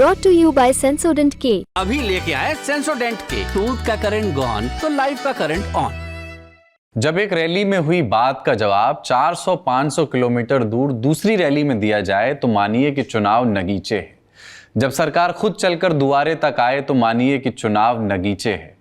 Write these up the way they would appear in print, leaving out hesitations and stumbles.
brought to you by Sensodyne K। अभी लेके आए सेंसोडेंट के, टूथ का करंट गॉन तो लाइफ का करंट ऑन। जब एक रैली में हुई बात का जवाब 400-500 किलोमीटर दूर दूसरी रैली में दिया जाए तो मानिए कि चुनाव नगीचे है। जब सरकार खुद चलकर दुआरे तक आए तो मानिए कि चुनाव नगीचे है।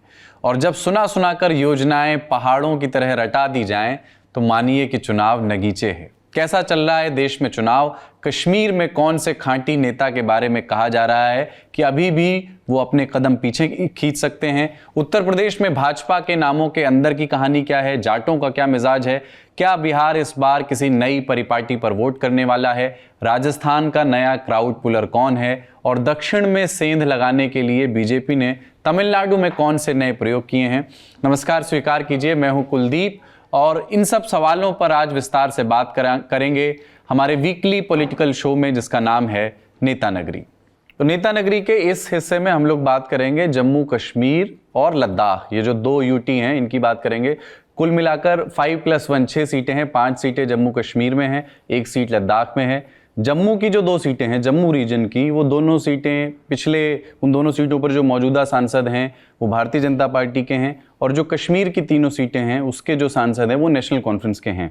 और जब सुना सुनाकर योजनाएं पहाड़ों की तरह रटा दी जाएं तो मानिए कि चुनाव नगीचे है। कैसा चल रहा है देश में चुनाव? कश्मीर में कौन से खांटी नेता के बारे में कहा जा रहा है कि अभी भी वो अपने कदम पीछे खींच सकते हैं? उत्तर प्रदेश में भाजपा के नामों के अंदर की कहानी क्या है? जाटों का क्या मिजाज है? क्या बिहार इस बार किसी नई परिपाटी पर वोट करने वाला है? राजस्थान का नया क्राउड पुलर कौन है? और दक्षिण में सेंध लगाने के लिए बीजेपी ने तमिलनाडु में कौन से नए प्रयोग किए हैं? नमस्कार, स्वीकार कीजिए, मैं हूं कुलदीप और इन सब सवालों पर आज विस्तार से बात करेंगे हमारे वीकली पॉलिटिकल शो में, जिसका नाम है नेता नगरी। तो नेता नगरी के इस हिस्से में हम लोग बात करेंगे जम्मू कश्मीर और लद्दाख, ये जो दो यूटी हैं इनकी बात करेंगे। कुल मिलाकर 5+1 6 सीटें हैं। 5 सीटें जम्मू कश्मीर में हैं, 1 सीट लद्दाख में है। जम्मू की जो 2 सीटें हैं जम्मू रीजन की, वो दोनों सीटें पिछले उन दोनों सीटों पर जो मौजूदा सांसद हैं वो भारतीय जनता पार्टी के हैं, और जो कश्मीर की 3 सीटें हैं उसके जो सांसद हैं वो नेशनल कॉन्फ्रेंस के हैं।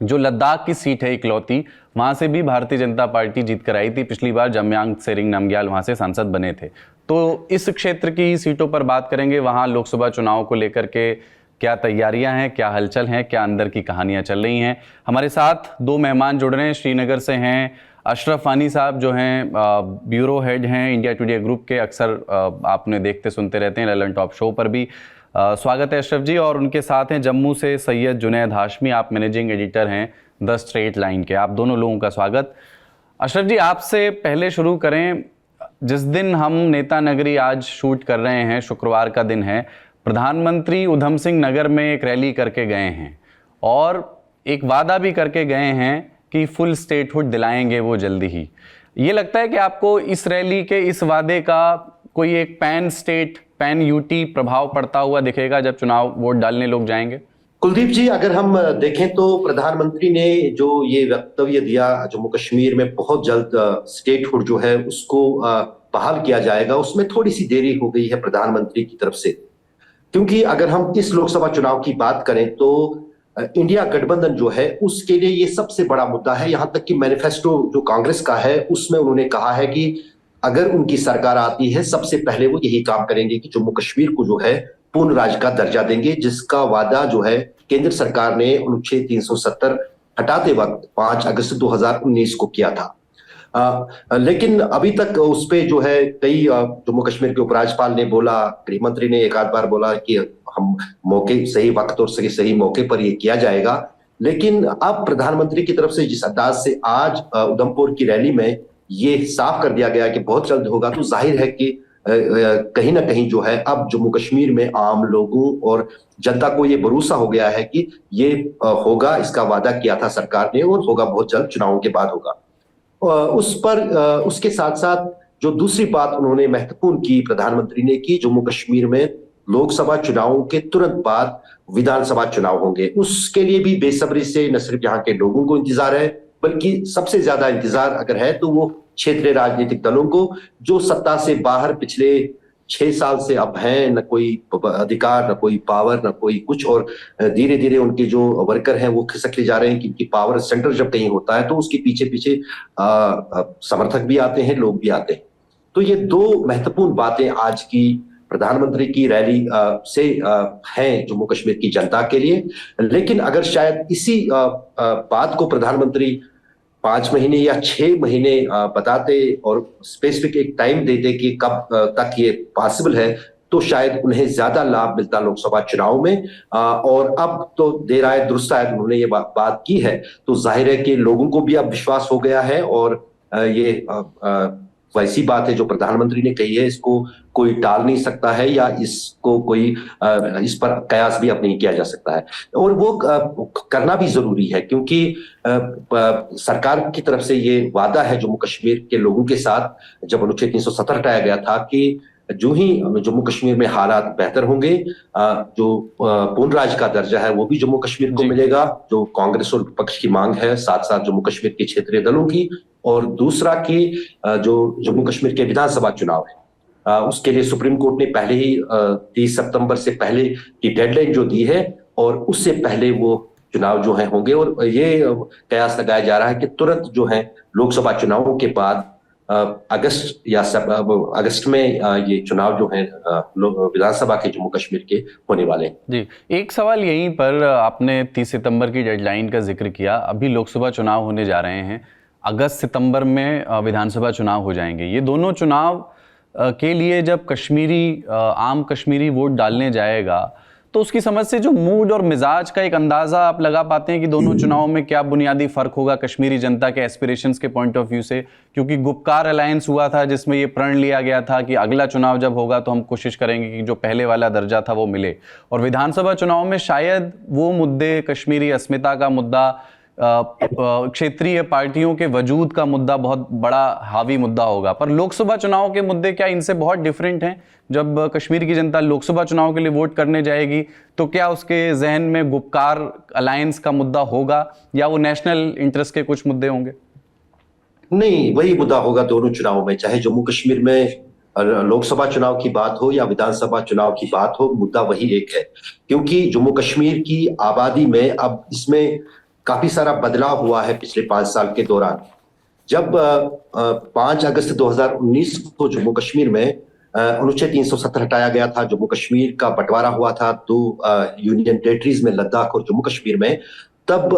जो लद्दाख की सीट है इकलौती, वहाँ से भी भारतीय जनता पार्टी जीत कर आई थी पिछली बार, जमयांग सेरिंग नामग्याल वहाँ से सांसद बने थे। तो इस क्षेत्र की सीटों पर बात करेंगे, वहाँ लोकसभा चुनाव को लेकर के क्या तैयारियां हैं, क्या हलचल हैं, क्या अंदर की कहानियां चल रही हैं। हमारे साथ 2 मेहमान जुड़ रहे हैं। श्रीनगर से हैं अशरफ वानी साहब, जो हैं ब्यूरो हेड हैं इंडिया टुडे ग्रुप के, अक्सर आपने देखते सुनते रहते हैं ललन टॉप शो पर भी। स्वागत है अशरफ जी। और उनके साथ हैं जम्मू से सैयद जुनैद हाशमी, आप मैनेजिंग एडिटर हैं द स्ट्रेट लाइन के। आप दोनों लोगों का स्वागत। अशरफ जी, आपसे पहले शुरू करें। जिस दिन हम नेता नगरी आज शूट कर रहे हैं, शुक्रवार का दिन है, प्रधानमंत्री उधम सिंह नगर में एक रैली करके गए हैं और एक वादा भी करके गए हैं कि फुल स्टेटहुड दिलाएंगे वो जल्दी ही। ये लगता है कि आपको इस रैली के इस वादे का कोई एक पैन स्टेट, पैन यूटी प्रभाव पड़ता हुआ दिखेगा जब चुनाव वोट डालने लोग जाएंगे? कुलदीप जी, अगर हम देखें तो प्रधानमंत्री ने जो ये वक्तव्य दिया जम्मू कश्मीर में बहुत जल्द स्टेटहुड जो है उसको बहाल किया जाएगा, उसमें थोड़ी सी देरी हो गई है प्रधानमंत्री की तरफ से। क्योंकि अगर हम इस लोकसभा चुनाव की बात करें तो इंडिया गठबंधन जो है उसके लिए ये सबसे बड़ा मुद्दा है। यहां तक कि मैनिफेस्टो जो कांग्रेस का है उसमें उन्होंने कहा है कि अगर उनकी सरकार आती है सबसे पहले वो यही काम करेंगे कि जम्मू कश्मीर को जो है पूर्ण राज्य का दर्जा देंगे, जिसका वादा जो है केंद्र सरकार ने अनुच्छेद 370 हटाते वक्त 5 अगस्त 2019 को किया था। लेकिन अभी तक उस पे जो है कई जम्मू कश्मीर के उपराज्यपाल ने बोला, गृह मंत्री ने एक आध बार बोला कि हम मौके सही वक्त और सही मौके पर ये किया जाएगा। लेकिन अब प्रधानमंत्री की तरफ से जिस अंदाज से आज उधमपुर की रैली में ये साफ कर दिया गया कि बहुत जल्द होगा, तो जाहिर है कि कहीं ना कहीं जो है अब जम्मू कश्मीर में आम लोगों और जनता को ये भरोसा हो गया है कि ये होगा, इसका वादा किया था सरकार ने और होगा बहुत जल्द, चुनावों के बाद होगा। उस पर उसके साथ साथ जो दूसरी बात उन्होंने महत्वपूर्ण की प्रधानमंत्री ने की, जम्मू कश्मीर में लोकसभा चुनावों के तुरंत बाद विधानसभा चुनाव होंगे। उसके लिए भी बेसब्री से न सिर्फ यहाँ के लोगों को इंतजार है, बल्कि सबसे ज्यादा इंतजार अगर है तो वो क्षेत्रीय राजनीतिक दलों को, जो सत्ता से बाहर पिछले 6 साल से अब हैं, न कोई अधिकार, न कोई पावर, न कोई कुछ, और धीरे धीरे उनके जो वर्कर हैं वो खिसकते जा रहे हैं क्योंकि पावर सेंटर जब कहीं होता है तो उसके पीछे पीछे समर्थक भी आते हैं, लोग भी आते हैं। तो ये 2 महत्वपूर्ण बातें आज की प्रधानमंत्री की रैली से हैं जम्मू कश्मीर की जनता के लिए। लेकिन अगर शायद इसी बात को प्रधानमंत्री 5 महीने या 6 महीने बताते और स्पेसिफिक एक टाइम देते कि कब तक ये पॉसिबल है, तो शायद उन्हें ज्यादा लाभ मिलता लोकसभा चुनाव में। और अब तो देर आए दुरुस्त आए, उन्होंने ये बात की है तो जाहिर है कि लोगों को भी अब विश्वास हो गया है। और ये वैसी बात है जो प्रधानमंत्री ने कही है, इसको कोई टाल नहीं सकता है या इसको कोई इस पर कयास भी अब नहीं किया जा सकता है। और वो करना भी जरूरी है क्योंकि सरकार की तरफ से ये वादा है जम्मू कश्मीर के लोगों के साथ, जब अनुच्छेद 370 हटाया गया था, कि जो ही जम्मू कश्मीर में हालात बेहतर होंगे, जो पूर्ण राज्य का दर्जा है वो भी जम्मू कश्मीर को मिलेगा, जो कांग्रेस और विपक्ष की मांग है, साथ साथ जम्मू कश्मीर के क्षेत्रीय दलों की, और दूसरा कि जो जम्मू कश्मीर के विधानसभा चुनाव है उसके लिए सुप्रीम कोर्ट ने पहले ही 30 सितंबर से पहले की डेडलाइन जो दी है और उससे पहले वो चुनाव जो है होंगे। और ये कयास लगाया जा रहा है कि तुरंत जो है लोकसभा चुनावों के बाद अगस्त में ये चुनाव जो है विधानसभा के जम्मू कश्मीर के होने वाले हैं। जी, एक सवाल यहीं पर, आपने 30 सितंबर की डेडलाइन का जिक्र किया, अभी लोकसभा चुनाव होने जा रहे हैं, अगस्त सितंबर में विधानसभा चुनाव हो जाएंगे। ये दोनों चुनाव के लिए जब आम कश्मीरी वोट डालने जाएगा तो उसकी समझ से जो मूड और मिजाज का एक अंदाजा आप लगा पाते हैं कि दोनों चुनावों में क्या बुनियादी फर्क होगा कश्मीरी जनता के एस्पिरेशंस के पॉइंट ऑफ व्यू से? क्योंकि गुपकार अलायंस हुआ था जिसमें ये प्रण लिया गया था कि अगला चुनाव जब होगा तो हम कोशिश करेंगे कि जो पहले वाला दर्जा था वो मिले, और विधानसभा चुनाव में शायद वो मुद्दे, कश्मीरी अस्मिता का मुद्दा, क्षेत्रीय पार्टियों के वजूद का मुद्दा बहुत बड़ा हावी मुद्दा होगा। पर लोकसभा चुनाव के मुद्दे क्या इनसे बहुत डिफरेंट हैं? जब कश्मीर की जनता लोकसभा चुनाव के लिए वोट करने जाएगी तो क्या उसके जहन में गुपकार अलायंस का मुद्दा होगा या वो नेशनल इंटरेस्ट के कुछ मुद्दे होंगे? नहीं, वही मुद्दा होगा दोनों चुनावों में, चाहे जम्मू कश्मीर में लोकसभा चुनाव की बात हो या विधानसभा चुनाव की बात हो, मुद्दा वही एक है। क्योंकि जम्मू कश्मीर की आबादी में अब इसमें काफी सारा बदलाव हुआ है पिछले 5 साल के दौरान। जब 5 अगस्त 2019 को जम्मू कश्मीर में अनुच्छेद 370 हटाया गया था, जम्मू कश्मीर का बंटवारा हुआ था 2 यूनियन टेरिटरीज में, लद्दाख और जम्मू कश्मीर में, तब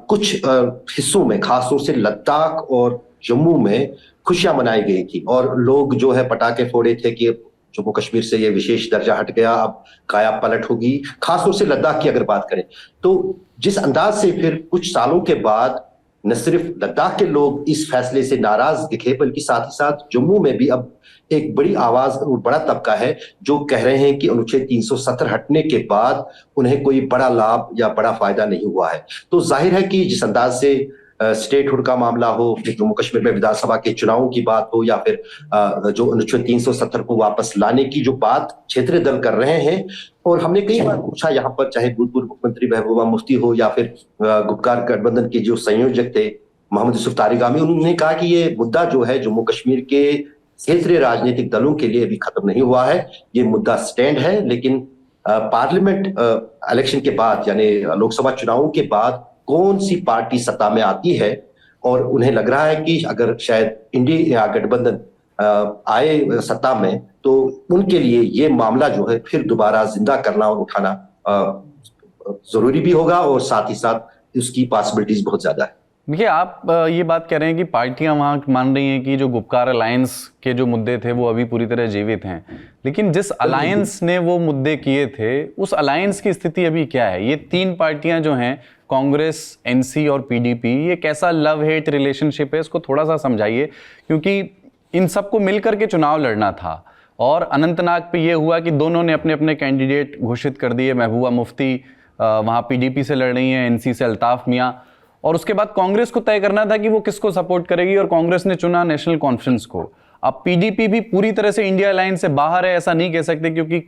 कुछ हिस्सों में, खासतौर से लद्दाख और जम्मू में खुशियां मनाई गई थी और लोग जो है पटाखे फोड़े थे कि जम्मू कश्मीर से ये विशेष दर्जा हट गया, अब काया पलट होगी। खासतौर से लद्दाख की अगर बात करें तो जिस अंदाज से फिर कुछ सालों के बाद न सिर्फ लद्दाख के लोग इस फैसले से नाराज दिखे, बल्कि साथ ही साथ जम्मू में भी अब एक बड़ी आवाज और बड़ा तबका है जो कह रहे हैं कि अनुच्छेद 370 हटने के बाद उन्हें कोई बड़ा लाभ या बड़ा फायदा नहीं हुआ है। तो जाहिर है कि जिस अंदाज से स्टेटहुड का मामला हो, जम्मू कश्मीर में विधानसभा के चुनावों की बात हो, या फिर जो अनुच्छेद 370 को वापस लाने की जो बात क्षेत्रीय दल कर रहे हैं, और हमने कई बार पूछा यहाँ पर, चाहे भूतपूर्व मुख्यमंत्री महबूबा मुफ्ती हो या फिर गुपकार गठबंधन के जो संयोजक थे मोहम्मद यूसुफ तारिगामी, उन्होंने कहा कि ये मुद्दा जो है जम्मू कश्मीर के क्षेत्रीय राजनीतिक दलों के लिए अभी खत्म नहीं हुआ है, ये मुद्दा स्टैंड है। लेकिन पार्लियामेंट इलेक्शन के बाद, यानी लोकसभा चुनावों के बाद कौन सी पार्टी सत्ता में आती है, और उन्हें लग रहा है कि अगर शायद इंडिया गठबंधन आए सत्ता में तो उनके लिए ये मामला जो है फिर दोबारा जिंदा करना और उठाना जरूरी भी होगा, और साथ ही साथ उसकी पॉसिबिलिटीज बहुत ज्यादा है। देखिए, आप ये बात कह रहे हैं कि पार्टियां वहां मान रही हैं कि जो गुपकार अलायंस के जो मुद्दे थे वो अभी पूरी तरह जीवित हैं, लेकिन जिस अलायंस ने वो मुद्दे किए थे उस अलायंस की स्थिति अभी क्या है? ये 3 पार्टियां जो हैं, कांग्रेस, एनसी और पीडीपी, ये कैसा लव हेट रिलेशनशिप है? इसको थोड़ा सा समझाइए, क्योंकि इन सबको मिलकर के चुनाव लड़ना था और अनंतनाग पे ये हुआ कि दोनों ने अपने अपने कैंडिडेट घोषित कर दिए। महबूबा मुफ्ती वहाँ पीडीपी से लड़ रही हैं, एनसी से अल्ताफ मियाँ, और उसके बाद कांग्रेस को तय करना था कि वो किसको सपोर्ट करेगी, और कांग्रेस ने चुना नेशनल कॉन्फ्रेंस को। अब पीडीपी भी पूरी तरह से इंडिया अलायंस से बाहर है ऐसा नहीं कह सकते, क्योंकि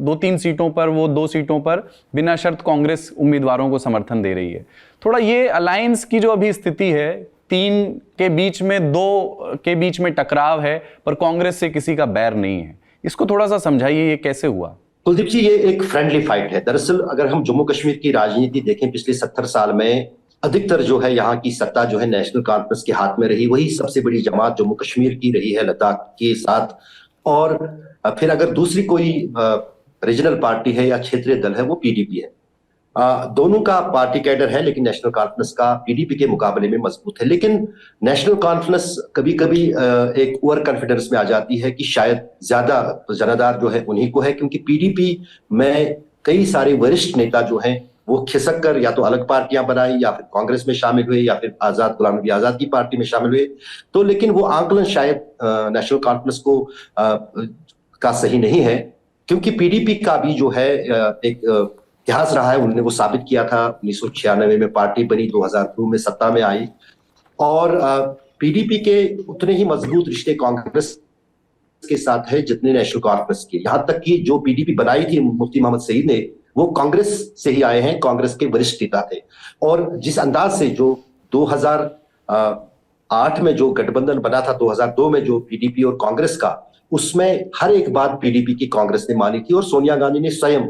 2-3 सीटों पर, वो 2 सीटों पर बिना शर्त कांग्रेस उम्मीदवारों को समर्थन दे रही है। थोड़ा ये अलायंस की जो अभी स्थिति है, 3 के बीच में, 2 के बीच में टकराव है, पर कांग्रेस से किसी का बैर नहीं है, इसको थोड़ा सा समझाइए, ये कैसे हुआ? कुलदीप जी, ये एक फ्रेंडली फाइट है। दरअसल अगर हम जम्मू कश्मीर की राजनीति देखें, पिछले 70 साल में अधिकतर जो है यहाँ की सत्ता जो है नेशनल कॉन्फ्रेंस के हाथ में रही, वही सबसे बड़ी जमात जम्मू कश्मीर की रही है लद्दाख के साथ। और फिर अगर दूसरी कोई रीजनल पार्टी है या क्षेत्रीय दल है, वो पीडीपी है। दोनों का पार्टी कैडर है, लेकिन नेशनल कॉन्फ्रेंस का पीडीपी के मुकाबले में मजबूत है। लेकिन नेशनल कॉन्फ्रेंस कभी कभी एक ओवर कॉन्फिडेंस में आ जाती है कि शायद ज्यादा जनाधार जो है उन्हीं को है, क्योंकि पीडीपी में कई सारे वरिष्ठ नेता जो हैं वो खिसक कर या तो अलग पार्टियां बनाई, या फिर कांग्रेस में शामिल हुए, या फिर आजाद गुलाम नबी आजाद की पार्टी में शामिल हुए। तो लेकिन वो आंकलन शायद नेशनल कॉन्फ्रेंस को का सही नहीं है, क्योंकि पीडीपी का भी जो है एक इतिहास रहा है। उन्होंने वो साबित किया था, 1996 में पार्टी बनी, 2002 में सत्ता में आई, और पीडीपी के उतने ही मजबूत रिश्ते कांग्रेस के साथ है जितने नेशनल कॉन्फ्रेंस के। यहां तक कि जो पीडीपी बनाई थी मुफ्ती मोहम्मद सईद ने, वो कांग्रेस से ही आए हैं, कांग्रेस के वरिष्ठ नेता थे। और जिस अंदाज से जो 2008 में जो गठबंधन बना था, 2002 में जो पीडीपी और कांग्रेस का, उसमें हर एक बात पीडीपी की कांग्रेस ने मानी थी और सोनिया गांधी ने स्वयं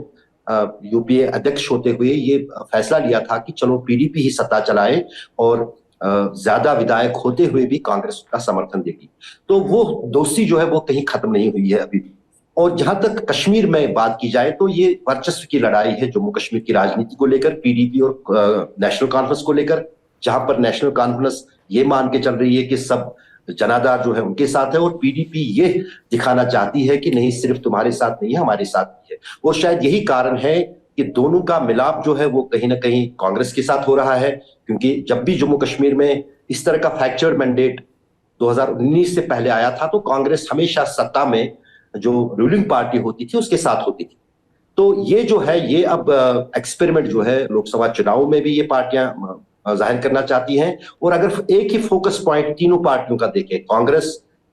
यूपीए अध्यक्ष होते हुए ये फैसला लिया था कि चलो पीडीपी ही सत्ता चलाए और ज्यादा विधायक होते हुए भी कांग्रेस का समर्थन देगी। तो वो दोस्ती जो है वो कहीं खत्म नहीं हुई है अभी भी। और जहां तक कश्मीर में बात की जाए तो ये वर्चस्व की लड़ाई है जम्मू कश्मीर की राजनीति को लेकर, पीडीपी और नेशनल कॉन्फ्रेंस को लेकर, जहां पर नेशनल कॉन्फ्रेंस ये मान के चल रही है कि सब जनाधार जो है उनके साथ है और पीडीपी ये दिखाना चाहती है कि नहीं, सिर्फ तुम्हारे साथ नहीं है, हमारे साथ भी है। और शायद यही कारण है कि दोनों का मिलाप जो है वो कहीं ना कहीं कांग्रेस के साथ हो रहा है, क्योंकि जब भी जम्मू कश्मीर में इस तरह का फ्रैक्चर्ड मैंडेट 2019 से पहले आया था तो कांग्रेस हमेशा सत्ता में जो रूलिंग पार्टी होती थी उसके साथ होती थी। तो ये जो है ये अब एक्सपेरिमेंट जो है लोकसभा चुनाव में भी ये पार्टियां जाहिर करना चाहती हैं। और अगर एक ही फोकस पॉइंट तीनों पार्टियों का देखें, कांग्रेस,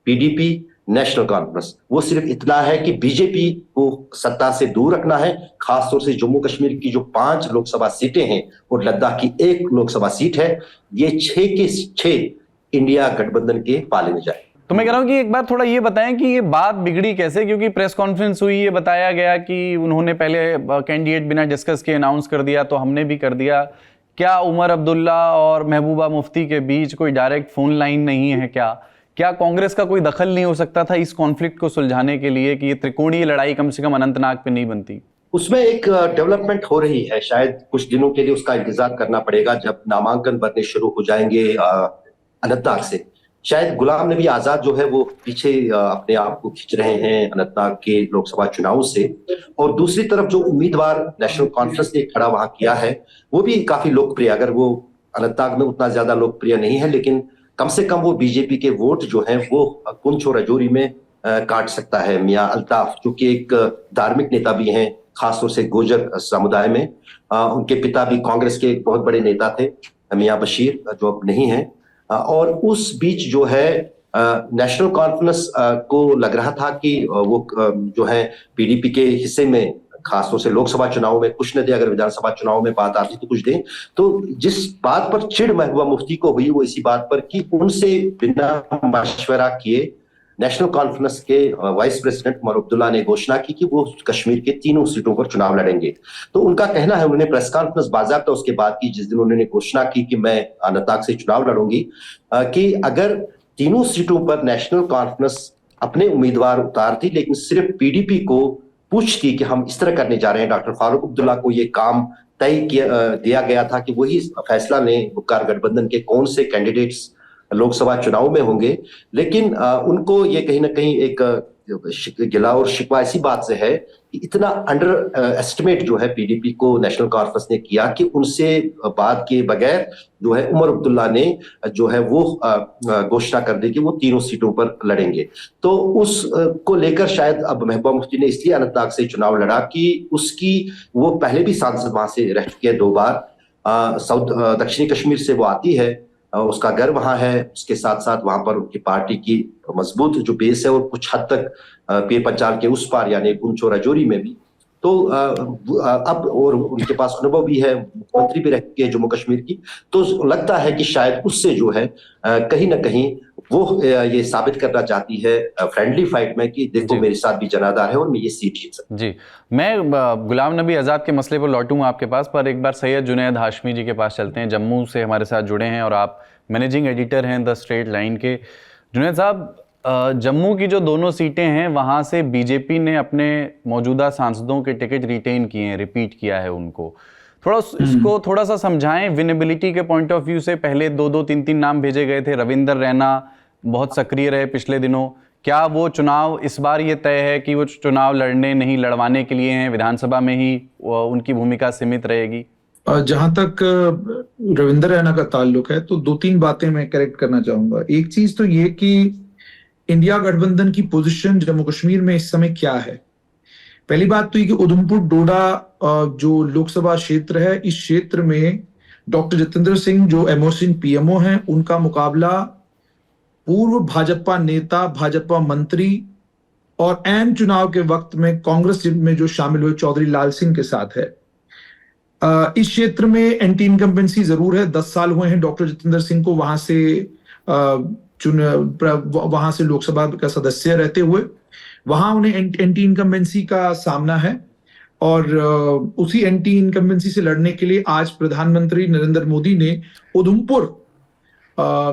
पीडीपी, नेशनल कॉन्फ्रेंस, वो सिर्फ इतना है कि बीजेपी को सत्ता से दूर रखना है, खासतौर से जम्मू कश्मीर की जो 5 लोकसभा सीटें हैं और लद्दाख की 1 लोकसभा सीट है, ये 6 के 6 इंडिया गठबंधन के पाले में जाए। तो मैं कह रहा हूं कि एक बार थोड़ा ये बताएं कि ये बात बिगड़ी कैसे, क्योंकि प्रेस कॉन्फ्रेंस हुई, ये बताया गया कि उन्होंने पहले कैंडिडेट बिना डिस्कस के अनाउंस कर दिया, तो हमने भी कर दिया। क्या उमर अब्दुल्ला और महबूबा मुफ्ती के बीच कोई डायरेक्ट फोन लाइन नहीं है? क्या कांग्रेस का कोई दखल नहीं हो सकता था इस कॉन्फ्लिक्ट को सुलझाने के लिए कि ये त्रिकोणीय लड़ाई कम से कम अनंतनाग पे नहीं बनती? उसमें एक डेवलपमेंट हो रही है, शायद कुछ दिनों के लिए उसका इंतजार करना पड़ेगा जब नामांकन भरने शुरू हो जाएंगे अनंतनाग से। शायद गुलाम नबी आजाद जो है वो पीछे अपने आप को खींच रहे हैं अनंतनाग के लोकसभा चुनाव से, और दूसरी तरफ जो उम्मीदवार नेशनल कॉन्फ्रेंस ने खड़ा वहां किया है वो भी काफी लोकप्रिय, अगर वो अनंतनाग में उतना ज्यादा लोकप्रिय नहीं है लेकिन कम से कम वो बीजेपी के वोट जो हैं वो पुंछ और राजौरी में काट सकता है। मियां अल्ताफ जो कि एक धार्मिक नेता भी हैं, खासतौर से गुर्जर समुदाय में, उनके पिता भी कांग्रेस के एक बहुत बड़े नेता थे, मियां बशीर, जो अब नहीं है। और उस बीच जो है नेशनल कॉन्फ्रेंस को लग रहा था कि वो जो है पीडीपी के हिस्से में, खासतौर से लोकसभा चुनाव में कुछ न दे, अगर विधानसभा चुनाव में बात आती तो कुछ दे। तो जिस बात पर चिढ़ महबूबा मुफ्ती को हुई वो इसी बात पर कि उनसे बिना मशवरा किए नेशनल कॉन्फ्रेंस के वाइस प्रेसिडेंट उमर अब्दुल्ला ने घोषणा की कि वो कश्मीर के 3 सीटों पर चुनाव लड़ेंगे। तो उनका कहना है, उन्होंने प्रेस कॉन्फ्रेंस बाकायदा उसके बाद की जिस दिन उन्होंने घोषणा की कि मैं अनंतनाग से चुनाव लड़ूंगी, कि अगर 3 सीटों पर नेशनल कॉन्फ्रेंस अपने उम्मीदवार उतारती लेकिन सिर्फ पीडीपी को पूछती कि हम इस तरह करने जा रहे हैं, डॉक्टर फारूक अब्दुल्ला को ये काम तय दिया गया था कि वही फैसला लें वकार गठबंधन के कौन से कैंडिडेट्स लोकसभा चुनाव में होंगे। लेकिन उनको ये कहीं ना कहीं एक गिला और शिकवा इसी बात से है कि इतना अंडर एस्टिमेट जो है पीडीपी को नेशनल कॉन्फ्रेंस ने किया कि उनसे बात किए बगैर जो है उमर अब्दुल्ला ने जो है वो घोषणा कर दी कि वो 3 सीटों पर लड़ेंगे। तो उस को लेकर शायद अब महबूबा मुफ्ती ने इसलिए अनंतनाग से चुनाव लड़ा कि उसकी, वो पहले भी सांसद वहां से रह चुके हैं 2 बार, दक्षिणी कश्मीर से वो आती है, उसका घर वहां है, उसके साथ साथ वहां पर उनकी पार्टी की मजबूत जो बेस है और कुछ हद तक पीर पंचाल के उस पार यानी पुंछ और राजौरी में भी। तो अब और उनके पास अनुभव भी है, मुख्यमंत्री भी रह चुके हैं जम्मू कश्मीर की। तो लगता है कि शायद उससे जो है कहीं ना कहीं वो ये साबित करना चाहती है फ्रेंडली फाइट में कि देखो मेरे साथ भी जनाधार है और मैं ये सीट जीत सकता हूं। जी, मैं गुलाम नबी आज़ाद के मसले पर लौटूंगा आपके पास, पर एक बार सैयद जुनैद हाशमी जी के पास चलते हैं। जम्मू से हमारे साथ जुड़े हैं और आप मैनेजिंग एडिटर हैं द स्ट्रेट लाइन के। जुनैद साहब, जम्मू की जो 2 सीटें हैं वहाँ से बीजेपी ने अपने मौजूदा सांसदों के टिकट रिटेन किए हैं, रिपीट किया है उनको। थोड़ा इसको थोड़ा सा समझाएं विनेबिलिटी के पॉइंट ऑफ व्यू से। पहले 2-2, 3-3 नाम भेजे गए थे, रविंदर रैना बहुत सक्रिय रहे पिछले दिनों। क्या वो चुनाव इस बार ये तय है कि वो चुनाव लड़ने नहीं लड़वाने के लिए हैं, विधानसभा में ही उनकी भूमिका सीमित रहेगी? जहां तक रविंदर रैना का ताल्लुक है तो 2-3 बातें मैं करेक्ट करना चाहूंगा। एक चीज तो ये कि इंडिया गठबंधन की पोजीशन जम्मू कश्मीर में इस समय क्या है। पहली बात तो ये कि उधमपुर डोडा जो लोकसभा क्षेत्र है, इस क्षेत्र में डॉक्टर जितेंद्र सिंह जो एमओसी पीएमओ हैं, उनका मुकाबला पूर्व भाजपा नेता, भाजपा मंत्री और एन चुनाव के वक्त में कांग्रेस में जो शामिल हुए चौधरी लाल सिंह के साथ है। इस क्षेत्र में एंटी इनकम्बेंसी जरूर है, 10 साल हुए हैं डॉक्टर जितेंद्र सिंह को वहां से वहां से लोकसभा का सदस्य रहते हुए वहां उन्हें एंटी इनकम्बेंसी का सामना है। और उसी एंटी इनकम्बेंसी से लड़ने के लिए आज प्रधानमंत्री नरेंद्र मोदी ने उधमपुर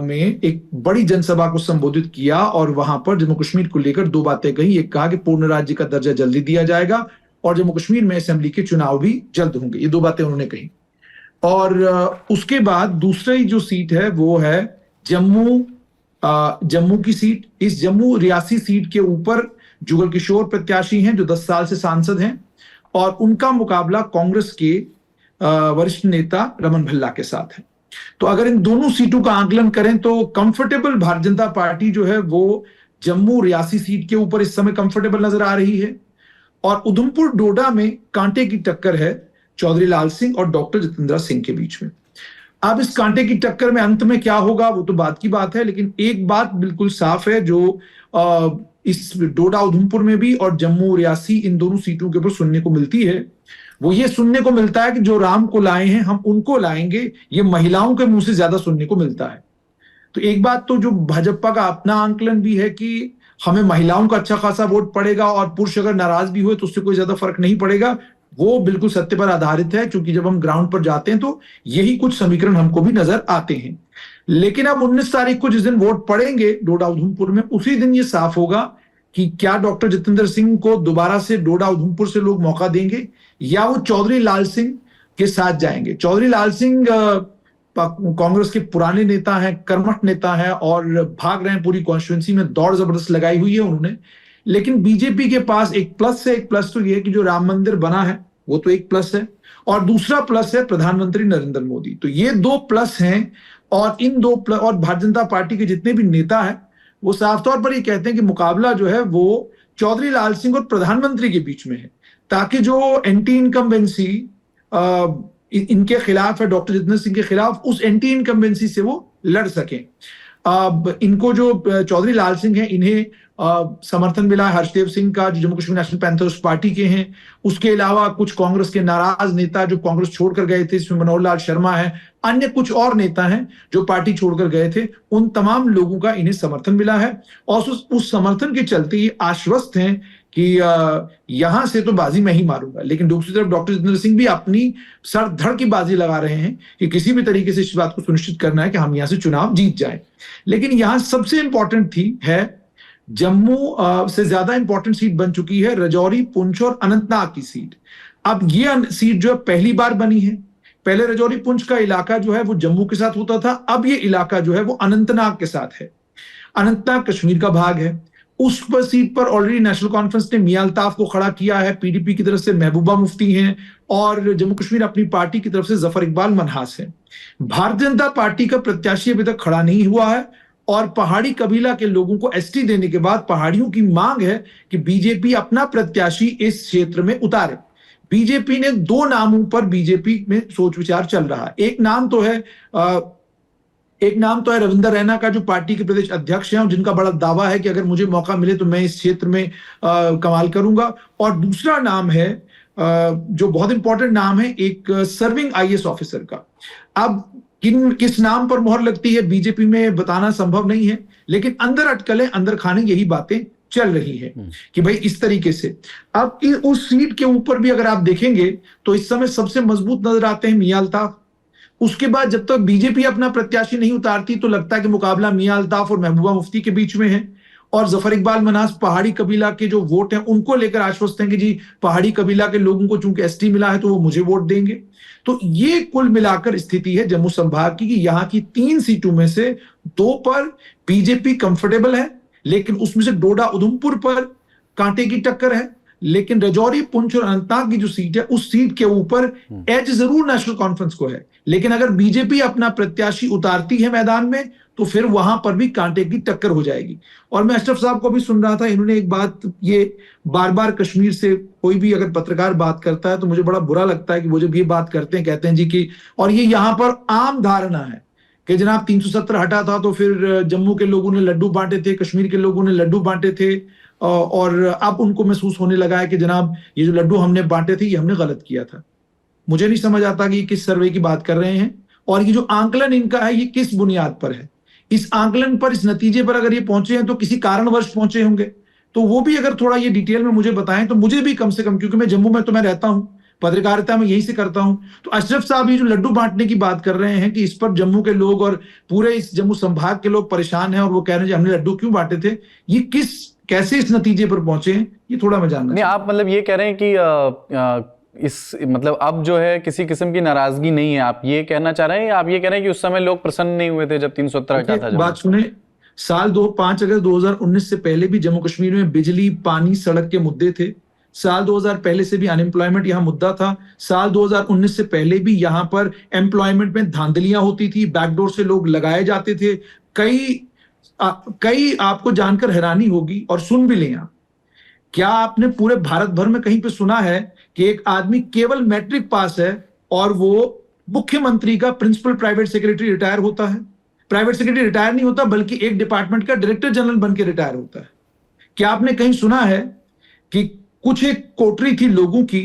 में एक बड़ी जनसभा को संबोधित किया और वहां पर जम्मू कश्मीर को लेकर दो बातें कही। एक कहा कि पूर्ण राज्य का दर्जा जल्दी दिया जाएगा और जम्मू कश्मीर में असेंबली के चुनाव भी जल्द होंगे। ये दो बातें उन्होंने कही। और उसके बाद दूसरी जो सीट है वो है जम्मू की सीट। इस जम्मू रियासी सीट के ऊपर जुगल किशोर प्रत्याशी हैं जो 10 साल से सांसद हैं और उनका मुकाबला कांग्रेस के वरिष्ठ नेता रमन भल्ला के साथ है। तो अगर इन दोनों सीटों का आकलन करें तो कंफर्टेबल भारतीय जनता पार्टी जो है वो जम्मू रियासी सीट के ऊपर इस समय कंफर्टेबल नजर आ रही है। और उधमपुर डोडा में कांटे की टक्कर है चौधरी लाल सिंह और डॉक्टर जितेंद्र सिंह के बीच में। अब इस कांटे की टक्कर में अंत में क्या होगा वो तो बात की बात है, लेकिन एक बात बिल्कुल साफ है जो इस डोडा उधमपुर में भी और जम्मू रियासी इन दोनों सीटों के ऊपर सुनने को मिलती है, वो ये सुनने को मिलता है कि जो राम को लाए हैं हम उनको लाएंगे। ये महिलाओं के मुंह से ज्यादा सुनने को मिलता है। तो एक बात तो जो भाजपा का अपना आंकलन भी है कि हमें महिलाओं का अच्छा खासा वोट पड़ेगा और पुरुष अगर नाराज भी हुए तो उससे कोई ज्यादा फर्क नहीं पड़ेगा, वो बिल्कुल सत्य पर आधारित है। क्योंकि जब हम ग्राउंड पर जाते हैं तो यही कुछ समीकरण हमको भी नजर आते हैं। लेकिन अब 19 तारीख को जिस दिन वोट पड़ेंगे डोडा उधमपुर में, उसी दिन ये साफ होगा कि क्या डॉक्टर जितेंद्र सिंह को दोबारा से डोडा उधमपुर से लोग मौका देंगे या वो चौधरी लाल सिंह के साथ जाएंगे। चौधरी लाल सिंह कांग्रेस के पुराने नेता हैं, कर्मठ नेता हैं और भाग रहे हैं पूरी कॉन्स्टिट्यूंसी में, दौड़ जबरदस्त लगाई हुई है उन्होंने। लेकिन बीजेपी के पास एक प्लस है। एक प्लस तो ये है कि जो राम मंदिर बना है वो तो एक प्लस है और दूसरा प्लस है प्रधानमंत्री नरेंद्र मोदी। तो ये दो प्लस हैं और इन दो प्लस और भारतीय जनता पार्टी के जितने भी नेता हैं वो साफ तौर पर ये कहते हैं कि मुकाबला जो है वो चौधरी लाल सिंह और प्रधानमंत्री के बीच में है, ताकि जो एंटी इनकम्बेंसी इनके खिलाफ है, डॉक्टर जितेंद्र सिंह के खिलाफ, उस एंटी इनकम्बेंसी से वो लड़ सकें। अब इनको जो चौधरी लाल सिंह हैं इन्हें समर्थन मिला है हर्षदेव सिंह का जो Jammu Kashmir national panthers party के हैं। उसके अलावा कुछ कांग्रेस के नाराज नेता जो कांग्रेस छोड़कर गए थे, इसमें मनोहर लाल शर्मा है, अन्य कुछ और नेता हैं जो पार्टी छोड़कर गए थे, उन तमाम लोगों का इन्हें समर्थन मिला है और उस समर्थन के चलते ये आश्वस्त हैं कि यहां से तो बाजी मैं ही मारूंगा। लेकिन दूसरी तरफ डॉक्टर जितेंद्र सिंह भी अपनी सर धड़ की बाजी लगा रहे हैं कि किसी भी तरीके से इस बात को सुनिश्चित करना है कि हम यहां से चुनाव जीत जाएं। लेकिन यहां सबसे इंपॉर्टेंट है जम्मू से ज्यादा इंपॉर्टेंट सीट बन चुकी है राजौरी, पुंछ और अनंतनाग की सीट। अब ये सीट जो है पहली बार बनी है। पहले राजौरी पुंछ का इलाका जो है वो जम्मू के साथ होता था, अब ये इलाका जो है वो अनंतनाग के साथ है। अनंतनाग कश्मीर का भाग है। उस पर सीट पर ऑलरेडी नेशनल कॉन्फ्रेंस ने मियां अल्ताफ को खड़ा किया है, पीडीपी की तरफ से महबूबा मुफ्ती हैं और जम्मू कश्मीर अपनी पार्टी की तरफ से जफर इकबाल मनहास है। भारतीय जनता पार्टी का प्रत्याशी अभी तक खड़ा नहीं हुआ है और पहाड़ी कबीला के लोगों को एसटी देने के बाद पहाड़ियों की मांग है कि बीजेपी अपना प्रत्याशी इस क्षेत्र में उतारे। बीजेपी ने दो नामों पर बीजेपी में सोच विचार चल रहा है। एक नाम तो है रविंदर रैना का जो पार्टी के प्रदेश अध्यक्ष हैं और जिनका बड़ा दावा है कि अगर मुझे मौका मिले तो मैं इस क्षेत्र में कमाल करूंगा। और दूसरा नाम है जो बहुत इंपॉर्टेंट नाम है एक सर्विंग आईएएस ऑफिसर का। अब किस नाम पर मोहर लगती है बीजेपी में बताना संभव नहीं है, लेकिन अंदर अटकलें, अंदर खाने यही बातें चल रही है कि भाई इस तरीके से। अब उस सीट के ऊपर भी अगर आप देखेंगे तो इस समय सबसे मजबूत नजर आते हैं मियां अल्ताफ। उसके बाद जब तक बीजेपी अपना प्रत्याशी नहीं उतारती तो लगता है कि मुकाबला मियां अल्ताफ और महबूबा मुफ्ती के बीच में है। और जफर इकबाल मनास पहाड़ी कबीला के जो वोट हैं उनको लेकर आश्वस्त हैं कि जी पहाड़ी कबीला के लोगों को चूंकि एसटी मिला है तो वो मुझे वोट देंगे। तो ये कुल मिलाकर स्थिति है जम्मू संभाग की कि यहाँ की 3 सीटों में से 2 पर बीजेपी कंफर्टेबल है, लेकिन उसमें से डोडा उधमपुर पर कांटे की टक्कर है। लेकिन राजौरी, पुंछ और अनंतनाग की जो सीट है उस सीट के ऊपर एज जरूर नेशनल कॉन्फ्रेंस को है, लेकिन अगर बीजेपी अपना प्रत्याशी उतारती है मैदान में तो फिर वहां पर भी कांटे की टक्कर हो जाएगी। और मैं अशरफ साहब को भी सुन रहा था, इन्होंने एक बात, ये बार बार कश्मीर से कोई भी अगर पत्रकार बात करता है तो मुझे बड़ा बुरा लगता है कि वो जब ये बात करते हैं कहते हैं जी कि, और ये यहां पर आम धारणा है कि जनाब 370 हटा था तो फिर जम्मू के लोगों ने लड्डू बांटे थे, कश्मीर के लोगों ने लड्डू बांटे थे और अब उनको महसूस होने लगा है कि जनाब ये जो लड्डू हमने बांटे थे ये हमने गलत किया था। मुझे नहीं समझ आता कि ये किस सर्वे की बात कर रहे हैं और ये जो आंकलन इनका है ये किस बुनियाद पर है। इस आंकलन पर, इस नतीजे पर अगर ये पहुंचे हैं तो किसी कारणवश पहुंचे होंगे। तो वो भी अगर थोड़ा ये डिटेल में मुझे बताएं तो मुझे भी कम से कम, क्योंकि मैं जम्मू में तो मैं रहता हूं, पत्रकारिता में यही से करता हूं। तो अशरफ साहब ये जो लड्डू बांटने की बात कर रहे हैं कि इस पर जम्मू के लोग और पूरे इस जम्मू संभाग के लोग परेशान हैं और वो कह रहे हैं हमने लड्डू क्यों बांटे थे, ये कैसे इस नतीजे पर पहुंचे हैं, ये थोड़ा मैं जानना नहीं, आप मतलब ये कह रहे हैं कि इस मतलब अब जो है किसी किस्म की नाराजगी नहीं है, आप ये कहना चाह रहे हैं, या आप ये कह रहे हैं कि उस समय लोग प्रसन्न नहीं हुए थे जब 370 हटा था? बात सुने, 5 अगस्त 2019 से पहले भी जम्मू कश्मीर में बिजली, पानी, सड़क के मुद्दे थे। साल 2000 पहले से भी अनएम्प्लॉयमेंट यहां मुद्दा था। साल 2019 से पहले भी यहां पर एम्प्लॉयमेंट में धांधलियां होती थी, बैकडोर से लोग लगाए जाते थे। कई आपको जानकर हैरानी होगी और सुन भी लें आप, क्या आपने पूरे भारत भर में कहीं पे सुना है कि एक आदमी केवल मैट्रिक पास है और वो मुख्यमंत्री का प्रिंसिपल प्राइवेट सेक्रेटरी रिटायर होता है? प्राइवेट सेक्रेटरी रिटायर नहीं होता, बल्कि एक डिपार्टमेंट का डायरेक्टर जनरल बन के रिटायर होता है। क्या आपने कहीं सुना है कि कुछ एक कोटरी थी लोगों की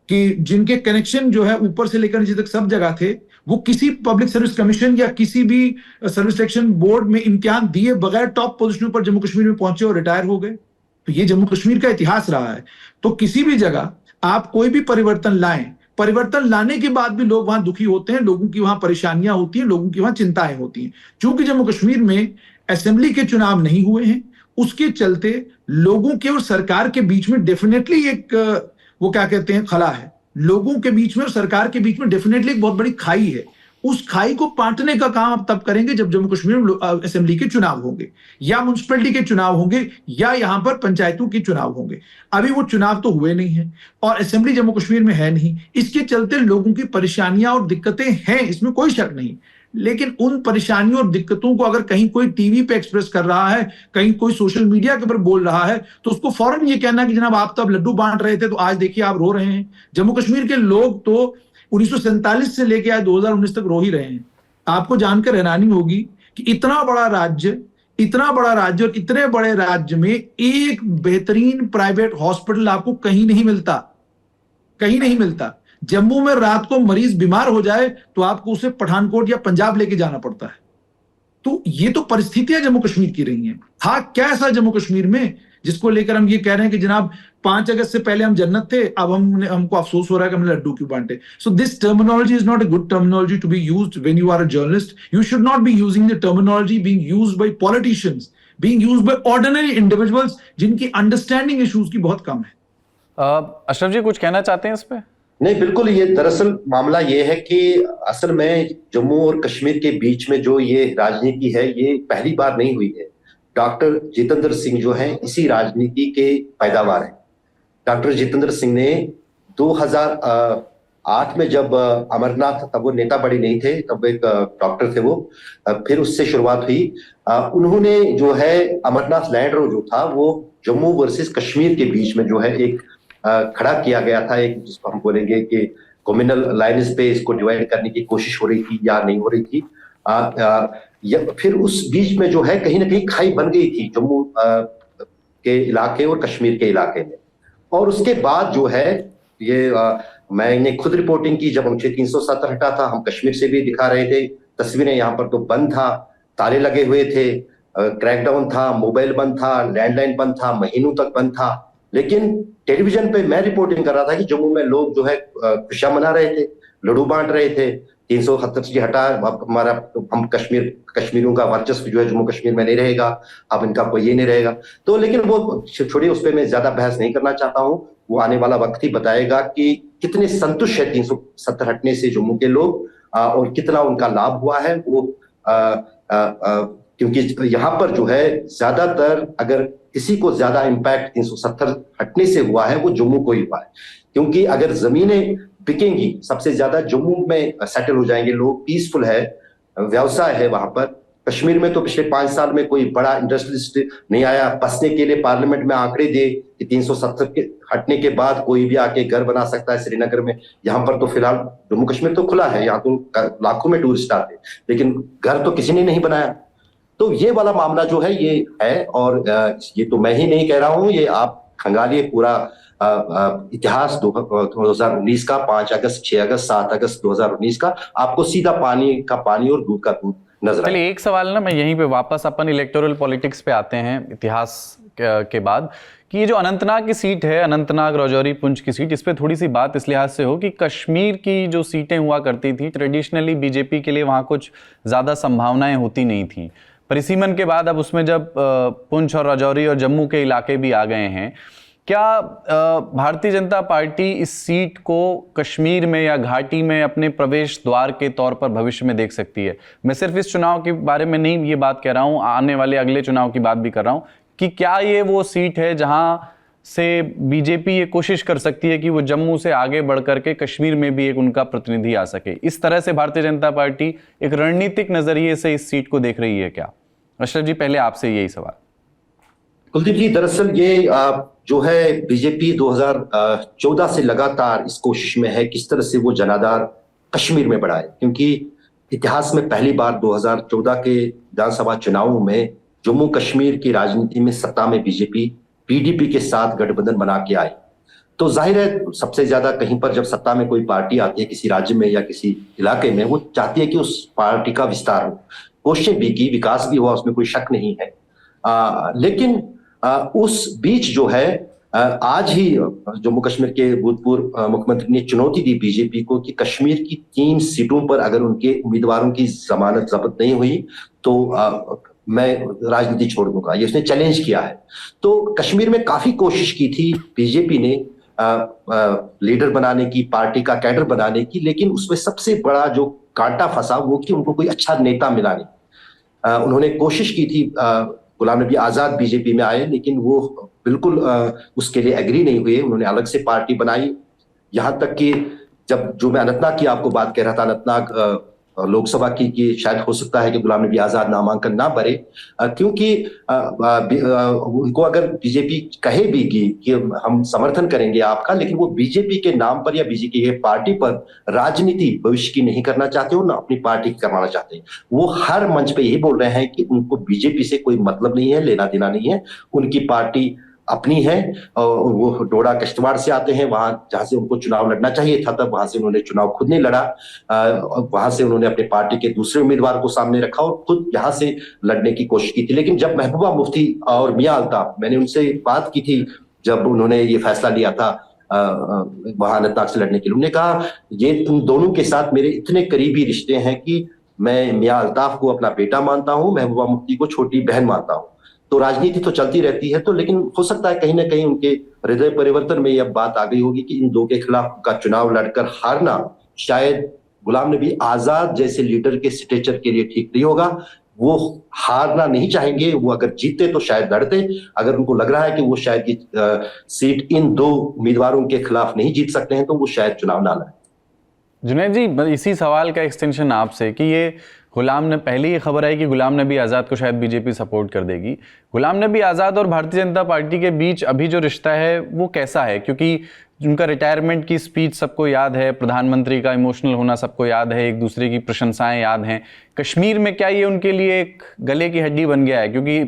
कि जिनके कनेक्शन जो है ऊपर से लेकर नीचे तक सब जगह थे, वो किसी पब्लिक सर्विस कमीशन या किसी भी सर्विस सिलेक्शन बोर्ड में इम्तिहान दिए बगैर टॉप पोजीशनों पर जम्मू कश्मीर में पहुंचे और रिटायर हो गए? तो ये जम्मू कश्मीर का इतिहास रहा है। तो किसी भी जगह आप कोई भी परिवर्तन लाएं, परिवर्तन लाने के बाद भी लोग वहां दुखी होते हैं, लोगों की वहां परेशानियां होती हैं, लोगों की वहां चिंताएं होती हैं। क्योंकि जम्मू कश्मीर में असेंबली के चुनाव नहीं हुए हैं, उसके चलते लोगों के और सरकार के बीच में डेफिनेटली एक वो क्या कहते हैं खला है। लोगों के बीच में और सरकार के बीच में डेफिनेटली एक बहुत बड़ी खाई है। उस खाई को पाटने का काम आप तब करेंगे जब जम्मू कश्मीर में असेंबली के चुनाव होंगे, या म्युनिसिपैलिटी के चुनाव होंगे, या यहां पर पंचायतों के चुनाव होंगे। अभी वो चुनाव तो हुए नहीं हैं और असेंबली जम्मू कश्मीर में है नहीं। इसके चलते लोगों की परेशानियां और दिक्कतें हैं, इसमें कोई शक नहीं। लेकिन उन परेशानियों और दिक्कतों को अगर कहीं कोई टीवी पे एक्सप्रेस कर रहा है, कहीं कोई सोशल मीडिया के ऊपर बोल रहा है, तो उसको फौरन ये कहना कि जनाब आप तो अब लड्डू बांट रहे थे तो आज देखिए आप रो रहे हैं। जम्मू कश्मीर के लोग तो 1947 से लेकर आज 2019 तक रो ही रहे हैं। आपको जानकर हैरानी होगी कि इतना बड़ा राज्य और इतने बड़े राज्य में एक बेहतरीन प्राइवेट हॉस्पिटल आपको कहीं नहीं मिलता। जम्मू में रात को मरीज बीमार हो जाए तो आपको उसे पठानकोट या पंजाब लेके जाना पड़ता है। तो ये तो परिस्थितियां जम्मू कश्मीर की रही हैं। था क्या ऐसा जम्मू कश्मीर में जिसको लेकर हम ये कह रहे हैं कि जनाब 5 अगस्त से पहले हम जन्नत थे, अब हमको अफसोस हो रहा है कि हमने लड्डू क्यों बांटे। So this terminology is not a good terminology to be used when you are a journalist. You should not be using the terminology being used by politicians, being used by ordinary individuals जिनकी understanding issues की बहुत कम है। अशरफ जी कुछ कहना चाहते हैं इस पे? नहीं, बिल्कुल। ये दरअसल मामला ये है कि असल में जम्मू और कश्मीर के बीच में जो ये राजनीति है ये पहली बार नहीं हुई है। डॉक्टर जितेंद्र सिंह जो हैं इसी राजनीति के पैदावार हैं। डॉक्टर जितेंद्र सिंह ने 2008 में जब अमरनाथ, तब वो नेता बड़े नहीं थे, तब एक डॉक्टर थे वो, फिर उससे शुरुआत हुई। उन्होंने जो है अमरनाथ लैंड रोड जो था वो जम्मू वर्सेस कश्मीर के बीच में जो है एक खड़ा किया गया था, एक जिसको हम बोलेंगे कि कम्युनल लाइन्स पे इसको डिवाइड करने की कोशिश हो रही थी या नहीं हो रही थी। फिर उस बीच में जो है कहीं ना कहीं खाई बन गई थी जम्मू के इलाके और कश्मीर के इलाके में। और उसके बाद जो है ये मैंने खुद रिपोर्टिंग की, जब मुझे 370 हटा था, हम कश्मीर से भी दिखा रहे थे तस्वीरें। यहाँ पर तो बंद था, ताले लगे हुए थे, क्रैकडाउन था, मोबाइल बंद था, लैंडलाइन बंद था, महीनों तक बंद था। लेकिन टेलीविजन पे मैं रिपोर्टिंग कर रहा था कि जम्मू में लोग जो है खुशियां मना रहे थे, लड्डू बांट रहे थे। 370 हटा, हमारा हम कश्मीरियों का वर्चस्व जो है जम्मू कश्मीर में नहीं रहेगा, अब इनका कोई ये नहीं रहेगा। तो लेकिन वो छोड़िए, उस पर मैं ज्यादा बहस नहीं करना चाहता हूँ। वो आने वाला वक्त ही बताएगा कि कितने संतुष्ट है 370 हटने से जम्मू के लोग और कितना उनका लाभ हुआ है। वो क्योंकि यहाँ पर जो है ज्यादातर, अगर किसी को ज्यादा इम्पैक्ट 370 हटने से हुआ है वो जम्मू को ही हुआ है। क्योंकि अगर जमीनें बिकेंगी, सबसे ज्यादा जम्मू में सेटल हो जाएंगे लोग, पीसफुल है, व्यवसाय है वहां पर। कश्मीर में तो पिछले 5 साल में कोई बड़ा इंडस्ट्रियलिस्ट नहीं आया बसने के लिए। पार्लियामेंट में आंकड़े दे कि 370 के हटने के बाद कोई भी आके घर बना सकता है श्रीनगर में। यहाँ पर तो फिलहाल जम्मू कश्मीर तो खुला है, यहाँ तो लाखों में टूरिस्ट आते, लेकिन घर तो किसी ने नहीं बनाया। तो ये वाला मामला जो है ये है। और ये तो मैं ही नहीं कह रहा हूं, ये आप खंगालिए पूरा इतिहास 2019 का, 5 अगस्त, 6 अगस्त, 7 अगस्त 2019 का, आपको सीधा पानी का पानी और दूध का दूध नजर आए। चलिए एक सवाल ना, मैं यहीं पे वापस अपन इलेक्टोरल पॉलिटिक्स पे आते हैं इतिहास के बाद, कि ये जो अनंतनाग की सीट है, अनंतनाग राजौरी पुंछ की सीट, इस पे थोड़ी सी बात इस लिहाज से हो कि कश्मीर की जो सीटें हुआ करती थी ट्रेडिशनली बीजेपी के लिए वहाँ कुछ ज़्यादा संभावनाएं होती नहीं थी। परिसीमन के बाद अब उसमें जब पुंछ और राजौरी और जम्मू के इलाके भी आ गए हैं, क्या भारतीय जनता पार्टी इस सीट को कश्मीर में या घाटी में अपने प्रवेश द्वार के तौर पर भविष्य में देख सकती है? मैं सिर्फ इस चुनाव के बारे में नहीं ये बात कह रहा हूँ, आने वाले अगले चुनाव की बात भी कर रहा हूँ, कि क्या ये वो सीट है जहां से बीजेपी ये कोशिश कर सकती है कि वो जम्मू से आगे बढ़ करके कश्मीर में भी एक उनका प्रतिनिधि आ सके? इस तरह से भारतीय जनता पार्टी एक रणनीतिक नजरिए से इस सीट को देख रही है क्या? अशरफ जी, पहले आपसे यही सवाल। कुलदीप जी, दरअसल ये जो है बीजेपी 2014 से लगातार इस कोशिश में है किस तरह से वो जनाधार कश्मीर में बढ़ाए, क्योंकि इतिहास में पहली बार 2014 के विधानसभा चुनावों में जम्मू कश्मीर की राजनीति में सत्ता में बीजेपी पीडीपी के साथ गठबंधन बना के आई। तो जाहिर है सबसे ज्यादा कहीं पर जब सत्ता में कोई पार्टी आती है किसी राज्य में या किसी इलाके में, वो चाहती है कि उस पार्टी का विस्तार हो। कोशिशें भी की, विकास भी हुआ, उसमें कोई शक नहीं है। लेकिन उस बीच जो है आज ही जम्मू कश्मीर के भूतपूर्व मुख्यमंत्री ने चुनौती दी बीजेपी को कि कश्मीर की 3 सीटों पर अगर उनके उम्मीदवारों की जमानत जब्त नहीं हुई तो मैं राजनीति छोड़ दूंगा, ये उसने चैलेंज किया है। तो कश्मीर में काफी कोशिश की थी बीजेपी ने लीडर बनाने की, पार्टी का कैडर बनाने की, लेकिन उसमें सबसे बड़ा जो कांटा फंसा वो कि उनको कोई अच्छा नेता मिला नहीं। उन्होंने कोशिश की थी, गुलाम नबी आजाद बीजेपी में आए, लेकिन वो बिल्कुल उसके लिए एग्री नहीं हुए। उन्होंने अलग से पार्टी बनाई, यहां तक कि जब जो मैं अनंतनाग की आपको बात कह रहा था, अनंतनाग लोकसभा की शायद हो सकता है कि गुलाम नबी आजाद नामांकन ना भरे, क्योंकि उनको अगर बीजेपी कहे भी कि हम समर्थन करेंगे आपका, लेकिन वो बीजेपी के नाम पर या बीजेपी के पार्टी पर राजनीति भविष्य की नहीं करना चाहते हो, ना अपनी पार्टी की करवाना चाहते हैं। वो हर मंच पे यही बोल रहे हैं कि उनको बीजेपी से कोई मतलब नहीं है, लेना देना नहीं है, उनकी पार्टी अपनी है। और वो डोडा किश्तवाड़ से आते हैं, वहां जहां से उनको चुनाव लड़ना चाहिए था, तब वहां से उन्होंने चुनाव खुद नहीं लड़ा। वहां से उन्होंने अपने पार्टी के दूसरे उम्मीदवार को सामने रखा और खुद यहां से लड़ने की कोशिश की थी। लेकिन जब महबूबा मुफ्ती और मियां अल्ताफ, मैंने उनसे बात की थी जब उन्होंने ये फैसला लिया था वहां अनंतनाग से लड़ने के लिए, उन्होंने कहा ये उन दोनों के साथ मेरे इतने करीबी रिश्ते हैं कि मैं मियां अल्ताफ को अपना बेटा मानता हूं, महबूबा मुफ्ती को छोटी बहन मानता हूं। तो राजनीति तो चलती रहती है, तो लेकिन हो सकता है कहीं ना कहीं उनके हृदय परिवर्तन में यह बात आ गई होगी कि इन दो के खिलाफ का चुनाव लड़कर हारना शायद गुलाम नबी आजाद जैसे लीडर के स्टेचर के लिए ठीक नहीं होगा। वो हारना नहीं चाहेंगे, वो अगर जीते तो शायद लड़ते, अगर उनको लग रहा है कि वो शायद की सीट इन 2 उम्मीदवारों के खिलाफ नहीं जीत सकते हैं तो वो शायद चुनाव ना लड़े। जुनैद जी, इसी सवाल का एक्सटेंशन आपसे कि ये पहले ये खबर आई कि गुलाम नबी आज़ाद को शायद बीजेपी सपोर्ट कर देगी। गुलाम नबी आज़ाद और भारतीय जनता पार्टी के बीच अभी जो रिश्ता है वो कैसा है? क्योंकि उनका रिटायरमेंट की स्पीच सबको याद है, प्रधानमंत्री का इमोशनल होना सबको याद है, एक दूसरे की प्रशंसाएं याद हैं। कश्मीर में क्या ये उनके लिए एक गले की हड्डी बन गया है? क्योंकि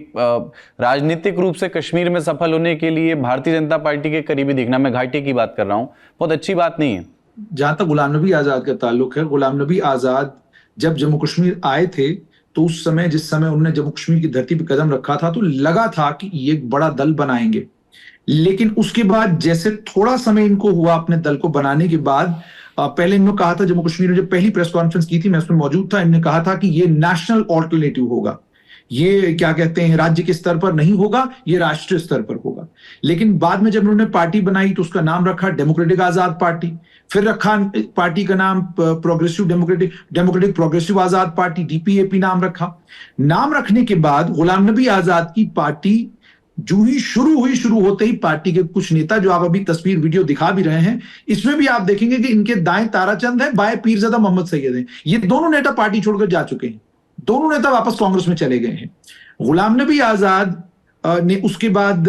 राजनीतिक रूप से कश्मीर में सफल होने के लिए भारतीय जनता पार्टी के करीबी दिखना, मैं घाटी की बात कर रहा हूँ, बहुत अच्छी बात नहीं है। जहां तक गुलाम नबी आजाद का ताल्लुक है, गुलाम नबी आजाद जब जम्मू कश्मीर आए थे तो उस समय जिस समय उन्होंने जम्मू कश्मीर की धरती पर कदम रखा था तो लगा था कि ये एक बड़ा दल बनाएंगे। लेकिन उसके बाद जैसे थोड़ा समय इनको हुआ अपने दल को बनाने के बाद, पहले इन्होंने कहा था, जम्मू कश्मीर में जब पहली प्रेस कॉन्फ्रेंस की थी मैं उसमें मौजूद था, इन्होंने कहा था कि ये नेशनल ऑल्टरनेटिव होगा, ये क्या कहते हैं राज्य के स्तर पर नहीं होगा, ये राष्ट्रीय स्तर पर होगा। लेकिन बाद में जब उन्होंने पार्टी बनाई तो उसका नाम रखा डेमोक्रेटिक आजाद पार्टी, फिर रखा पार्टी का नाम प्रोग्रेसिव डेमोक्रेटिक प्रोग्रेसिव आजाद पार्टी, डीपीएपी नाम रखा। नाम रखने के बाद गुलाम नबी आजाद की पार्टी जो ही शुरू होते ही पार्टी के कुछ नेता, जो आप अभी तस्वीर वीडियो दिखा भी रहे हैं, इसमें भी आप देखेंगे कि इनके दाएं ताराचंद है, बाएं पीरजादा मोहम्मद सैयद है। ये दोनों नेता पार्टी छोड़कर जा चुके हैं, दोनों नेता वापस कांग्रेस में चले गए हैं। गुलाम नबी आजाद ने उसके बाद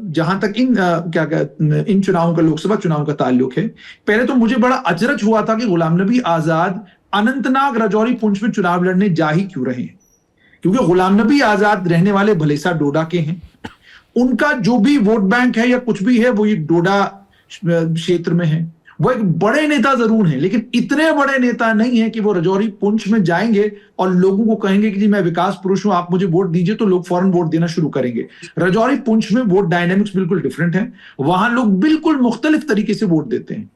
जहां तक इन चुनावों का, लोकसभा चुनाव का ताल्लुक है, पहले तो मुझे बड़ा अचरज हुआ था कि गुलाम नबी आजाद अनंतनाग राजौरी पुंछ में चुनाव लड़ने जा ही क्यों रहे हैं, क्योंकि गुलाम नबी आजाद रहने वाले भलेसा डोडा के हैं। उनका जो भी वोट बैंक है या कुछ भी है वो ये डोडा क्षेत्र में है। वो एक बड़े नेता जरूर हैं, लेकिन इतने बड़े नेता नहीं है कि वो राजौरी पुंछ में जाएंगे और लोगों को कहेंगे कि जी मैं विकास पुरुष हूं, आप मुझे वोट दीजिए, तो लोग फौरन वोट देना शुरू करेंगे। राजौरी पुंछ में वोट डायनेमिक्स बिल्कुल डिफरेंट है, वहां लोग बिल्कुल मुख्तलिफ तरीके से वोट देते हैं।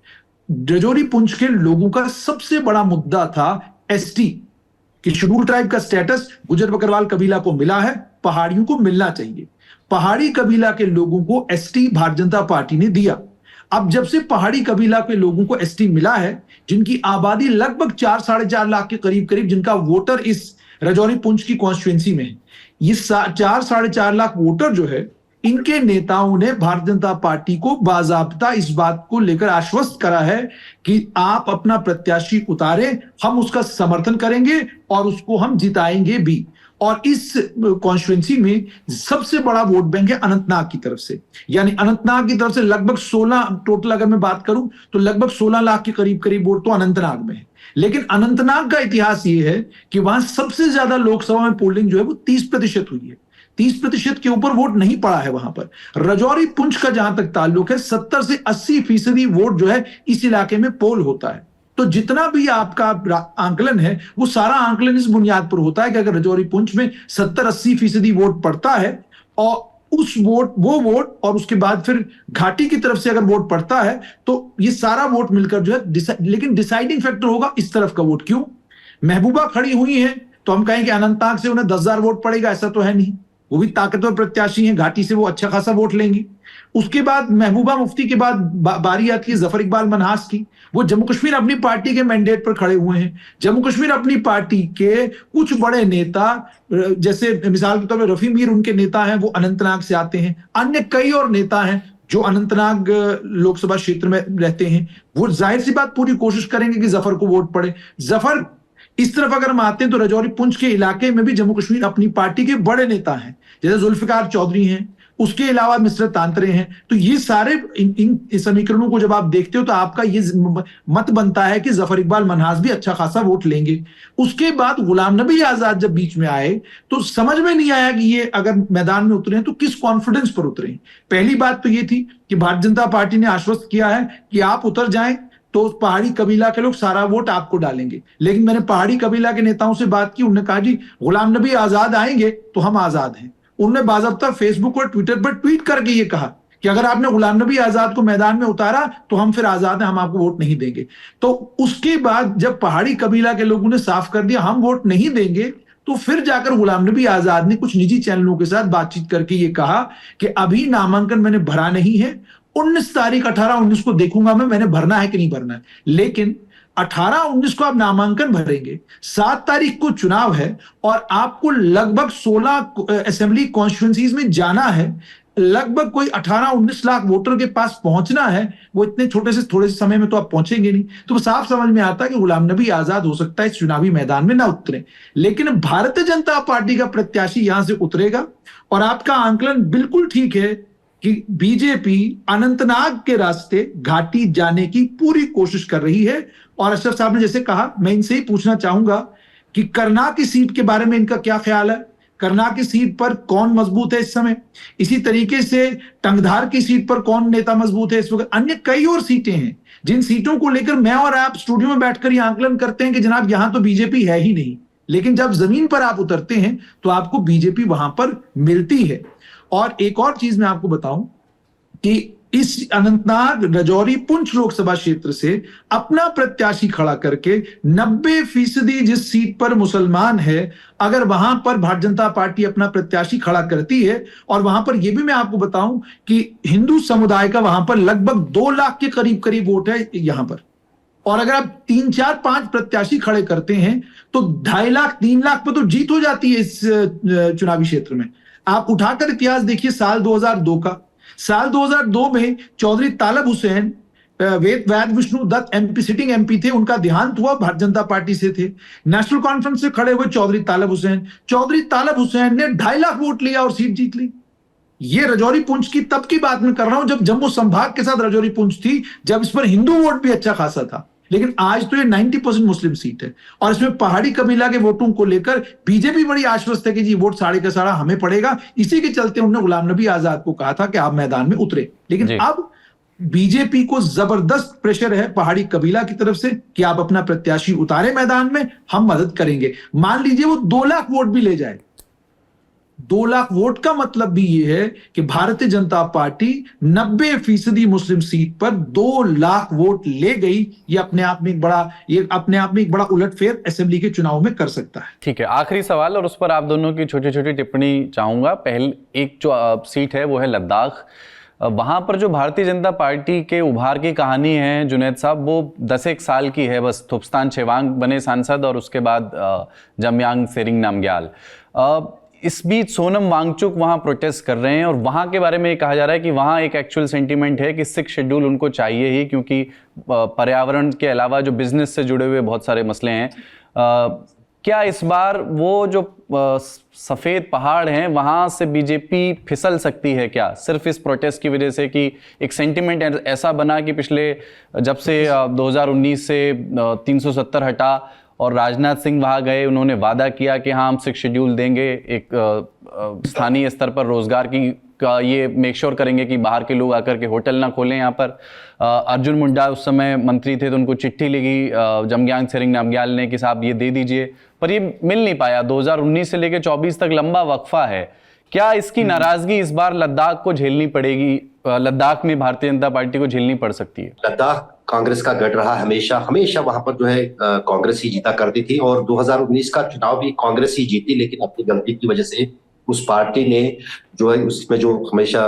राजौरी पुंछ के लोगों का सबसे बड़ा मुद्दा था एसटी कि शेड्यूल ट्राइब का स्टेटस गुजर बकरवाल कबीला को मिला है, पहाड़ियों को मिलना चाहिए। पहाड़ी कबीला के लोगों को एसटी भारतीय जनता पार्टी ने दिया। अब जब से पहाड़ी कबीला के लोगों को एसटी मिला है, जिनकी आबादी लगभग 4-4.5 लाख के करीब करीब जिनका वोटर इस राजौरी पुंछ की कॉन्स्टिट्यूएंसी में है, ये 4-4.5 लाख वोटर जो है, इनके नेताओं ने भारतीय जनता पार्टी को बाजाबता इस बात को लेकर आश्वस्त करा है कि आप अपना प्रत्याशी उतारें, हम उसका समर्थन करेंगे और उसको हम जिताएंगे भी। और इस कॉन्स्टिट्यूएंसी में सबसे बड़ा वोट बैंक है अनंतनाग की तरफ से, यानी अनंतनाग की तरफ से लगभग 16 टोटल अगर मैं बात करूं तो लगभग 16 लाख के करीब करीब वोट तो अनंतनाग में है। लेकिन अनंतनाग का इतिहास ये है कि वहां सबसे ज्यादा लोकसभा में पोलिंग जो है वो 30% हुई है, 30% के ऊपर वोट नहीं पड़ा है वहां पर। राजौरी पुंछ का जहां तक ताल्लुक है 70 से 80% वोट जो है इस इलाके में पोल होता है। तो जितना भी आपका आंकलन है वो सारा आंकलन इस बुनियाद पर होता है कि अगर राजौरी पुंछ में 70-80% वोट पड़ता है और वो वोट और उसके बाद फिर घाटी की तरफ से अगर वोट पड़ता है तो ये सारा वोट मिलकर जो है, लेकिन डिसाइडिंग फैक्टर होगा इस तरफ का वोट। क्यों? महबूबा खड़ी हुई है तो हम कहें कि अनंतनाग से उन्हें 10,000 वोट पड़ेगा, ऐसा तो है नहीं। वो भी ताकतवर प्रत्याशी हैं, घाटी से वो अच्छा खासा वोट लेंगी। उसके बाद महबूबा मुफ्ती के बाद बारी आती है जफर इकबाल मनहास की। वो जम्मू कश्मीर अपनी पार्टी के मैंडेट पर खड़े हुए हैं। जम्मू कश्मीर अपनी पार्टी के कुछ बड़े नेता, जैसे मिसाल के तौर पर रफी मीर उनके नेता हैं, वो अनंतनाग से आते हैं। अन्य कई और नेता हैं जो अनंतनाग लोकसभा क्षेत्र में रहते हैं। वो जाहिर सी बात पूरी कोशिश करेंगे कि जफर को वोट पड़े। जफर इस तरफ अगर हम आते हैं तो राजौरी पुंछ के इलाके में भी जम्मू कश्मीर अपनी पार्टी के बड़े नेता हैं, जैसे जुल्फिकार चौधरी हैं, उसके अलावा मिस्टर तांतरे हैं। तो ये सारे इन समीकरणों को जब आप देखते हो तो आपका ये मत बनता है कि जफर इकबाल मनहास भी अच्छा खासा वोट लेंगे। उसके बाद गुलाम नबी आजाद जब बीच में आए तो समझ में नहीं आया कि ये अगर मैदान में उतरे तो किस कॉन्फिडेंस पर उतरे। पहली बात तो ये थी कि भारतीय जनता पार्टी ने आश्वस्त किया है कि आप उतर जाएं तो पहाड़ी कबीला के लोग सारा वोट आपको डालेंगे। लेकिन मैंने पहाड़ी कबीला के नेताओं से बात की, उन्होंने कहा जी गुलाम नबी आजाद आएंगे तो हम आजाद हैं। उन्होंने बाज़ाब्ता फेसबुक और ट्विटर पर ट्वीट करके ये कहा कि अगर आपने गुलाम नबी आजाद को मैदान में उतारा तो हम फिर आजाद हैं, हम आपको वोट नहीं देंगे। तो उसके बाद जब पहाड़ी कबीला के लोगों ने साफ कर दिया हम वोट नहीं देंगे, तो फिर जाकर गुलाम नबी आजाद ने कुछ निजी चैनलों के साथ बातचीत करके ये कहा कि अभी नामांकन मैंने भरा नहीं है, 19 तारीख 18-19 को देखूंगा मैंने भरना है कि नहीं भरना है। लेकिन 18-19 को आप नामांकन भरेंगे, 7 तारीख को चुनाव है और आपको लगभग 16 असेंबली कॉन्स्टिट्यूएंसीज में जाना है, लगभग कोई 18-19 लाख वोटर के पास पहुंचना है। वो इतने थोड़े से समय में तो आप पहुंचेंगे नहीं। तो साफ समझ में आता है कि गुलाम नबी आजाद हो सकता है इस चुनावी मैदान में ना उतरे, लेकिन भारतीय जनता पार्टी का प्रत्याशी यहां से उतरेगा। और आपका आंकलन बिल्कुल ठीक है कि बीजेपी अनंतनाग के रास्ते घाटी जाने की पूरी कोशिश कर रही है। और अशरफ साहब ने जैसे कहा, मैं इनसे ही पूछना चाहूंगा कि करनाल की सीट के बारे में इनका क्या ख्याल है, करनाल की सीट पर कौन मजबूत है इस समय, इसी तरीके से टंगधार की सीट पर कौन नेता मजबूत है इस वक्त, अन्य कई और सीटें हैं जिन सीटों को लेकर मैं और आप स्टूडियो में बैठकर ये आंकलन करते हैं कि जनाब यहां तो बीजेपी है ही नहीं, लेकिन जब जमीन पर आप उतरते हैं तो आपको बीजेपी वहां पर मिलती है। और एक और चीज मैं आपको बताऊं कि इस अनंतनाग राजौरी पुंछ लोकसभा क्षेत्र से अपना प्रत्याशी खड़ा करके 90% जिस सीट पर मुसलमान है, अगर वहां पर भारतीय जनता पार्टी अपना प्रत्याशी खड़ा करती है, और वहां पर यह भी मैं आपको बताऊं कि हिंदू समुदाय का वहां पर लगभग 2 लाख के करीब करीब वोट है यहां पर, और अगर आप 3, 4, 5 प्रत्याशी खड़े करते हैं तो 2.5 लाख 3 लाख पर तो जीत हो जाती है इस चुनावी क्षेत्र में। आप उठाकर इतिहास देखिए साल 2002 का, साल 2002 में Chaudhary Talib Hussain Vaid Vishnu Dutt MP sitting MP थे, उनका देहांत हुआ, भारतीय जनता पार्टी से थे। नेशनल कॉन्फ्रेंस से खड़े हुए चौधरी तालब हुसैन ने 2.5 लाख वोट लिया और सीट जीत ली। ये राजौरी पुंछ की तब की बात मैं कर रहा हूं जब जम्मू संभाग के साथ राजौरी पुंछ थी, जब इस पर हिंदू वोट भी अच्छा खासा था। लेकिन आज तो ये 90% मुस्लिम सीट है और इसमें पहाड़ी कबीला के वोटों को लेकर बीजेपी बड़ी आश्वस्त है कि जी वोट 3.5 हमें पड़ेगा। इसी के चलते उन्होंने गुलाम नबी आजाद को कहा था कि आप मैदान में उतरे। लेकिन अब बीजेपी को जबरदस्त प्रेशर है पहाड़ी कबीला की तरफ से कि आप अपना प्रत्याशी उतारे मैदान में, हम मदद करेंगे। मान लीजिए वो 2 लाख वोट भी ले जाए, 2 लाख वोट का मतलब भी ये है कि भारतीय जनता पार्टी 90% मुस्लिम सीट पर 2 लाख वोट ले गई। ये अपने आप में एक बड़ा उलटफेर असेंबली के चुनाव में कर सकता है। ठीक है, आखिरी सवाल और उस पर आप दोनों की छोटी छोटी टिप्पणी चाहूंगा। पहले एक जो सीट है वो है लद्दाख। वहां पर जो भारतीय जनता पार्टी के उभार की कहानी है जुनैद साहब, वो 10 साल की है। बस थुप्स्तान छेवांग बने सांसद और उसके बाद जमयांग सेरिंग नामग्याल। इस बीच सोनम वांगचुक वहां प्रोटेस्ट कर रहे हैं और वहां के बारे में कहा जा रहा है कि वहां एक एक्चुअल सेंटीमेंट है कि 6 शेड्यूल उनको चाहिए ही, क्योंकि पर्यावरण के अलावा जो बिजनेस से जुड़े हुए बहुत सारे मसले हैं। क्या इस बार वो जो सफेद पहाड़ हैं वहां से बीजेपी फिसल सकती है क्या, सिर्फ इस प्रोटेस्ट की वजह से कि एक सेंटीमेंट ऐसा बना कि पिछले जब से 2019 से 370 हटा और राजनाथ सिंह वहां गए, उन्होंने वादा किया कि हाँ हम 6 शेड्यूल देंगे, एक स्थानीय स्तर पर रोजगार का ये मेक श्योर करेंगे कि बाहर के लोग आकर के होटल ना खोलें यहाँ पर। अर्जुन मुंडा उस समय मंत्री थे तो उनको चिट्ठी लिखी जमयांग सेरिंग नामग्याल ने कि साहब ये दे दीजिए, पर ये मिल नहीं पाया। 2019 से लेकर 24 तक लंबा वक्फा है। क्या इसकी नाराजगी इस बार लद्दाख को झेलनी पड़ेगी, लद्दाख में भारतीय जनता पार्टी को झेलनी पड़ सकती है? लद्दाख कांग्रेस का गढ़ रहा, हमेशा वहां पर जो है कांग्रेस ही जीता करती थी और 2019 का चुनाव भी कांग्रेस ही जीती, लेकिन अपनी गलती की वजह से उस पार्टी ने जो है उसमें जो हमेशा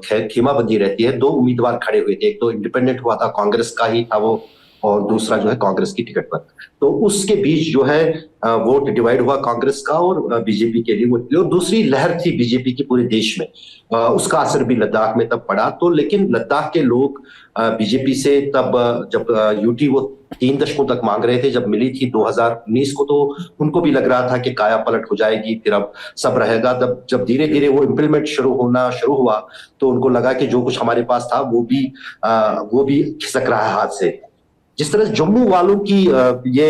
खेमाबंदी रहती है, 2 उम्मीदवार खड़े हुए थे। एक तो इंडिपेंडेंट हुआ था, कांग्रेस का ही था वो, और दूसरा जो है कांग्रेस की टिकट पर। तो उसके बीच जो है वोट डिवाइड हुआ कांग्रेस का और बीजेपी के लिए वोट। और दूसरी लहर थी बीजेपी की पूरे देश में, उसका असर भी लद्दाख में तब पड़ा। तो लेकिन लद्दाख के लोग बीजेपी से तब जब यूटी वो 3 दशकों तक मांग रहे थे, जब मिली थी 2019 को, तो उनको भी लग रहा था कि काया पलट हो जाएगी, फिर अब सब रहेगा। तब जब धीरे धीरे वो इम्प्लीमेंट शुरू हुआ तो उनको लगा कि जो कुछ हमारे पास था वो भी खिसक रहा है हाथ से। जिस तरह जम्मू वालों की ये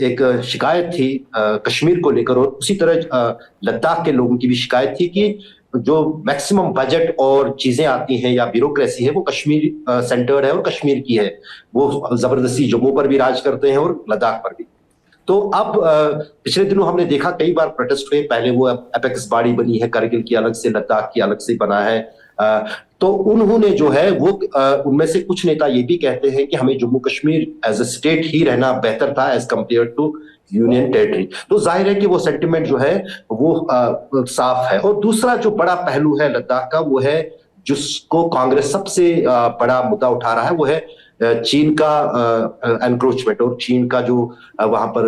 एक शिकायत थी कश्मीर को लेकर, और उसी तरह लद्दाख के लोगों की भी शिकायत थी कि जो मैक्सिमम बजट और चीजें आती हैं या ब्यूरोक्रेसी है वो कश्मीर सेंटर्ड है और कश्मीर की है। वो जबरदस्ती जम्मू पर भी राज करते हैं और लद्दाख पर भी। तो अब पिछले दिनों हमने देखा कई बार प्रोटेस्ट हुए। पहले वो एपेक्स बॉडी बनी है, करगिल की अलग से, लद्दाख की अलग से बना है। तो उन्होंने जो है वो उनमें से कुछ नेता ये भी कहते हैं कि हमें Jammu Kashmir as a state ही रहना बेहतर था as compare to union territory. तो जाहिर है कि वो सेंटिमेंट जो है वो साफ है। और दूसरा जो बड़ा पहलू है लद्दाख का, वो है जिसको कांग्रेस सबसे बड़ा मुद्दा उठा रहा है, वो है चीन का एनक्रोचमेंट। और चीन का जो वहां पर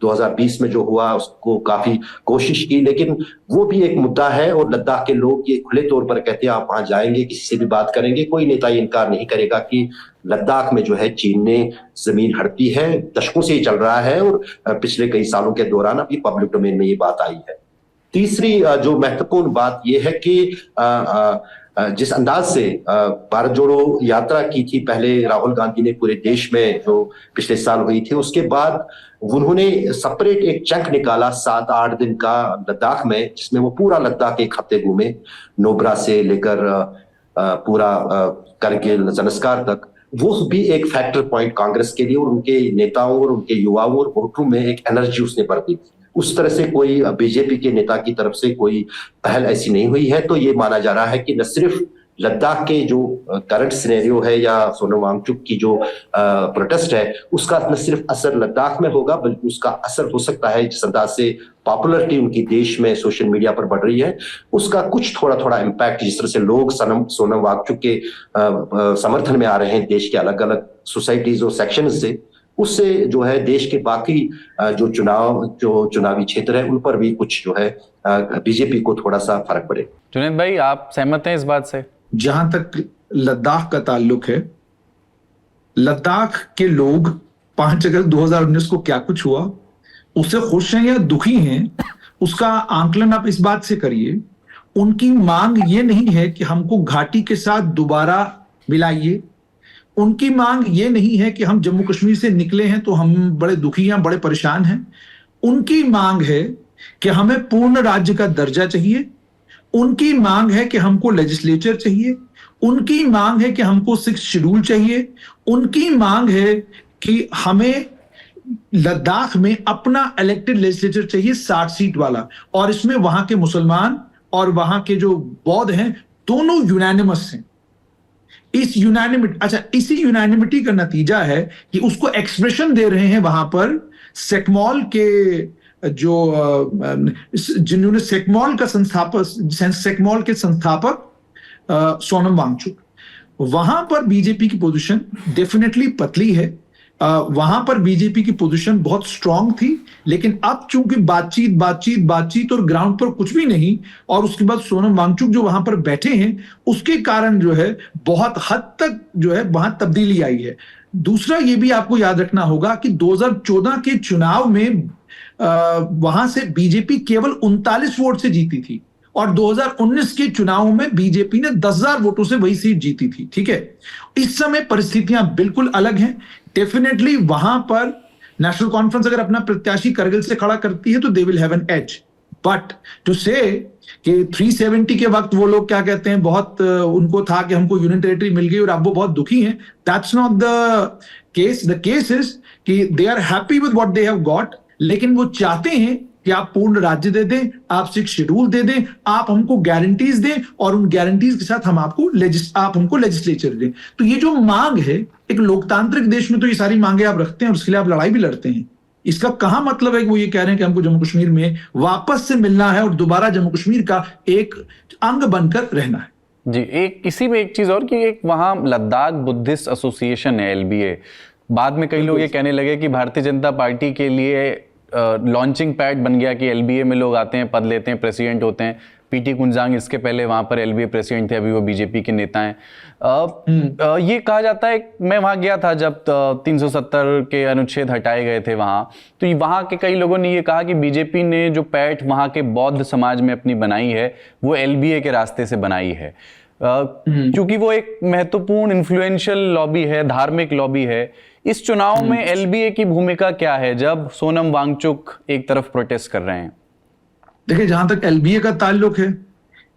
2020 में जो हुआ उसको काफी कोशिश की, लेकिन वो भी एक मुद्दा है। और लद्दाख के लोग ये खुले तौर पर कहते हैं आप वहां जाएंगे, किसी से भी बात करेंगे, कोई नेता ये इनकार नहीं करेगा कि लद्दाख में जो है चीन ने जमीन हड़पी है। दशकों से ही चल रहा है और पिछले कई सालों के दौरान अभी पब्लिक डोमेन में ये बात आई है। तीसरी जो महत्वपूर्ण बात यह है कि जिस अंदाज से भारत जोड़ो यात्रा की थी पहले राहुल गांधी ने पूरे देश में, जो पिछले साल हुई थी, उसके बाद उन्होंने सेपरेट एक चंक निकाला 7-8 दिन का लद्दाख में, जिसमें वो पूरा लद्दाख एक हफ्ते घूमे, नोब्रा से लेकर पूरा करगिल ज़नस्कार तक। वो भी एक फैक्टर पॉइंट कांग्रेस के लिए और उनके नेताओं और उनके युवाओं और वोटरों में एक एनर्जी उसने भर दी। उस तरह से कोई बीजेपी के नेता की तरफ से कोई पहल ऐसी नहीं हुई है। तो ये माना जा रहा है कि न सिर्फ लद्दाख के जो करंट सिनेरियो है या सोनम वांगचुक की जो प्रोटेस्ट है, उसका न सिर्फ असर लद्दाख में होगा, बल्कि उसका असर हो सकता है जिस अंदाज से पॉपुलरिटी उनकी देश में सोशल मीडिया पर बढ़ रही है, उसका कुछ थोड़ा इम्पैक्ट, जिस तरह से लोग सोनम वांगचुक के समर्थन में आ रहे हैं देश के अलग अलग सोसाइटीज और सेक्शन से, उससे जो है देश के बाकी जो चुनावी क्षेत्र है उन पर भी कुछ जो है बीजेपी को थोड़ा सा फर्क पड़े। जुनैद भाई, आप सहमत हैं इस बात से? जहां तक लद्दाख का ताल्लुक है, लद्दाख के लोग 5 अगस्त 2019 को क्या कुछ हुआ उससे खुश हैं या दुखी हैं, उसका आंकलन आप इस बात से करिए। उनकी मांग ये नहीं है कि हमको घाटी के साथ दोबारा मिलाइए, उनकी मांग ये नहीं है कि हम जम्मू कश्मीर से निकले हैं तो हम बड़े दुखी हैं, बड़े परेशान हैं। उनकी मांग है कि हमें पूर्ण राज्य का दर्जा चाहिए, उनकी मांग है कि हमको लेजिस्लेचर चाहिए, उनकी मांग है कि हमको 6 शेड्यूल चाहिए, उनकी मांग है कि हमें लद्दाख में अपना इलेक्टेड लेजिस्लेचर चाहिए 60 सीट वाला, और इसमें वहां के मुसलमान और वहां के जो बौद्ध हैं दोनों यूनानिमस हैं। इसी यूनानिमिटी का नतीजा है कि उसको एक्सप्रेशन दे रहे हैं वहां पर सेकमॉल के जिन्होंने सेकमॉल के संस्थापक सोनम वांगचुक। वहां पर बीजेपी की पोजीशन डेफिनेटली पतली है, वहां पर बीजेपी की पोजीशन बहुत स्ट्रांग थी, लेकिन अब चूंकि बातचीत और ग्राउंड पर कुछ भी नहीं, और उसके बाद सोनम वांगचुक जो वहां पर बैठे हैं उसके कारण जो है बहुत हद तक जो है वहां तब्दीली आई है। दूसरा ये भी आपको याद रखना होगा कि 2014 के चुनाव में वहां से बीजेपी केवल 39 वोट से जीती थी, और 2019 के चुनाव में बीजेपी ने 10,000 वोटों से वही सीट जीती थी। ठीक है, इस समय परिस्थितियां बिल्कुल अलग हैं। डेफिनेटली वहां पर नेशनल कॉन्फ्रेंस अगर अपना प्रत्याशी करगिल से खड़ा करती है तो they will have an edge, but to say कि 370 के वक्त वो लोग क्या कहते हैं, बहुत उनको था कि हमको यूनियन टेरिटरी मिल गई और अब वो बहुत दुखी हैं, that's not the case. The case is कि they are happy with what they have got, लेकिन वो चाहते हैं कि आप पूर्ण राज्य दे दें, आप 6 शेड्यूल दे दें, आप हमको गारंटीज दें, और उन गारंटीज के साथ आप हमको लेजिस्लेचर दें। तो ये जो मांग है, एक लोकतांत्रिक देश में तो ये सारी मांगे आप रखते हैं और उसके लिए आप लड़ाई भी लड़ते हैं। इसका कहां मतलब है कि वो ये कह रहे हैं कि हमको जम्मू कश्मीर में वापस से मिलना है और दोबारा जम्मू कश्मीर का एक अंग बनकर रहना है। जी, एक इसी में एक चीज और कि एक वहां लद्दाख बुद्धिस्ट एसोसिएशन है, LBA। बाद में कई लोग ये कहने लगे कि भारतीय जनता पार्टी के लिए लॉन्चिंग पैड बन गया कि LBA में लोग आते हैं, पद लेते हैं, प्रेसिडेंट होते हैं। PT कुंजांग इसके पहले वहां पर LBA प्रेसिडेंट थे, अभी वो बीजेपी के नेता हैं। ये कहा जाता है, मैं वहां गया था जब 370 के अनुच्छेद हटाए गए थे वहां, तो वहां के कई लोगों ने ये कहा कि बीजेपी ने जो पैठ वहां के बौद्ध समाज में अपनी बनाई है वो LBA के रास्ते से बनाई है, क्योंकि वो एक महत्वपूर्ण इन्फ्लुएंशियल लॉबी है, धार्मिक लॉबी है। इस चुनाव में LBA की भूमिका क्या है जब सोनम वांगचुक एक तरफ प्रोटेस्ट कर रहे हैं? देखिए, जहां तक LBA का ताल्लुक है,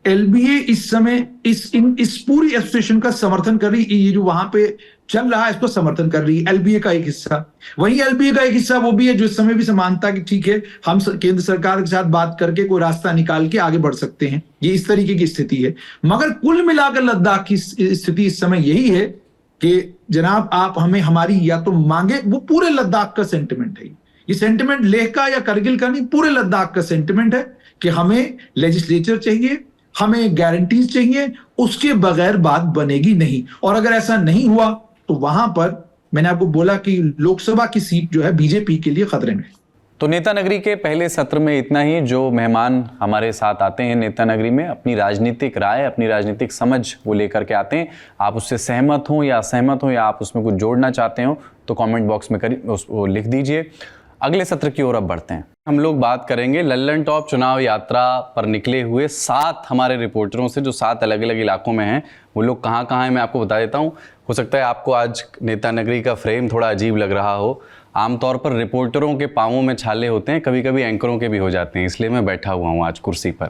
LBA इस समय इस पूरी एसोसिएशन का समर्थन कर रही, ये जो वहां पे चल रहा है इसको समर्थन कर रही है। LBA का एक हिस्सा, वही LBA का एक हिस्सा वो भी है जो इस समय भी मानता कि ठीक है, हम केंद्र सरकार के साथ बात करके कोई रास्ता निकाल के आगे बढ़ सकते हैं। ये इस तरीके की स्थिति है। मगर कुल मिलाकर लद्दाख की स्थिति इस समय यही है कि जनाब, आप हमें हमारी या तो मांगे, वो पूरे लद्दाख का सेंटिमेंट है। ये सेंटिमेंट लेह का या करगिल का नहीं, पूरे लद्दाख का सेंटिमेंट है कि हमें लेजिस्लेचर चाहिए, हमें गारंटीज चाहिए, उसके बगैर बात बनेगी नहीं। और अगर ऐसा नहीं हुआ तो वहां पर मैंने आपको बोला कि लोकसभा की सीट जो है बीजेपी के लिए खतरे में। तो नेता नगरी के पहले सत्र में इतना ही। जो मेहमान हमारे साथ आते हैं नेता नगरी में, अपनी राजनीतिक राय, अपनी राजनीतिक समझ वो लेकर के आते हैं। आप उससे सहमत हो या असहमत हो, या आप उसमें कुछ जोड़ना चाहते हो तो कमेंट बॉक्स में उसको लिख दीजिए। अगले सत्र की ओर अब बढ़ते हैं। हम लोग बात करेंगे लल्लन टॉप चुनाव यात्रा पर निकले हुए 7 हमारे रिपोर्टरों से, जो 7 अलग अलग इलाकों में हैं। वो लोग कहाँ कहाँ हैं मैं आपको बता देता हूँ। हो सकता है आपको आज नेता नगरी का फ्रेम थोड़ा अजीब लग रहा हो। आमतौर पर रिपोर्टरों के पाँवों में छाले होते हैं, कभी कभी एंकरों के भी हो जाते हैं, इसलिए मैं बैठा हुआ हूँ आज कुर्सी पर।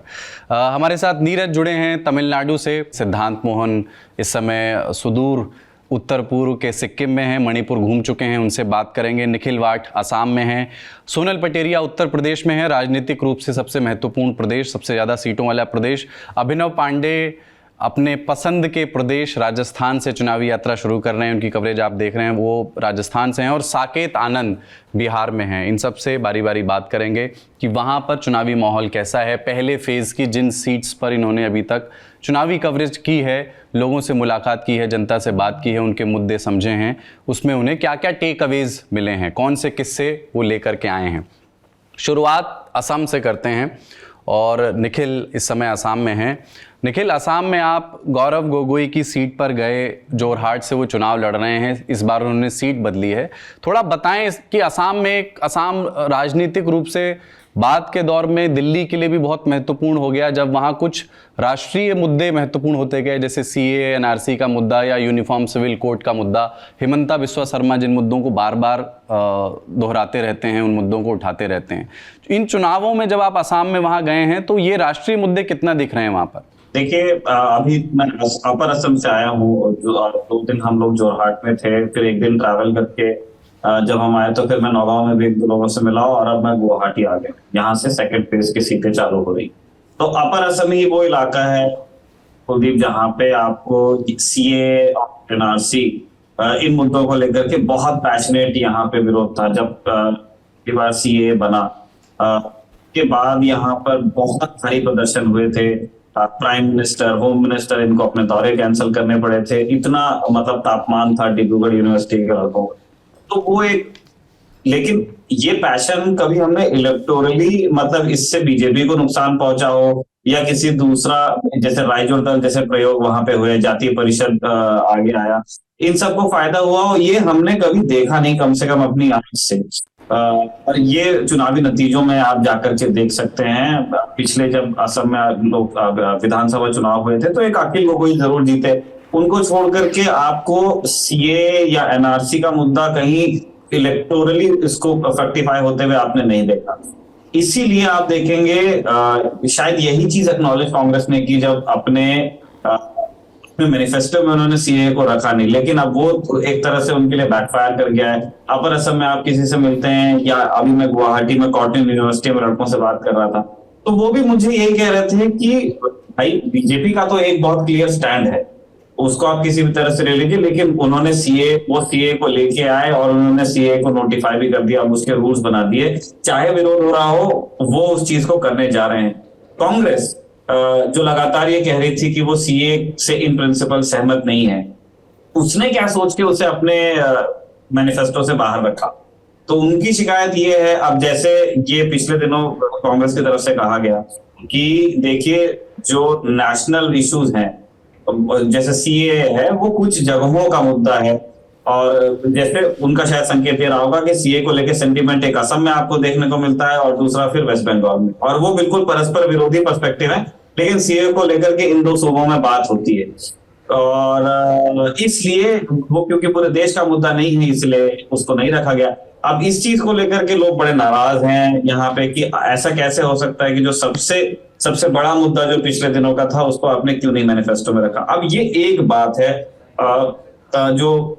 हमारे साथ नीरज जुड़े हैं तमिलनाडु से, सिद्धांत मोहन इस समय सुदूर उत्तर पूर्व के सिक्किम में हैं, मणिपुर घूम चुके हैं, उनसे बात करेंगे। निखिल वाट असम में हैं, सोनल पटेरिया उत्तर प्रदेश में है, राजनीतिक रूप से सबसे महत्वपूर्ण प्रदेश, सबसे ज़्यादा सीटों वाला प्रदेश। अभिनव पांडे अपने पसंद के प्रदेश राजस्थान से चुनावी यात्रा शुरू कर रहे हैं, उनकी कवरेज आप देख रहे हैं, वो राजस्थान से हैं। और साकेत आनंद बिहार में हैं। इन सब से बारी बारी बात करेंगे कि वहाँ पर चुनावी माहौल कैसा है, पहले फेज़ की जिन सीट्स पर इन्होंने अभी तक चुनावी कवरेज की है, लोगों से मुलाकात की है, जनता से बात की है, उनके मुद्दे समझे हैं, उसमें उन्हें क्या क्या टेक अवेज मिले हैं, कौन से किस्से वो लेकर के आए हैं। शुरुआत असम से करते हैं और निखिल इस समय असम में हैं। निखिल, असम में आप गौरव गोगोई की सीट पर गए, जोरहाट से वो चुनाव लड़ रहे हैं, इस बार उन्होंने सीट बदली है। थोड़ा बताएं कि असम राजनीतिक रूप से बाद के दौर में दिल्ली के लिए भी बहुत महत्वपूर्ण हो गया, जब वहाँ कुछ राष्ट्रीय मुद्दे महत्वपूर्ण होते गए, जैसे CAA NRC का मुद्दा या यूनिफॉर्म सिविल कोड का मुद्दा। हिमंता बिस्वा शर्मा जिन मुद्दों को बार बार दोहराते रहते हैं, उन मुद्दों को उठाते रहते हैं। इन चुनावों में जब आप असम में वहाँ गए हैं तो ये राष्ट्रीय मुद्दे कितना दिख रहे हैं वहाँ पर? देखिए अभी मैं अपर असम से आया हूँ। 2 दिन हम लोग जोरहाट में थे, फिर एक दिन ट्रैवल करके जब हम आए तो फिर मैं नौगांव में भी 1-2 लोगों से मिला और अब मैं गुवाहाटी आ गया। यहाँ से सेकंड फेज की सीटें चालू हो रही। तो अपर असम ही वो इलाका है कुलदीप जहाँ पे आपको सीए और एनआरसी इन मुद्दों को लेकर के बहुत पैशनेट यहाँ पे विरोध था। जब बार सीए बना के बाद यहाँ पर बहुत भारी प्रदर्शन हुए थे। प्राइम मिनिस्टर, होम मिनिस्टर, इनको अपने दौरे कैंसिल करने पड़े थे। इतना मतलब तापमान था डिब्रूगढ़ यूनिवर्सिटी के लड़कों का। तो वो एक, लेकिन ये पैशन कभी हमने इलेक्टोरली मतलब इससे बीजेपी को नुकसान पहुंचा हो या किसी दूसरा जैसे रायजोर दल जैसे प्रयोग वहां पे हुए, जातीय परिषद आगे आया, इन सबको फायदा हुआ हो, ये हमने कभी देखा नहीं, कम से कम अपनी आंख से। और ये चुनावी नतीजों में आप जाकर के देख सकते हैं। पिछले जब असम में लोग विधानसभा चुनाव हुए थे तो एक अखिल गोगोई जरूर जीते। उनको छोड़ करके आपको सीए या एनआरसी का मुद्दा कहीं इलेक्टोरली इसको फ्रक्टिफाई होते हुए आपने नहीं देखा। इसीलिए आप देखेंगे शायद यही चीज एक्नॉलेज कांग्रेस ने की जब अपने मैनिफेस्टो में उन्होंने सीए को रखा नहीं, लेकिन अब वो एक तरह से उनके लिए बैकफायर कर गया है। अपर असम में आप किसी से मिलते हैं, या अभी मैं गुवाहाटी में कॉटन यूनिवर्सिटी में लड़कों से बात कर रहा था तो वो भी मुझे यही कह रहे थे कि भाई बीजेपी का तो एक बहुत क्लियर स्टैंड है, उसको आप किसी भी तरह से ले लीजिए, लेकिन उन्होंने सीए को लेके आए और उन्होंने सीए को नोटिफाई भी कर दिया, अब उसके रूल्स बना दिए। चाहे विरोध हो रहा हो वो उस चीज को करने जा रहे हैं। कांग्रेस जो लगातार ये कह रही थी कि वो सीए से इन प्रिंसिपल सहमत नहीं है, उसने क्या सोच के उसे अपने मैनिफेस्टो से बाहर रखा। तो उनकी शिकायत ये है, अब जैसे ये पिछले दिनों कांग्रेस की तरफ से कहा गया कि देखिए जो नेशनल इश्यूज हैं जैसे सीए है वो कुछ जगहों का मुद्दा है, और जैसे उनका शायद संकेत ये रहा होगा कि सीए को लेकर सेंटीमेंट एक असम में आपको देखने को मिलता है और दूसरा फिर वेस्ट बंगाल में, और वो बिल्कुल परस्पर विरोधी पर्सपेक्टिव है, लेकिन सीए को लेकर के इन दो सूबों में बात होती है। और इसलिए वो क्योंकि पूरे देश का मुद्दा नहीं है इसलिए उसको नहीं रखा गया। अब इस चीज को लेकर के लोग बड़े नाराज हैं यहाँ पे कि ऐसा कैसे हो सकता है कि जो सबसे बड़ा मुद्दा जो पिछले दिनों का था उसको आपने क्यों नहीं मैनिफेस्टो में रखा। अब ये एक बात है, जो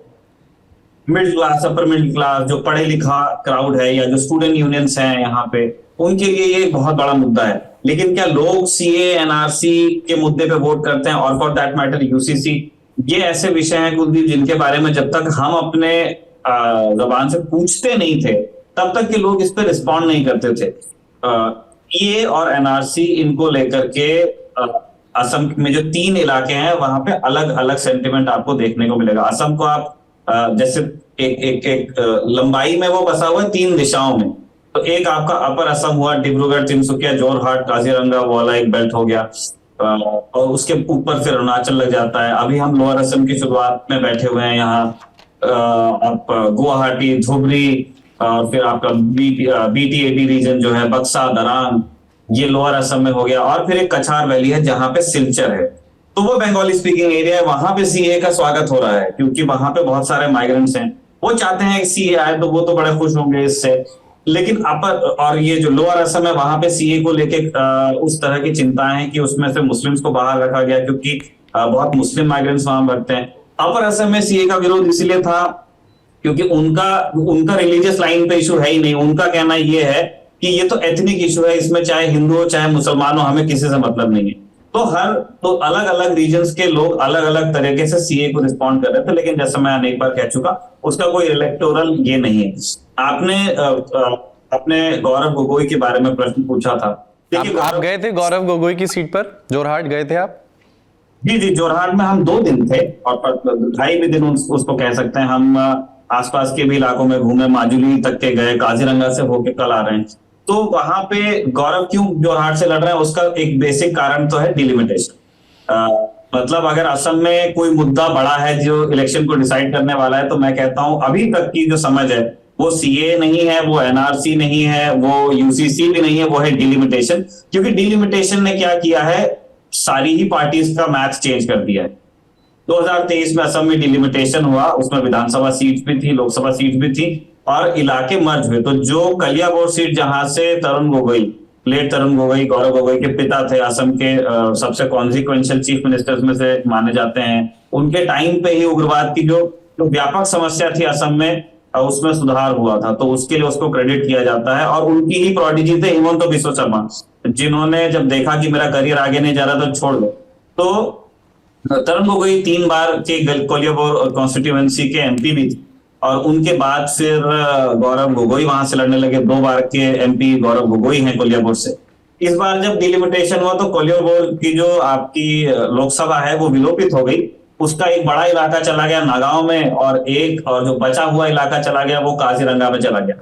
middle class, upper middle class, जो पढ़े लिखा क्राउड है या जो स्टूडेंट यूनियंस हैं यहाँ पे, उनके लिए ये बहुत बड़ा मुद्दा है। लेकिन क्या लोग सीए एनआरसी के मुद्दे पे वोट करते हैं, और फॉर दैट मैटर यूसीसी, ये ऐसे विषय हैं कुलदीप जिनके बारे में जब तक हम अपने जबान से पूछते नहीं थे तब तक के लोग इस पे रिस्पॉन्ड नहीं करते थे। ये और एनआरसी इनको लेकर के असम में जो 3 इलाके हैं वहां पे अलग अलग सेंटिमेंट आपको देखने को मिलेगा। असम को आप जैसे एक लंबाई में वो बसा हुआ है 3 दिशाओं में, तो एक आपका अपर असम हुआ, डिब्रूगढ़, तिनसुकिया, जोरहाट, काजीरंगा वाला एक बेल्ट हो गया, और उसके ऊपर फिर अरुणाचल लग जाता है। अभी हम लोअर असम की शुरुआत में बैठे हुए हैं यहाँ, आप गुवाहाटी, धुबरी, और फिर आपका बीटीएडी रीजन जो है, बक्सा, दरांग, ये लोअर असम में हो गया, और फिर एक कछार वैली है जहां पे सिलचर है, तो वो बंगाली स्पीकिंग एरिया है। वहां पे सीए का स्वागत हो रहा है क्योंकि वहां पे बहुत सारे माइग्रेंट्स हैं, वो चाहते हैं कि सीए आए, तो वो तो बड़े खुश होंगे इससे। लेकिन अपर और ये जो लोअर असम है वहां पे सीए को लेके उस तरह की चिंताएं हैं कि उसमें से मुस्लिम्स को बाहर रखा गया क्योंकि बहुत मुस्लिम माइग्रेंट्स वहां बढ़ते हैं। अपर असम में सीए का विरोध इसलिए था क्योंकि उनका रिलीजियस लाइन पे इशू है ही नहीं। उनका कहना ये है कि ये तो एथनिक इशू है, इसमें चाहे हिंदू हो चाहे मुसलमान हो, हमें किसी से मतलब नहीं है। तो अलग अलग रीजन्स के लोग अलग अलग तरीके से सीए को रिस्पॉन्ड कर रहे थे, लेकिन जैसा मैं अनेक बार कह चुका, उसका कोई इलेक्टोरल ये नहीं है। आपने अपने गौरव गोगोई के बारे में प्रश्न पूछा था। देखिए आप गए थे गौरव गोगोई की सीट पर, जोरहाट गए थे आप? जी, जोरहाट में हम 2 दिन थे और 2.5 भी दिन उसको कह सकते हैं। हम आसपास के भी इलाकों में घूमे, माजुली तक के गए, काजीरंगा से होके कल आ रहे हैं। तो वहां पे गौरव क्यों जोरहाट से लड़ रहे हैं उसका एक बेसिक कारण तो है डिलिमिटेशन। मतलब अगर असम में कोई मुद्दा बड़ा है जो इलेक्शन को डिसाइड करने वाला है, तो मैं कहता हूं अभी तक की जो समझ है वो सीए नहीं है, वो एनआरसी नहीं है, वो यूसीसी भी नहीं है, वो है डिलिमिटेशन। क्योंकि डिलिमिटेशन ने क्या किया है, सारी ही पार्टीज का मैथ चेंज कर दिया है। 2023 में असम में डिलिमिटेशन हुआ, उसमें विधानसभा सीट भी थी, लोकसभा सीट भी थी, और इलाके मर्ज हुए। तो जो कलियाबोर सीट जहां से तरुण गोगोई लेट तरुण गोगोई गौरव गोगोई के पिता थे, असम के सबसे कॉन्सिक्वेंशियल चीफ मिनिस्टर्स में से माने जाते हैं। उनके टाइम पे ही उग्रवाद की जो व्यापक समस्या थी असम में, उसमें सुधार हुआ था, तो उसके लिए उसको क्रेडिट किया जाता है। और उनकी ही प्रोडिजी थे हिमंत बिस्वा शर्मा, जिन्होंने जब देखा कि मेरा करियर आगे नहीं जा रहा तो छोड़ दो। तो तरुण गोगोई 3 बार के कोलियाबोर कॉन्स्टिट्यूएंसी के एमपी भी थे, और उनके बाद फिर गौरव गोगोई वहां से लड़ने लगे। 2 बार के एमपी गौरव गोगोई हैं कोलियाबोर से। इस बार जब डिलिमिटेशन हुआ तो कोलियाबोर की जो आपकी लोकसभा है वो विलोपित हो गई, उसका एक बड़ा इलाका चला गया नागांव में, और जो बचा हुआ इलाका चला गया वो काजीरंगा में चला गया।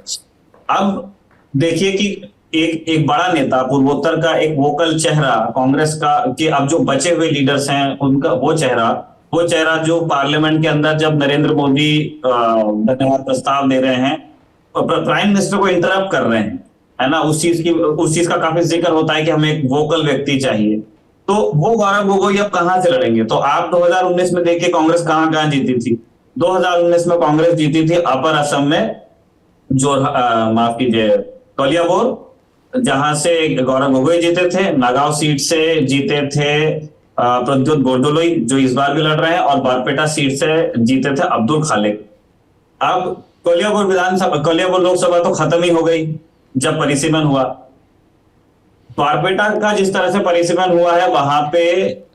अब देखिए कि एक बड़ा नेता, पूर्वोत्तर का एक वोकल चेहरा कांग्रेस का, कि अब जो बचे हुए लीडर्स हैं उनका वो चेहरा जो पार्लियामेंट के अंदर जब नरेंद्र मोदी धन्यवाद प्रस्ताव दे रहे हैं, प्राइम मिनिस्टर को इंटरप्ट कर रहे हैं, है ना, उस चीज का काफी जिक्र होता है कि हमें एक वोकल व्यक्ति चाहिए। तो वो गौरव गोगोई अब कहां से लड़ेंगे? तो आप 2019 में देखिए कांग्रेस कहां जीती थी। 2019 में कांग्रेस जीती थी अपर असम में, जो माफ कीजिए कोलियाबोर, जहां से गौरव गोगोई जीते थे। नागांव सीट से जीते थे प्रद्युत बोरदोलोई, जो इस बार भी लड़ रहे हैं, और बारपेटा सीट से जीते थे अब्दुल खालिक। अब कोलियाबोर लोकसभा तो खत्म ही हो गई जब परिसीमन हुआ। बारपेटा का जिस तरह से परिसीमन हुआ है, वहां पे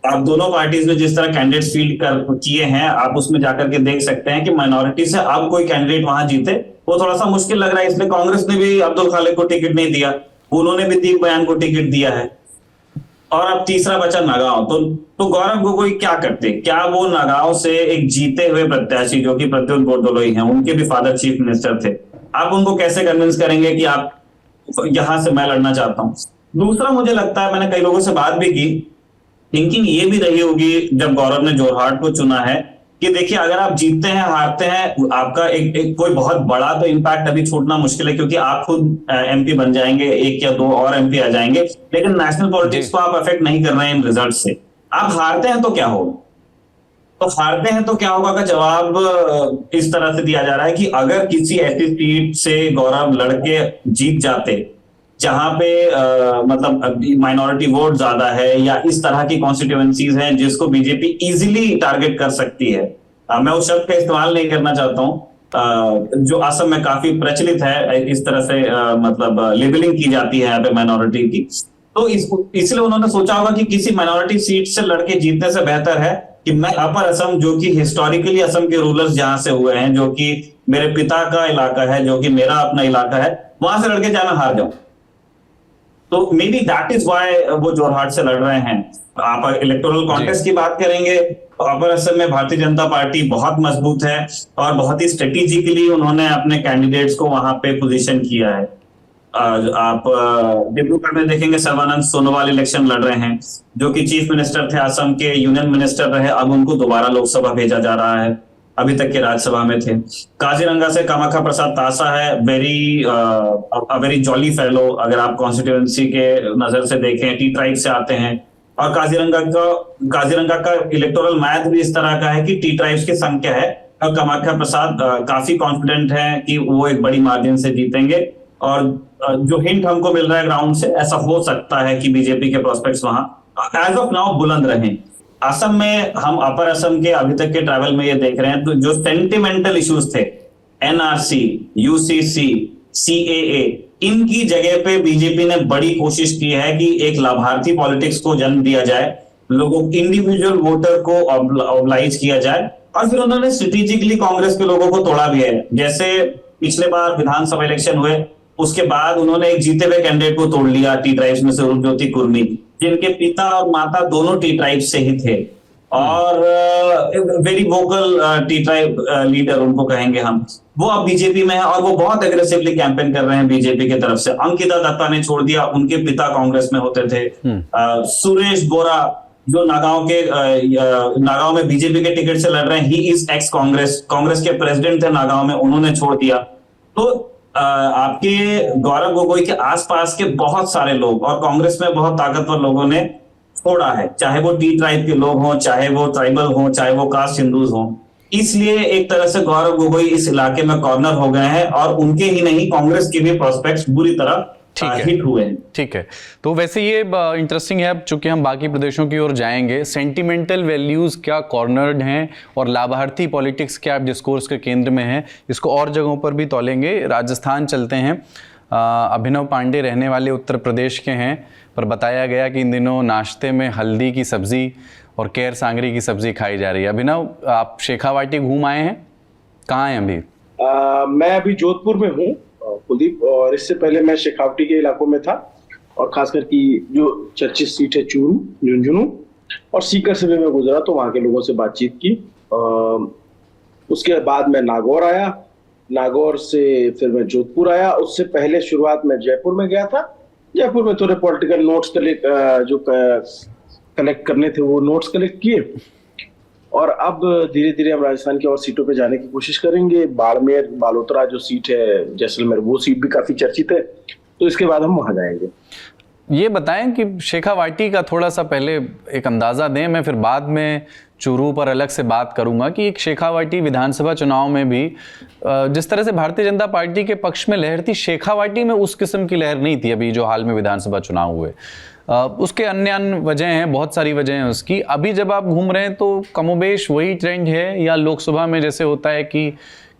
आप दोनों पार्टीज में जिस तरह कैंडिडेट फील्ड किए हैं, आप उसमें जाकर के देख सकते हैं कि माइनॉरिटी से अब कोई कैंडिडेट वहां जीते वो थोड़ा सा मुश्किल लग रहा है। इसलिए कांग्रेस ने भी अब्दुल खालिक को टिकट नहीं दिया, उन्होंने भी दीप बयान को टिकट दिया है, और अब तीसरा बचा नागांव। तो गौरव गोगोई क्या करते? क्या वो नागांव से एक जीते हुए प्रत्याशी जो कि प्रद्युत बोरदोलोई हैं, उनके भी फादर चीफ मिनिस्टर थे, आप उनको कैसे कन्विंस करेंगे कि आप यहां से मैं लड़ना चाहता हूं? दूसरा, मुझे लगता है, मैंने कई लोगों से बात भी की, थिंकिंग ये भी रही होगी जब गौरव ने जोरहाट को चुना है, कि देखिए अगर आप जीतते हैं हारते हैं, आपका एक कोई बहुत बड़ा तो इम्पैक्ट अभी छोड़ना मुश्किल है, क्योंकि आप खुद एमपी बन जाएंगे, 1 या 2 और एमपी आ जाएंगे, लेकिन नेशनल पॉलिटिक्स को आप अफेक्ट नहीं कर रहे हैं इन रिजल्ट से। आप हारते हैं तो क्या होगा? तो हारते हैं तो क्या होगा का जवाब इस तरह से दिया जा रहा है कि अगर किसी ऐसी सीट से गौरव लड़के जीत जाते जहां पे मतलब माइनॉरिटी वोट ज्यादा है, या इस तरह की कॉन्स्टिट्यूएंसीज हैं जिसको बीजेपी इजीली टारगेट कर सकती है, मैं उस शब्द का इस्तेमाल नहीं करना चाहता हूं, जो असम में काफी प्रचलित है, इस तरह से मतलब लेबलिंग की जाती है यहाँ पे माइनॉरिटी की। तो इसलिए उन्होंने सोचा होगा कि किसी माइनॉरिटी सीट से लड़के जीतने से बेहतर है कि मैं अपर असम, जो कि हिस्टोरिकली असम के रूलर्स जहां से हुए हैं, जो कि मेरे पिता का इलाका है, जो कि मेरा अपना इलाका है, वहां से लड़के जाना हार जाऊं। तो maybe that is why वो जोरहाट से लड़ रहे हैं। आप इलेक्टोरल कॉन्टेस्ट की बात करेंगे तो अपर असम में भारतीय जनता पार्टी बहुत मजबूत है, और बहुत ही स्ट्रेटेजिकली उन्होंने अपने कैंडिडेट्स को वहां पे पोजीशन किया है। आप डिब्रूगढ़ में देखेंगे सर्बानंद सोनोवाल इलेक्शन लड़ रहे हैं, जो कि चीफ मिनिस्टर थे असम के, यूनियन मिनिस्टर रहे, अब उनको दोबारा लोकसभा भेजा जा रहा है, अभी तक के राज्यसभा में थे। काजीरंगा से कामाख्या प्रसाद तासा है, वेरी जॉली फेलो, अगर आप कॉन्स्टिट्यूएंसी के नजर से देखें, टी ट्राइब से आते हैं, और काजीरंगा का इलेक्टोरल मैथ भी इस तरह का है कि टी ट्राइब्स की संख्या है, और कामाख्या प्रसाद काफी कॉन्फिडेंट है कि वो एक बड़ी मार्जिन से जीतेंगे, और जो हिंट हमको मिल रहा है ग्राउंड से, ऐसा हो सकता है कि बीजेपी के प्रोस्पेक्ट्स वहां एज ऑफ नाउ बुलंद रहें। असम में हम अपर असम के अभी तक के ट्रैवल में ये देख रहे हैं, तो जो सेंटिमेंटल इश्यूज थे, एनआरसी, यूसीसी, सीएए, इनकी जगह पे बीजेपी ने बड़ी कोशिश की है कि एक लाभार्थी पॉलिटिक्स को जन्म दिया जाए, लोगों इंडिविजुअल वोटर को ऑब्लाइज किया जाए, और फिर उन्होंने स्ट्रेटेजिकली कांग्रेस के लोगों को तोड़ा भी है। जैसे पिछले बार विधानसभा इलेक्शन हुए, उसके बाद उन्होंने एक जीते हुए कैंडिडेट को तोड़ लिया टी ट्राइब्स में से, रूपज्योति कुर्मी, जिनके पिता और माता दोनों टी ट्राइब से ही थे, और very vocal T tribe leader उनको कहेंगे हम, वो अब बीजेपी में है, और वो बहुत एग्रेसिवली कैंपेन कर रहे हैं बीजेपी की तरफ से। अंकिता दत्ता ने छोड़ दिया, उनके पिता कांग्रेस में होते थे। सुरेश बोरा, जो नागांव में बीजेपी के टिकट से लड़ रहे हैं, ही इज एक्स कांग्रेस के प्रेसिडेंट थे नागांव में, उन्होंने छोड़ दिया। तो आपके गौरव गोगोई के आसपास के बहुत सारे लोग और कांग्रेस में बहुत ताकतवर लोगों ने छोड़ा है, चाहे वो टी ट्राइब के लोग हों, चाहे वो ट्राइबल हों, चाहे वो कास्ट हिंदूज हों। इसलिए एक तरह से गौरव गोगोई इस इलाके में कॉर्नर हो गए हैं, और उनके ही नहीं, कांग्रेस के भी प्रोस्पेक्ट्स बुरी तरह हिट हुए हैं। ठीक है, तो वैसे ये इंटरेस्टिंग है। अब चूंकि हम बाकी प्रदेशों की ओर जाएंगे, सेंटिमेंटल वैल्यूज क्या कॉर्नर्ड हैं और लाभार्थी पॉलिटिक्स क्या डिस्कोर्स के केंद्र में है, इसको और जगहों पर भी तौलेंगे। राजस्थान चलते हैं। अभिनव पांडे रहने वाले उत्तर प्रदेश के हैं, पर बताया गया कि इन दिनों नाश्ते में हल्दी की सब्जी और केर सांगरी की सब्जी खाई जा रही है। अभिनव, आप शेखावाटी घूम आए हैं, कहाँ हैं अभी? मैं अभी जोधपुर में हूँ कुलदीप, और इससे पहले मैं शेखावटी के इलाकों में था, और खासकर की जो चर्चित सीट है चूरू, झुंझुनू और सीकर से भी मैं गुजरा, तो वहां के लोगों से बातचीत की। उसके बाद मैं नागौर आया, नागौर से फिर मैं जोधपुर आया। उससे पहले शुरुआत में जयपुर में गया था। जयपुर में थोड़े पॉलिटिकल नोट्स कलेक्ट करने थे, वो नोट्स कलेक्ट किए, और अब धीरे धीरे हम राजस्थान की और सीटों पे जाने की कोशिश करेंगे। बाड़मेर, बालोतरा जो सीट है, जैसलमेर, वो सीट भी काफी चर्चित है, तो इसके बाद हम वहां जाएंगे। ये बताएं कि शेखावाटी का थोड़ा सा पहले एक अंदाजा दें, मैं फिर बाद में चूरू पर अलग से बात करूंगा कि एक शेखावाटी विधानसभा चुनाव में भी जिस तरह से भारतीय जनता पार्टी के पक्ष में लहर थी, शेखावाटी में उस किस्म की लहर नहीं थी अभी जो हाल में विधानसभा चुनाव हुए। उसके अन्य वजह हैं, बहुत सारी वजह हैं उसकी। अभी जब आप घूम रहे हैं तो कमोबेश वही ट्रेंड है, या लोकसभा में जैसे होता है कि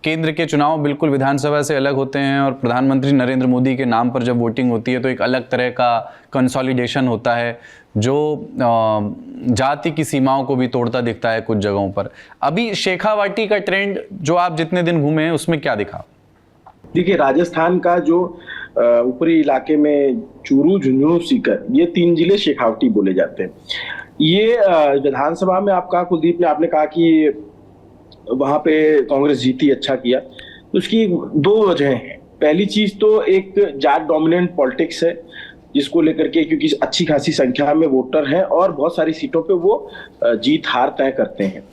केंद्र के चुनाव बिल्कुल विधानसभा से अलग होते हैं और प्रधानमंत्री नरेंद्र मोदी के नाम पर जब वोटिंग होती है तो एक अलग तरह का कंसोलिडेशन होता है जो जाति की सीमाओं को भी तोड़ता दिखता है कुछ जगहों पर। अभी शेखावाटी का ट्रेंड जो आप जितने दिन घूमे हैं उसमें क्या दिखा? देखिए, राजस्थान का जो ऊपरी इलाके में चूरू, झुंझुनू, सीकर, ये 3 जिले शेखावटी बोले जाते हैं। ये विधानसभा में आपका कुलदीप ने आपने कहा कि वहां पे कांग्रेस जीती, अच्छा किया, तो उसकी 2 वजह हैं। पहली चीज तो एक जाट डोमिनेंट पॉलिटिक्स है, जिसको लेकर के क्योंकि अच्छी खासी संख्या में वोटर हैं और बहुत सारी सीटों पे वो जीत हार तय करते हैं।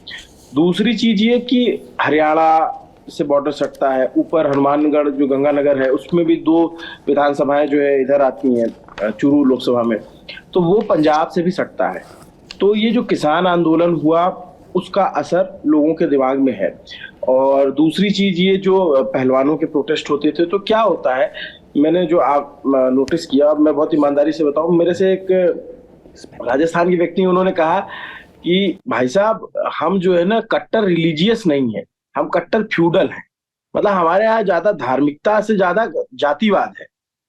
दूसरी चीज ये कि हरियाणा से बॉर्डर सटता है, ऊपर हनुमानगढ़ जो गंगानगर है उसमें भी 2 विधानसभाएं जो है इधर आती हैं चूरू लोकसभा में, तो वो पंजाब से भी सटता है। तो ये जो किसान आंदोलन हुआ उसका असर लोगों के दिमाग में है। और दूसरी चीज ये जो पहलवानों के प्रोटेस्ट होते थे, तो क्या होता है, मैंने जो आप नोटिस किया, मैं बहुत ईमानदारी से बताऊं, मेरे से एक राजस्थान के व्यक्ति उन्होंने कहा कि भाई साहब, हम जो है ना कट्टर रिलीजियस नहीं है, हम कट्टर फ्यूडल हैं। मतलब हमारे यहाँ ज्यादा धार्मिकता से ज्यादा जातिवाद है।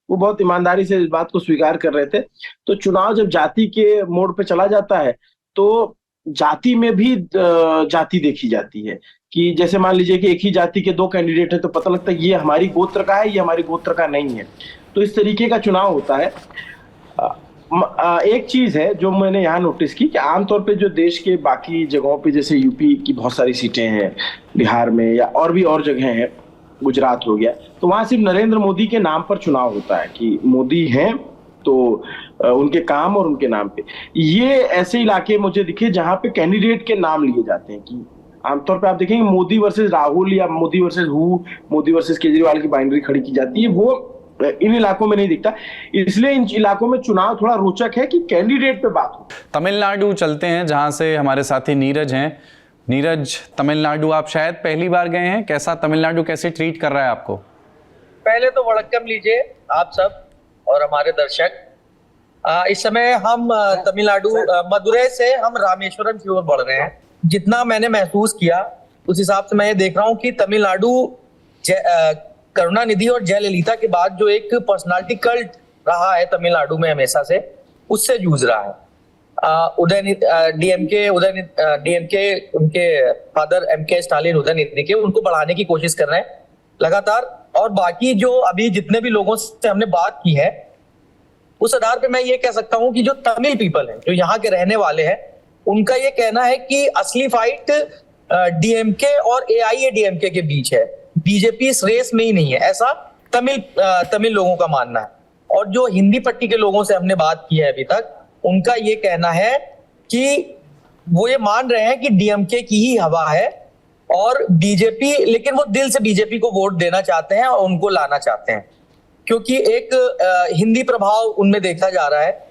वो बहुत ईमानदारी से इस बात को स्वीकार कर रहे थे। तो चुनाव जब जाति के मोड़ पे चला जाता है तो जाति में भी जाति देखी जाती है कि जैसे मान लीजिए कि एक ही जाति के 2 कैंडिडेट है, तो पता लगता है ये हमारी गोत्र का है, ये हमारी गोत्र का नहीं है। तो इस तरीके का चुनाव होता है। एक चीज है जो मैंने यहाँ नोटिस की कि आमतौर पे जो देश के बाकी जगहों पे, जैसे यूपी की बहुत सारी सीटें हैं, बिहार में या और भी और जगह हैं, गुजरात हो गया, तो वहां सिर्फ नरेंद्र मोदी के नाम पर चुनाव होता है कि मोदी हैं तो उनके काम और उनके नाम पे। ये ऐसे इलाके मुझे दिखे जहां पे कैंडिडेट के नाम लिए जाते हैं कि आमतौर पे आप देखेंगे मोदी वर्सेस राहुल या Modi versus who, Modi versus Kejriwal की बाइनरी खड़ी की जाती है, वो इन इलाकों में नहीं दिखता। इसलिए इन इलाकों में चुनाव थोड़ा रोचक है कि कैंडिडेट पे बात हो। तमिलनाडु चलते हैं जहां से हमारे साथी नीरज हैं। नीरज, तमिलनाडु आप शायद पहली बार गए हैं, कैसा तमिलनाडु कैसे ट्रीट कर रहा है आपको? पहले तो वड़क्कम लीजिए आप सब और हमारे दर्शक। इस समय हम तमिलनाडु मदुरै से हम रामेश्वरम की ओर बढ़ रहे हैं। जितना मैंने महसूस किया उस हिसाब से मैं ये देख रहा हूँ कि तमिलनाडु करुणानिधि और जयललिता के बाद जो एक पर्सनालिटी कल्ट रहा है तमिलनाडु में हमेशा से, उससे जूझ रहा है। डीएमके उनके फादर एमके स्टालिन उदयनिधि के, उनको बढ़ाने की कोशिश कर रहे हैं लगातार। और बाकी जो अभी जितने भी लोगों से हमने बात की है उस आधार पे मैं ये कह सकता हूं कि जो तमिल पीपल है, जो यहाँ के रहने वाले हैं, उनका ये कहना है कि असली फाइट डीएमके और एआईएडीएमके के बीच है, बीजेपी इस रेस में ही नहीं है, ऐसा तमिल लोगों का मानना है। और जो हिंदी पट्टी के लोगों से हमने बात की है अभी तक, उनका ये कहना है कि वो ये मान रहे हैं कि डीएमके की ही हवा है और बीजेपी, लेकिन वो दिल से बीजेपी को वोट देना चाहते हैं और उनको लाना चाहते हैं, क्योंकि एक हिंदी प्रभाव उनमें देखा जा रहा है।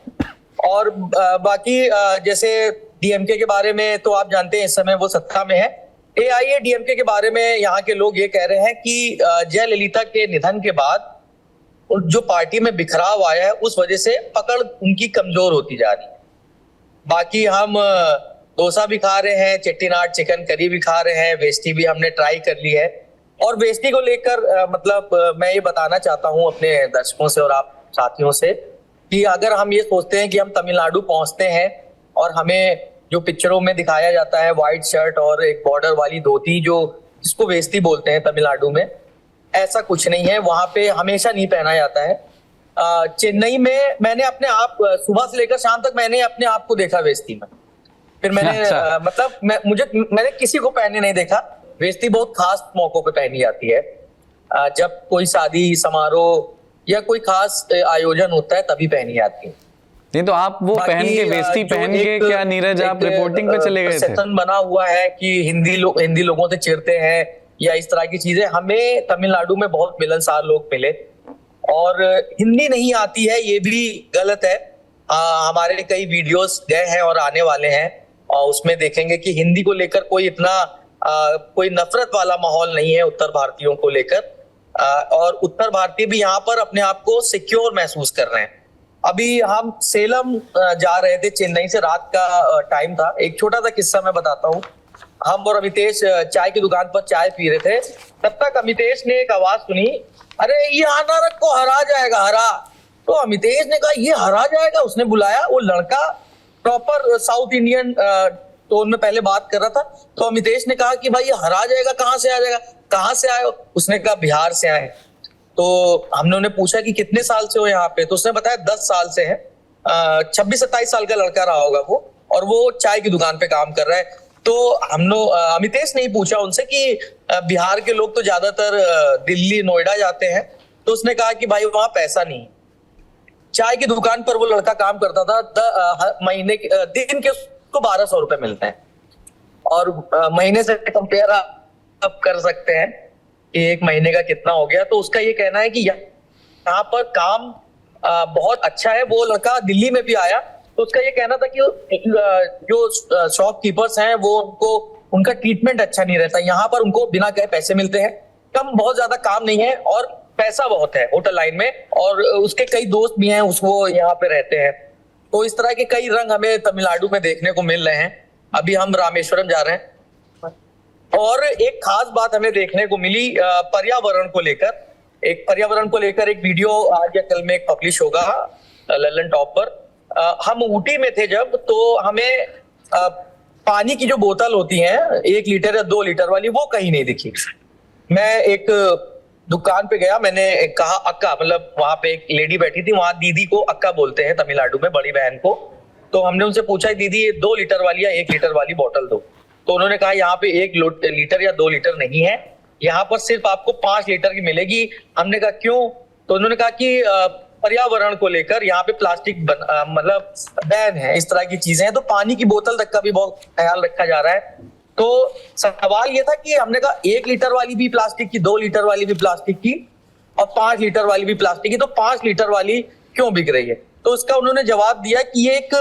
और बाकी जैसे डीएमके के बारे में तो आप जानते हैं इस समय वो सत्ता में है। एआईएडीएमके के बारे में यहाँ के लोग ये कह रहे हैं कि जयललिता के निधन के बाद जो पार्टी में बिखराव आया है उस वजह से पकड़ उनकी कमजोर होती जा रही है। बाकी हम डोसा भी खा रहे हैं, चेट्टीनाड चिकन करी भी खा रहे हैं, वेस्टी भी हमने ट्राई कर ली है। और वेस्टी को लेकर मतलब मैं ये बताना चाहता हूँ अपने दर्शकों से और आप साथियों से कि अगर हम ये सोचते हैं कि हम तमिलनाडु पहुंचते हैं और हमें जो पिक्चरों में दिखाया जाता है व्हाइट शर्ट और एक बॉर्डर वाली धोती जो जिसको वेस्टी बोलते हैं तमिलनाडु में, ऐसा कुछ नहीं है। वहां पे हमेशा नहीं पहना जाता है। चेन्नई में मैंने अपने आप सुबह से लेकर शाम तक मैंने अपने आप को देखा वेस्टी में। फिर मैंने मतलब मैंने किसी को पहने नहीं देखा। वेस्टी बहुत खास मौकों पे पहनी जाती है, जब कोई शादी समारोह या कोई खास आयोजन होता है तभी पहनी जाती है। नहीं तो आप वो पहन के वेस्टी पहन के क्या नीरज आप रिपोर्टिंग पे चले गए थे? सेशन बना हुआ है कि हिंदी लोगों से चिढ़ते हैं या इस तरह की चीजें। हमें तमिलनाडु में बहुत मिलनसार लोग मिले और हिंदी नहीं आती है ये भी गलत है। हमारे कई वीडियोस गए हैं और आने वाले हैं और उसमें देखेंगे कि हिंदी को लेकर कोई इतना कोई नफरत वाला माहौल नहीं है उत्तर भारतीयों को लेकर। और उत्तर भारतीय भी यहाँ पर अपने आप को सिक्योर महसूस कर रहे हैं। अभी हम सेलम जा रहे थे, चेन्नई से रात का टाइम था। एक छोटा सा किस्सा मैं बताता हूँ। हम और अमितेश चाय की दुकान पर चाय पी रहे थे, तब तक अमितेश ने एक आवाज सुनी, अरे ये अनारक को हरा जाएगा हरा। तो अमितेश ने कहा ये हरा जाएगा। उसने बुलाया, वो लड़का प्रॉपर साउथ इंडियन टोन में पहले बात कर रहा था। तो अमितेश ने कहा कि भाई ये हरा जाएगा, कहाँ से आ जाएगा, कहाँ से आए हो? उसने कहा बिहार से आए। तो हमने उन्हें पूछा कि कितने साल से हो यहाँ पे? तो उसने बताया 10 साल से है। 26-27 साल का लड़का रहा होगा वो, और वो चाय की दुकान पे काम कर रहा है। तो हम लोग अमितेश ने ही पूछा उनसे कि बिहार के लोग तो ज्यादातर दिल्ली नोएडा जाते हैं। तो उसने कहा कि भाई वहां पैसा नहीं। चाय की दुकान पर वो लड़का काम करता था, महीने दिन के उसको 1200 रुपए मिलते हैं। और महीने से कंपेयर आप कर सकते हैं कि एक महीने का कितना हो गया। तो उसका ये कहना है कि यहाँ पर काम बहुत अच्छा है। वो लड़का दिल्ली में भी आया तो उसका ये कहना था कि जो शॉपकीपर्स हैं वो उनका ट्रीटमेंट अच्छा नहीं रहता। यहाँ पर उनको बिना कहे पैसे मिलते हैं, बहुत ज्यादा काम नहीं है और पैसा बहुत है होटल लाइन में। और उसके कई दोस्त भी हैं वो यहाँ पे रहते हैं। तो इस तरह के कई रंग हमें तमिलनाडु में देखने को मिल रहे हैं। अभी हम रामेश्वरम जा रहे हैं और एक खास बात हमें देखने को मिली पर्यावरण को लेकर एक वीडियो आज या कल में एक पब्लिश होगा लल्लन टॉप पर। हम ऊटी में थे जब, तो हमें पानी की जो बोतल होती है 1 लीटर या 2 लीटर वाली, वो कहीं नहीं दिखी। मैं एक दुकान पे गया, मैंने कहा अक्का, मतलब वहां पे एक लेडी बैठी थी, वहां दीदी को अक्का बोलते हैं तमिलनाडु में, बड़ी बहन को। तो हमने उनसे पूछा दीदी 2 लीटर वाली या 1 लीटर वाली बोतल दो। तो उन्होंने कहा यहाँ पे 1 लीटर या 2 लीटर नहीं है, यहाँ पर सिर्फ आपको 5 लीटर की मिलेगी। हमने कहा क्यों? तो उन्होंने कहा कि पर्यावरण को लेकर यहाँ पे प्लास्टिक मतलब बैन है, इस तरह की चीजें हैं। तो पानी की बोतल तक का भी बहुत ख्याल रखा जा रहा है। तो सवाल ये था कि हमने कहा 1 लीटर वाली भी प्लास्टिक की, 2 लीटर वाली भी प्लास्टिक की और 5 लीटर वाली भी प्लास्टिक की, तो 5 लीटर वाली क्यों बिक रही है? तो उसका उन्होंने जवाब दिया कि ये एक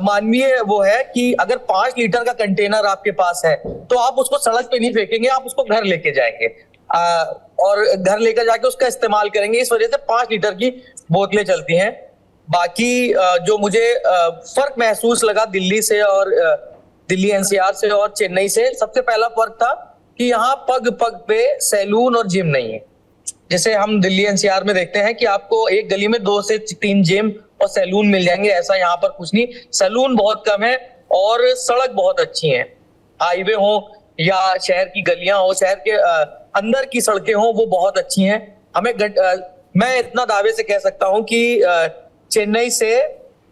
मानवीय वो है कि अगर 5 लीटर का कंटेनर आपके पास है तो आप उसको सड़क पे नहीं फेंकेंगे, आप उसको घर लेके जाएंगे और घर लेकर जाके उसका इस्तेमाल करेंगे। इस वजह से 5 लीटर की बोतलें चलती हैं। बाकी जो मुझे फर्क महसूस लगा दिल्ली से और दिल्ली एनसीआर से और चेन्नई से, सबसे पहला फर्क था कि यहाँ पग पग पे सैलून और जिम नहीं है। जैसे हम दिल्ली एनसीआर में देखते हैं कि आपको एक गली में 2 से 3 जिम और सैलून मिल जाएंगे, ऐसा यहाँ पर कुछ नहीं। सैलून बहुत कम है और सड़क बहुत अच्छी है। हाईवे हो या शहर की गलियां हो, शहर के अंदर की सड़कें हो, वो बहुत अच्छी हैं। हमें मैं इतना दावे से कह सकता हूं कि चेन्नई से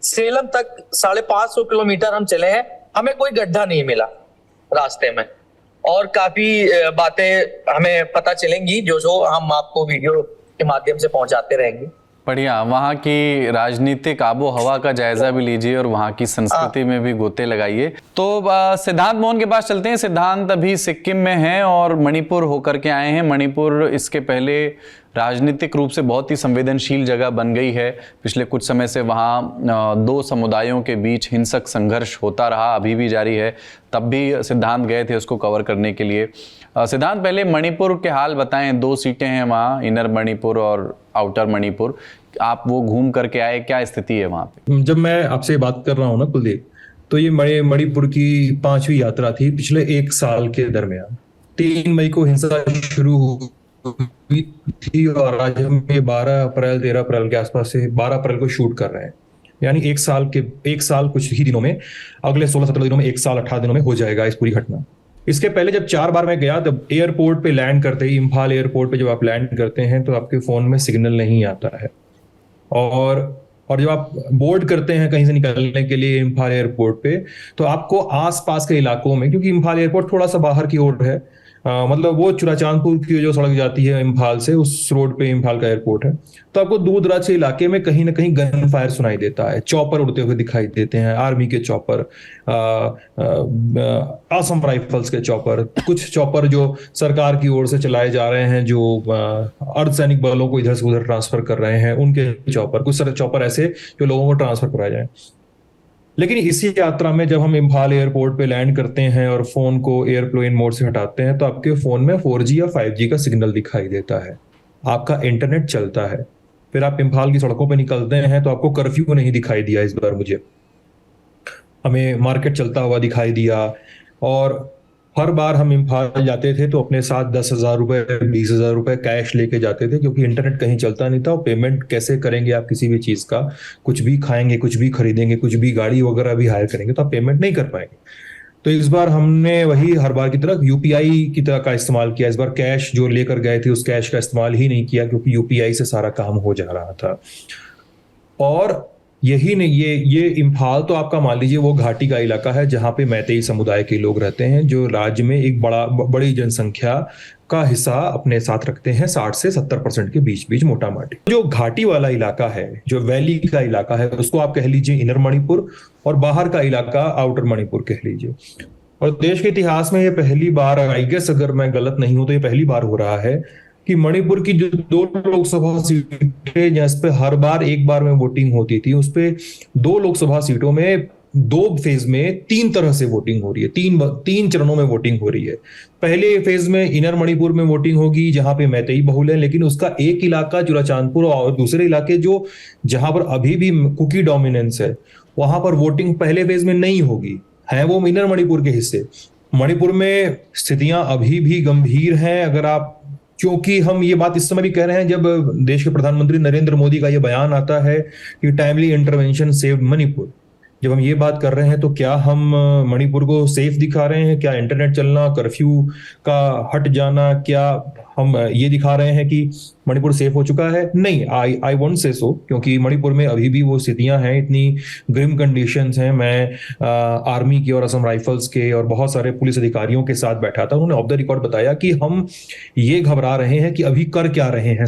सेलम तक 550 किलोमीटर हम चले हैं, हमें कोई गड्ढा नहीं मिला रास्ते में। और काफी बातें हमें पता चलेंगी जो हम आपको वीडियो के माध्यम से पहुंचाते रहेंगे। बढ़िया। वहाँ की राजनीतिक आबो हवा का जायजा भी लीजिए और वहाँ की संस्कृति में भी गोते लगाइए। तो सिद्धांत मोहन के पास चलते हैं। सिद्धांत अभी सिक्किम में हैं और मणिपुर होकर के आए हैं। मणिपुर इसके पहले राजनीतिक रूप से बहुत ही संवेदनशील जगह बन गई है। पिछले कुछ समय से वहाँ 2 समुदायों के बीच हिंसक संघर्ष होता रहा, अभी भी जारी है। तब भी सिद्धांत गए थे उसको कवर करने के लिए। सिद्धांत, पहले मणिपुर के हाल बताएं। 2 सीटें हैं वहाँ, इनर मणिपुर और आउटर मणिपुर, आप वो घूम करके आए, क्या स्थिति है वहाँ पे? जब मैं आपसे बात कर रहा हूँ ना कुलदीप, तो ये मणिपुर की 5वीं यात्रा थी पिछले 1 साल के दरमियान। 3 मई को हिंसा शुरू हुई थी और आज हम ये 13 अप्रैल के आसपास से 12 अप्रैल को शूट कर रहे हैं। यानी 1 साल कुछ ही दिनों में, अगले 16-17 दिनों में, 1 साल 18 दिनों में हो जाएगा इस पूरी घटना। इसके पहले जब 4 बार मैं गया, तब एयरपोर्ट पे लैंड करते ही, इम्फाल एयरपोर्ट पे जब आप लैंड करते हैं तो आपके फोन में सिग्नल नहीं आता है, और जब आप बोर्ड करते हैं कहीं से निकलने के लिए इम्फाल एयरपोर्ट पे, तो आपको आसपास के इलाकों में, क्योंकि इम्फाल एयरपोर्ट थोड़ा सा बाहर की ओर है, मतलब वो चुराचांदपुर की जो सड़क जाती है इम्फाल से, उस रोड पे इम्फाल का एयरपोर्ट है, तो आपको दूर दराज के इलाके में कहीं ना कहीं गन फायर सुनाई देता है, चॉपर उड़ते हुए दिखाई देते हैं, आर्मी के चॉपर, असम राइफल्स के चॉपर, कुछ चॉपर जो सरकार की ओर से चलाए जा रहे हैं, जो अर्धसैनिक बलों को इधर से उधर ट्रांसफर कर रहे हैं, उनके चॉपर, कुछ सारे चॉपर ऐसे जो लोगों को ट्रांसफर कराए जाए। लेकिन इसी यात्रा में जब हम इम्फाल एयरपोर्ट पे लैंड करते हैं और फोन को एयरप्लेन मोड से हटाते हैं, तो आपके फोन में 4G या 5G का सिग्नल दिखाई देता है, आपका इंटरनेट चलता है। फिर आप इम्फाल की सड़कों पे निकलते हैं तो आपको कर्फ्यू नहीं दिखाई दिया इस बार मुझे, हमें मार्केट चलता हुआ दिखाई दिया। और हर बार हम इम्फाल जाते थे तो अपने साथ 10,000 रुपए, 20,000 रुपए कैश लेके जाते थे, क्योंकि इंटरनेट कहीं चलता नहीं था। और पेमेंट कैसे करेंगे आप किसी भी चीज का, कुछ भी खाएंगे, कुछ भी खरीदेंगे, कुछ भी गाड़ी वगैरह भी हायर करेंगे, तो आप पेमेंट नहीं कर पाएंगे। तो इस बार हमने वही हर बार की तरह यूपीआई की तरह का इस्तेमाल किया। इस बार कैश जो लेकर गए थे उस कैश का इस्तेमाल ही नहीं किया, क्योंकि यूपीआई से सारा काम हो जा रहा था। और यही नहीं, ये इम्फाल तो आपका मान लीजिए वो घाटी का इलाका है जहां पे मैतेई समुदाय के लोग रहते हैं, जो राज्य में एक बड़ी जनसंख्या का हिस्सा अपने साथ रखते हैं, 60 से 70% के बीच मोटा माटी। जो घाटी वाला इलाका है, जो वैली का इलाका है, उसको आप कह लीजिए इनर मणिपुर, और बाहर का इलाका आउटर मणिपुर कह लीजिए। और देश के इतिहास में ये पहली बार, आई गेस अगर मैं गलत नहीं हूं तो ये पहली बार हो रहा है कि मणिपुर की जो 2 लोकसभा सीटें जिस पे हर बार एक बार में वोटिंग होती थी, उस पे 2 लोकसभा सीटों में 2 फेज में 3 तरह से वोटिंग हो रही है, 3 चरणों में वोटिंग हो रही है। पहले फेज में इनर मणिपुर में वोटिंग होगी जहां पे मैतेई बहुल है, लेकिन उसका एक इलाका चुराचांदपुर और दूसरे इलाके जो जहां पर अभी भी कुकी डोमिनेंस है, वहां पर वोटिंग पहले फेज में नहीं होगी, है वो इनर मणिपुर के हिस्से। मणिपुर में स्थितियां अभी भी गंभीर हैं। अगर आप, क्योंकि हम ये बात इस समय भी कह रहे हैं जब देश के प्रधानमंत्री नरेंद्र मोदी का ये बयान आता है कि टाइमली इंटरवेंशन सेव्ड मणिपुर, जब हम ये बात कर रहे हैं तो क्या हम मणिपुर को सेफ दिखा रहे हैं? क्या इंटरनेट चलना, कर्फ्यू का हट जाना, क्या हम ये दिखा रहे हैं कि मणिपुर सेफ हो चुका है? नहीं, आई वोंट से सो, क्योंकि मणिपुर में अभी भी वो स्थितियां हैं, इतनी ग्रिम कंडीशंस हैं। मैं आर्मी के और असम राइफल्स के और बहुत सारे पुलिस अधिकारियों के साथ बैठा था, उन्होंने ऑफ द रिकॉर्ड बताया कि हम ये घबरा रहे हैं कि अभी कर क्या रहे हैं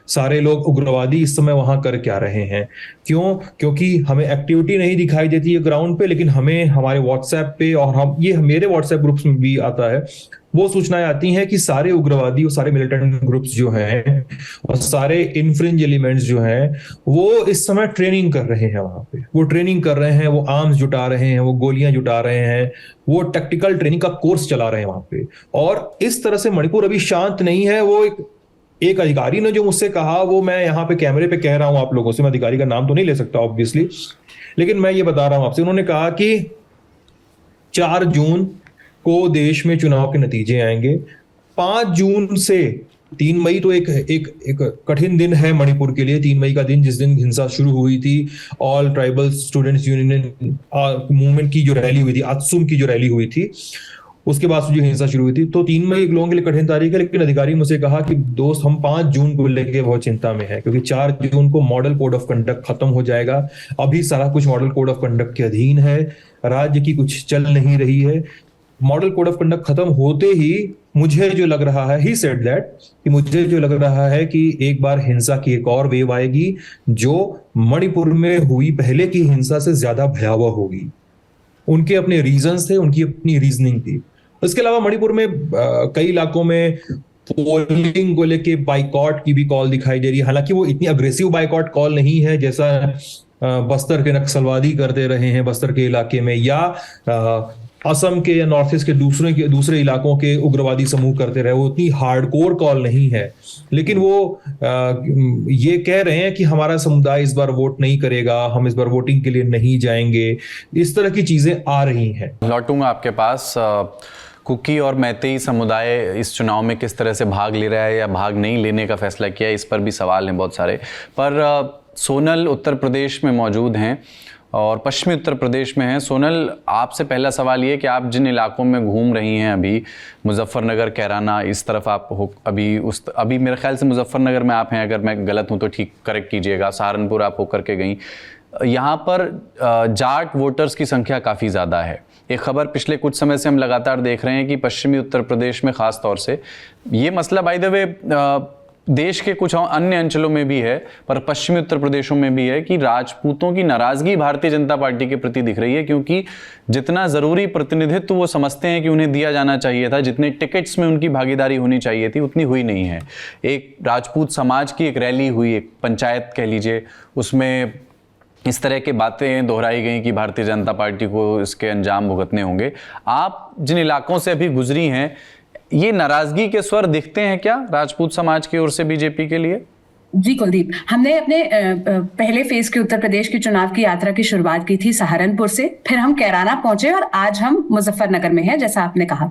सारे लोग उग्रवादी इस समय वहां कर क्या रहे हैं। क्यों? क्योंकि हमें एक्टिविटी नहीं दिखाई देती है ग्राउंड पे, लेकिन हमें हमारे व्हाट्सएप पे, और हम ये मेरे व्हाट्सएप ग्रुप्स में भी आता है, वो सूचनाएं आती हैं कि सारे उग्रवादी और सारे मिलिटेंट ग्रुप्स जो हैं और सारे इनफ्रिंज एलिमेंट्स जो हैं, वो इस समय ट्रेनिंग कर रहे हैं वहां पे। वो ट्रेनिंग कर रहे हैं, वो आर्म्स जुटा रहे हैं, वो गोलियां जुटा रहे हैं, वो टैक्टिकल ट्रेनिंग का कोर्स चला रहे हैं वहां पे। और इस तरह से मणिपुर अभी शांत नहीं है। वो एक अधिकारी ने जो मुझसे कहा, वो मैं यहाँ पे कैमरे पे कह रहा हूं आप लोगों से, मैं अधिकारी का नाम तो नहीं ले सकता ऑब्वियसली, लेकिन मैं ये बता रहा हूं आपसे। उन्होंने कहा कि 4 जून को देश में चुनाव के नतीजे आएंगे। 5 जून से 3 मई तो एक कठिन दिन है मणिपुर के लिए। 3 मई का दिन, जिस दिन हिंसा शुरू हुई थी, all tribal students union movement की जो रैली हुई थी, आत्सुम की जो रैली हुई थी, उसके बाद जो हिंसा शुरू हुई थी, तो 3 मई लोगों के लिए कठिन तारीख है। लेकिन अधिकारी मुझसे कहा कि दोस्त, हम 5 जून को लेकर बहुत चिंता में है, क्योंकि 4 जून को मॉडल कोड ऑफ कंडक्ट खत्म हो जाएगा। अभी सारा कुछ मॉडल कोड ऑफ कंडक्ट के अधीन है, राज्य की कुछ चल नहीं रही है। मॉडल कोड ऑफ कंडक्ट खत्म होते ही मुझे जो लग रहा है, ही सेड दैट, कि मुझे जो लग रहा है कि एक बार हिंसा की एक और वेव आएगी, जो मणिपुर में हुई पहले की हिंसा से ज्यादा भयावह होगी। उनके अपने रीजंस थे, उनकी अपनी रीजनिंग थी। इसके अलावा मणिपुर में कई इलाकों में पोलिंग को लेके बाइकॉट की भी कॉल दिखाई दे रही है। हालांकि वो इतनी अग्रेसिव बाइकॉट कॉल नहीं है जैसा बस्तर के नक्सलवादी करते रहे हैं बस्तर के इलाके में, या असम के या नॉर्थ ईस्ट के दूसरे इलाकों के उग्रवादी समूह करते रहे, वो उतनी हार्डकोर कॉल नहीं है, लेकिन वो ये कह रहे हैं कि हमारा समुदाय इस बार वोट नहीं करेगा, हम इस बार वोटिंग के लिए नहीं जाएंगे, इस तरह की चीजें आ रही हैं। लौटूंगा आपके पास। कुकी और मैतेई समुदाय इस चुनाव में किस तरह से भाग ले रहा है या भाग नहीं लेने का फैसला किया है, इस पर भी सवाल हैं बहुत सारे। पर सोनल उत्तर प्रदेश में मौजूद हैं और पश्चिमी उत्तर प्रदेश में हैं। सोनल, आपसे पहला सवाल ये कि आप जिन इलाकों में घूम रही हैं अभी, मुजफ्फरनगर, कैराना, इस तरफ आप हो अभी मेरे ख्याल से मुजफ्फरनगर में आप हैं, अगर मैं गलत हूँ तो ठीक करेक्ट कीजिएगा। सहारनपुर आप होकर के गई। यहाँ पर जाट वोटर्स की संख्या काफ़ी ज़्यादा है। एक खबर पिछले कुछ समय से हम लगातार देख रहे हैं कि पश्चिमी उत्तर प्रदेश में ख़ास तौर से ये मसला बाय द वे देश के कुछ अन्य अंचलों में भी है, पर पश्चिमी उत्तर प्रदेशों में भी है कि राजपूतों की नाराजगी भारतीय जनता पार्टी के प्रति दिख रही है, क्योंकि जितना ज़रूरी प्रतिनिधित्व वो समझते हैं कि उन्हें दिया जाना चाहिए था, जितने टिकट्स में उनकी भागीदारी होनी चाहिए थी, उतनी हुई नहीं है। एक राजपूत समाज की एक रैली हुई, एक पंचायत कह लीजिए, उसमें इस तरह की बातें दोहराई गई कि भारतीय जनता पार्टी को इसके अंजाम भुगतने होंगे। आप जिन इलाकों से अभी गुजरी हैं, ये नाराजगी के स्वर दिखते हैं क्या राजपूत समाज की ओर से बीजेपी के लिए? जी कुलदीप, हमने अपने पहले फेज के उत्तर प्रदेश के चुनाव की यात्रा की शुरुआत की थी सहारनपुर से, फिर हम कैराना पहुंचे और आज हम मुजफ्फरनगर में हैं। जैसा आपने कहा,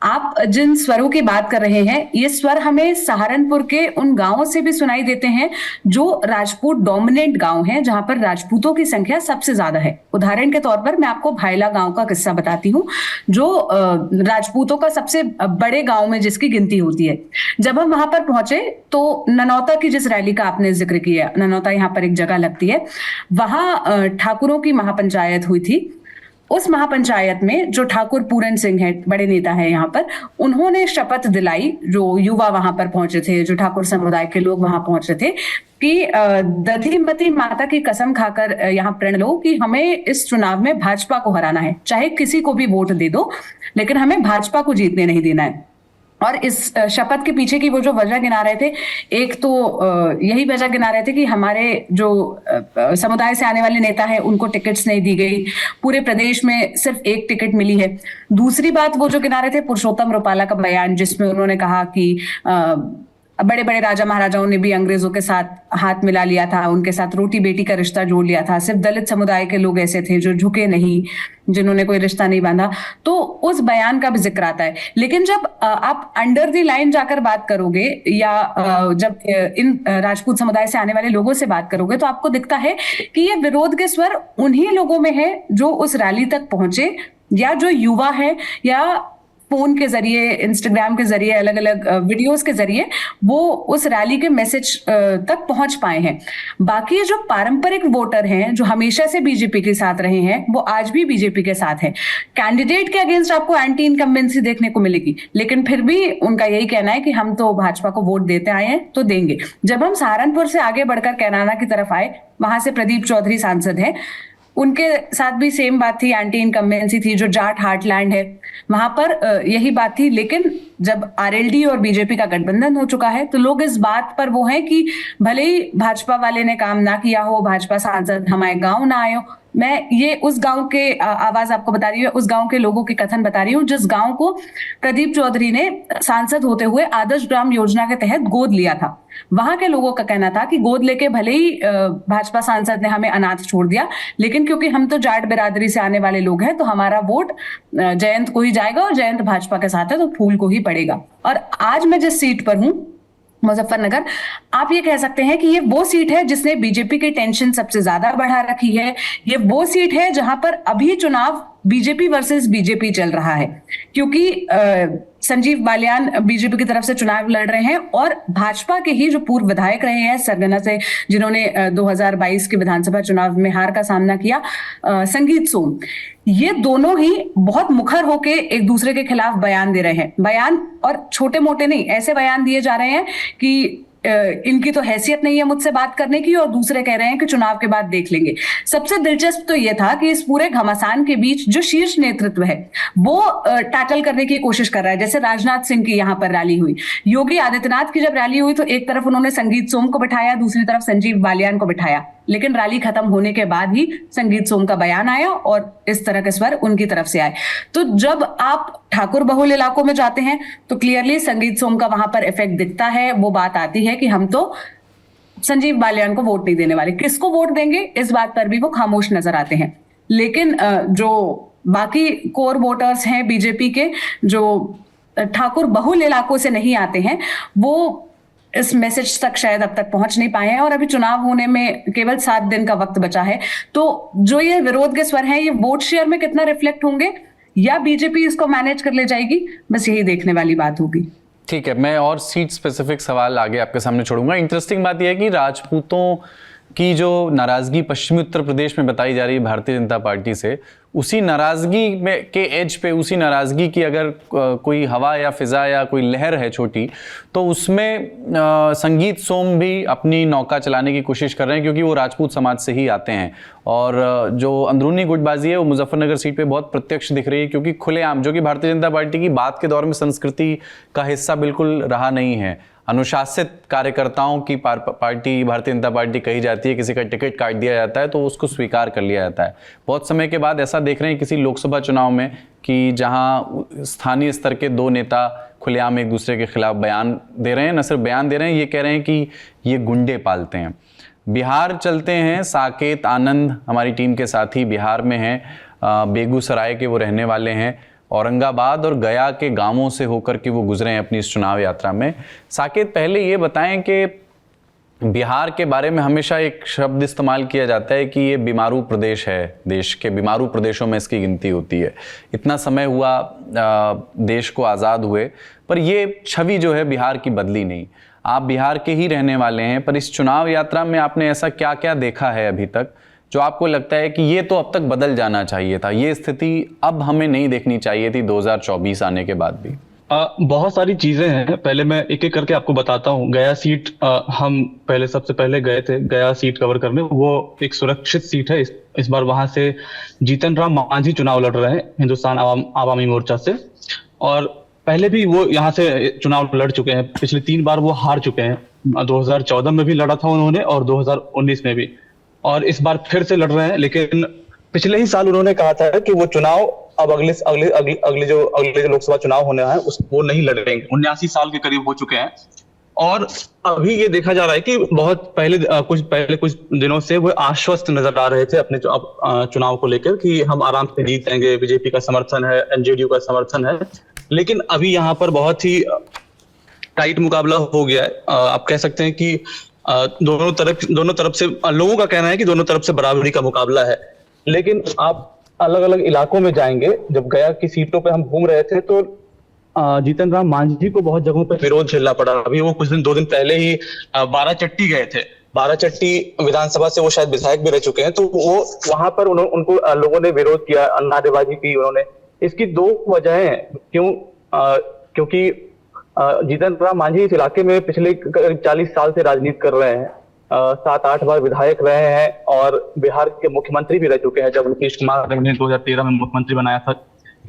आप जिन स्वरों की बात कर रहे हैं, ये स्वर हमें सहारनपुर के उन गांवों से भी सुनाई देते हैं जो राजपूत डोमिनेंट गांव हैं, जहां पर राजपूतों की संख्या सबसे ज्यादा है। उदाहरण के तौर पर मैं आपको भायला गांव का किस्सा बताती हूँ, जो राजपूतों का सबसे बड़े गांव में जिसकी गिनती होती है। जब हम वहां पर पहुंचे तो ननौता की जिस रैली का आपने जिक्र किया, ननौता यहाँ पर एक जगह लगती है, वहां ठाकुरों की महापंचायत हुई थी। उस महापंचायत में जो ठाकुर पूरन सिंह है, बड़े नेता है यहाँ पर, उन्होंने शपथ दिलाई, जो युवा वहां पर पहुंचे थे, जो ठाकुर समुदाय के लोग वहां पहुंचे थे, कि दधिमती माता की कसम खाकर यहाँ प्रण लो कि हमें इस चुनाव में भाजपा को हराना है, चाहे किसी को भी वोट दे दो, लेकिन हमें भाजपा को जीतने नहीं देना है। और इस शपथ के पीछे की वो जो वजह गिना रहे थे, एक तो यही वजह गिना रहे थे कि हमारे जो समुदाय से आने वाले नेता हैं उनको टिकट्स नहीं दी गई, पूरे प्रदेश में सिर्फ एक टिकट मिली है। दूसरी बात वो जो गिना रहे थे पुरुषोत्तम रुपाला का बयान, जिसमें उन्होंने कहा कि बड़े बड़े राजा महाराजाओं ने भी अंग्रेजों के साथ हाथ मिला लिया था, उनके साथ रोटी बेटी का रिश्ता जोड़ लिया था, सिर्फ दलित समुदाय के लोग ऐसे थे जो झुके नहीं, जिन्होंने कोई रिश्ता नहीं बांधा। तो उस बयान का भी जिक्र आता है। लेकिन जब आप अंडर द लाइन जाकर बात करोगे या जब इन राजपूत समुदाय से आने वाले लोगों से बात करोगे, तो आपको दिखता है कि ये विरोध के स्वर उन्हीं लोगों में है जो उस रैली तक पहुंचे, या जो युवा है, या फोन के जरिए, इंस्टाग्राम के जरिए, अलग अलग वीडियोस के जरिए वो उस रैली के मैसेज तक पहुंच पाए हैं। बाकी जो पारंपरिक वोटर हैं, जो हमेशा से बीजेपी के साथ रहे हैं, वो आज भी बीजेपी के साथ हैं। कैंडिडेट के अगेंस्ट आपको एंटी इनकम्बेंसी देखने को मिलेगी, लेकिन फिर भी उनका यही कहना है कि हम तो भाजपा को वोट देते आए हैं तो देंगे। जब हम सहारनपुर से आगे बढ़कर कैराना की तरफ आए, वहां से प्रदीप चौधरी सांसद हैं, उनके साथ भी सेम बात थी, एंटी इनकम्बेंसी थी। जो जाट हार्टलैंड है वहां पर यही बात थी। लेकिन जब आरएलडी और बीजेपी का गठबंधन हो चुका है तो लोग इस बात पर वो हैं कि भले ही भाजपा वाले ने काम ना किया हो, भाजपा सांसद हमारे गांव ना आए हो, मैं ये उस गांव के आवाज आपको बता रही हूँ, उस गांव के लोगों के कथन बता रही हूँ जिस गांव को प्रदीप चौधरी ने सांसद होते हुए आदर्श ग्राम योजना के तहत गोद लिया था। वहां के लोगों का कहना था कि गोद लेके भले ही भाजपा सांसद ने हमें अनाथ छोड़ दिया, लेकिन क्योंकि हम तो जाट बिरादरी से आने वाले लोग हैं तो हमारा वोट जयंत को ही जाएगा, और जयंत भाजपा के साथ है तो फूल को ही पड़ेगा। और आज मैं जिस सीट पर हूं, मुजफ्फरनगर, आप ये कह सकते हैं कि ये वो सीट है जिसने बीजेपी की टेंशन सबसे ज्यादा बढ़ा रखी है। ये वो सीट है जहां पर अभी चुनाव बीजेपी वर्सेस बीजेपी चल रहा है, क्योंकि संजीव बालियान बीजेपी की तरफ से चुनाव लड़ रहे हैं और भाजपा के ही जो पूर्व विधायक रहे हैं सरगना से, जिन्होंने 2022 के विधानसभा चुनाव में हार का सामना किया, संगीत सोम, ये दोनों ही बहुत मुखर होके एक दूसरे के खिलाफ बयान दे रहे हैं। बयान और छोटे मोटे नहीं, ऐसे बयान दिए जा रहे हैं कि इनकी तो हैसियत नहीं है मुझसे बात करने की, और दूसरे कह रहे हैं कि चुनाव के बाद देख लेंगे। सबसे दिलचस्प तो यह था कि इस पूरे घमासान के बीच जो शीर्ष नेतृत्व है वो टैकल करने की कोशिश कर रहा है। जैसे राजनाथ सिंह की यहाँ पर रैली हुई, योगी आदित्यनाथ की जब रैली हुई तो एक तरफ उन्होंने संगीत सोम को बिठाया, दूसरी तरफ संजीव बालियान को बिठाया, लेकिन रैली खत्म होने के बाद ही संगीत सोम का बयान आया और इस तरह के स्वर उनकी तरफ से आए। तो जब आप ठाकुर बहुल इलाकों में जाते हैं तो क्लियरली संगीत सोम का वहां पर इफेक्ट दिखता है। वो बात आती है कि हम तो संजीव बालियान को वोट नहीं देने वाले, किसको वोट देंगे इस बात पर भी वो खामोश नजर आते हैं। लेकिन जो बाकी कोर वोटर्स हैं बीजेपी के, जो ठाकुर बहुल इलाकों से नहीं आते हैं, वो इस मैसेज तक शायद अब तक पहुंच नहीं पाए हैं और अभी चुनाव होने में केवल 7 दिन का वक्त बचा है। तो जो ये विरोध के स्वर हैं, ये वोट शेयर में कितना रिफ्लेक्ट होंगे या बीजेपी इसको मैनेज कर ले जाएगी, बस यही देखने वाली बात होगी। ठीक है, मैं और सीट स्पेसिफिक सवाल आगे आपके सामने छोड़ूंगा। इंटरेस्टिंग बात यह है कि राजपूतों की जो नाराजगी पश्चिमी उत्तर प्रदेश में बताई जा रही है भारतीय जनता पार्टी से, उसी नाराजगी में के एज पे, उसी नाराजगी की अगर कोई हवा या फिजा या कोई लहर है छोटी, तो उसमें संगीत सोम भी अपनी नौका चलाने की कोशिश कर रहे हैं, क्योंकि वो राजपूत समाज से ही आते हैं। और जो अंदरूनी गुटबाजी है वो मुजफ्फरनगर सीट पे बहुत प्रत्यक्ष दिख रही है, क्योंकि खुलेआम, जो कि भारतीय जनता पार्टी की बात के दौर में संस्कृति का हिस्सा बिल्कुल रहा नहीं है, अनुशासित कार्यकर्ताओं की पार्टी भारतीय जनता पार्टी कही जाती है। किसी का टिकट काट दिया जाता है तो उसको स्वीकार कर लिया जाता है। बहुत समय के बाद ऐसा देख रहे हैं किसी लोकसभा चुनाव में कि जहां स्थानीय स्तर के 2 नेता खुलेआम एक दूसरे के खिलाफ बयान दे रहे हैं। न सिर्फ बयान दे रहे हैं, ये कह रहे हैं कि ये गुंडे पालते हैं। बिहार चलते हैं, साकेत आनंद हमारी टीम के साथी बिहार में हैं, बेगूसराय के वो रहने वाले हैं, औरंगाबाद और गया के गांवों से होकर के वो गुजरे हैं अपनी इस चुनाव यात्रा में। साकेत, पहले ये बताएं कि बिहार के बारे में हमेशा एक शब्द इस्तेमाल किया जाता है कि ये बीमारू प्रदेश है, देश के बीमारू प्रदेशों में इसकी गिनती होती है। इतना समय हुआ देश को आज़ाद हुए, पर ये छवि जो है बिहार की बदली नहीं। आप बिहार के ही रहने वाले हैं, पर इस चुनाव यात्रा में आपने ऐसा क्या क्या देखा है अभी तक जो आपको लगता है कि ये तो अब तक बदल जाना चाहिए था, ये स्थिति अब हमें नहीं देखनी चाहिए थी 2024 आने के बाद भी? बहुत सारी चीजें हैं। पहले मैं एक एक करके आपको बताता हूँ। गया सीट हम पहले सबसे पहले गए थे गया सीट कवर करने। वो एक सुरक्षित सीट है। इस बार वहां से जीतन राम मांझी चुनाव लड़ रहे हैं हिंदुस्तान आवामी मोर्चा से, और पहले भी वो यहाँ से चुनाव लड़ चुके हैं। पिछले 3 बार वो हार चुके हैं। 2014 में भी लड़ा था उन्होंने और 2019 में भी, और इस बार फिर से लड़ रहे हैं। लेकिन पिछले ही साल उन्होंने कहा था कि वो चुनाव अब अगले जो लोकसभा चुनाव होने हैं वो नहीं लड़ेंगे। 79 साल के करीब हो चुके हैं, और अभी ये देखा जा रहा है कि बहुत पहले कुछ दिनों से वो आश्वस्त नजर आ रहे थे अपने चुनाव को लेकर कि हम आराम से जीतेंगे, बीजेपी का समर्थन है, एनजेडीयू का समर्थन है। लेकिन अभी यहाँ पर बहुत ही टाइट मुकाबला हो गया है। आप कह सकते हैं कि दोनों तरफ से लोगों का कहना है कि दोनों तरफ से बराबरी का मुकाबला है। लेकिन आप अलग अलग इलाकों में जाएंगे, जब गया की सीटों पे हम घूम रहे थे तो जीतन राम मांझी को बहुत जगहों पे विरोध झेलना पड़ा। अभी वो कुछ 2 दिन पहले ही बाराचट्टी गए थे। बाराचट्टी विधानसभा से वो शायद विधायक भी रह चुके हैं, तो वो वहां पर उनको लोगों ने विरोध किया, नारेबाजी की उन्होंने। इसकी 2 वजहें हैं क्योंकि जीतन राम मांझी इस इलाके में पिछले 40 साल से राजनीति कर रहे हैं। 7-8 बार विधायक रहे हैं और बिहार के मुख्यमंत्री भी रह चुके हैं। जब नीतीश कुमार ने 2013 में मुख्यमंत्री बनाया था,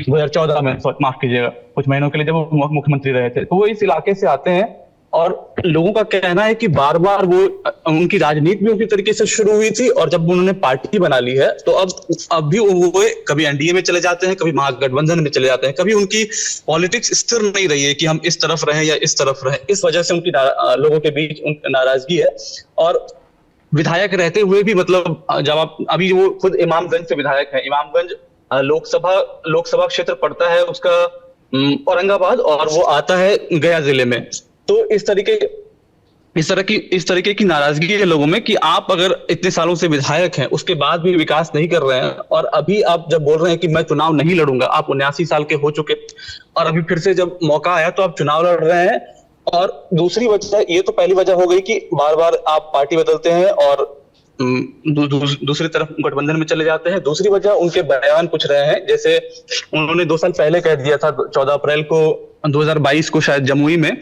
2014 में, माफ कीजिएगा, कुछ महीनों के लिए जब वो मुख्यमंत्री रहे थे, तो वो इस इलाके से आते हैं। और लोगों का कहना है कि बार बार वो उनकी राजनीति भी उसी तरीके से शुरू हुई थी, और जब उन्होंने पार्टी बना ली है तो अब भी वो कभी एनडीए में चले जाते हैं, कभी महागठबंधन में चले जाते हैं। कभी उनकी पॉलिटिक्स स्थिर नहीं रही है कि हम इस तरफ रहें या इस तरफ रहें। इस वजह से उनकी लोगों के बीच नाराजगी है। और विधायक रहते हुए भी, मतलब जब आप अभी वो खुद इमामगंज से विधायक है, इमामगंज लोकसभा क्षेत्र पड़ता है उसका औरंगाबाद, और वो आता है गया जिले में। तो इस तरीके की नाराजगी है लोगों में कि आप अगर इतने सालों से विधायक हैं उसके बाद भी विकास नहीं कर रहे हैं, और अभी आप जब बोल रहे हैं कि मैं चुनाव नहीं लड़ूंगा, आप 79 साल के हो चुके और अभी फिर से जब मौका आया तो आप चुनाव लड़ रहे हैं। और दूसरी वजह, ये तो पहली वजह हो गई कि बार बार आप पार्टी बदलते हैं और दूसरी तरफ गठबंधन में चले जाते हैं। दूसरी वजह उनके बयान कुछ रहे हैं, जैसे उन्होंने 2 साल पहले कह दिया था, 14 अप्रैल को 2022 को शायद जमुई में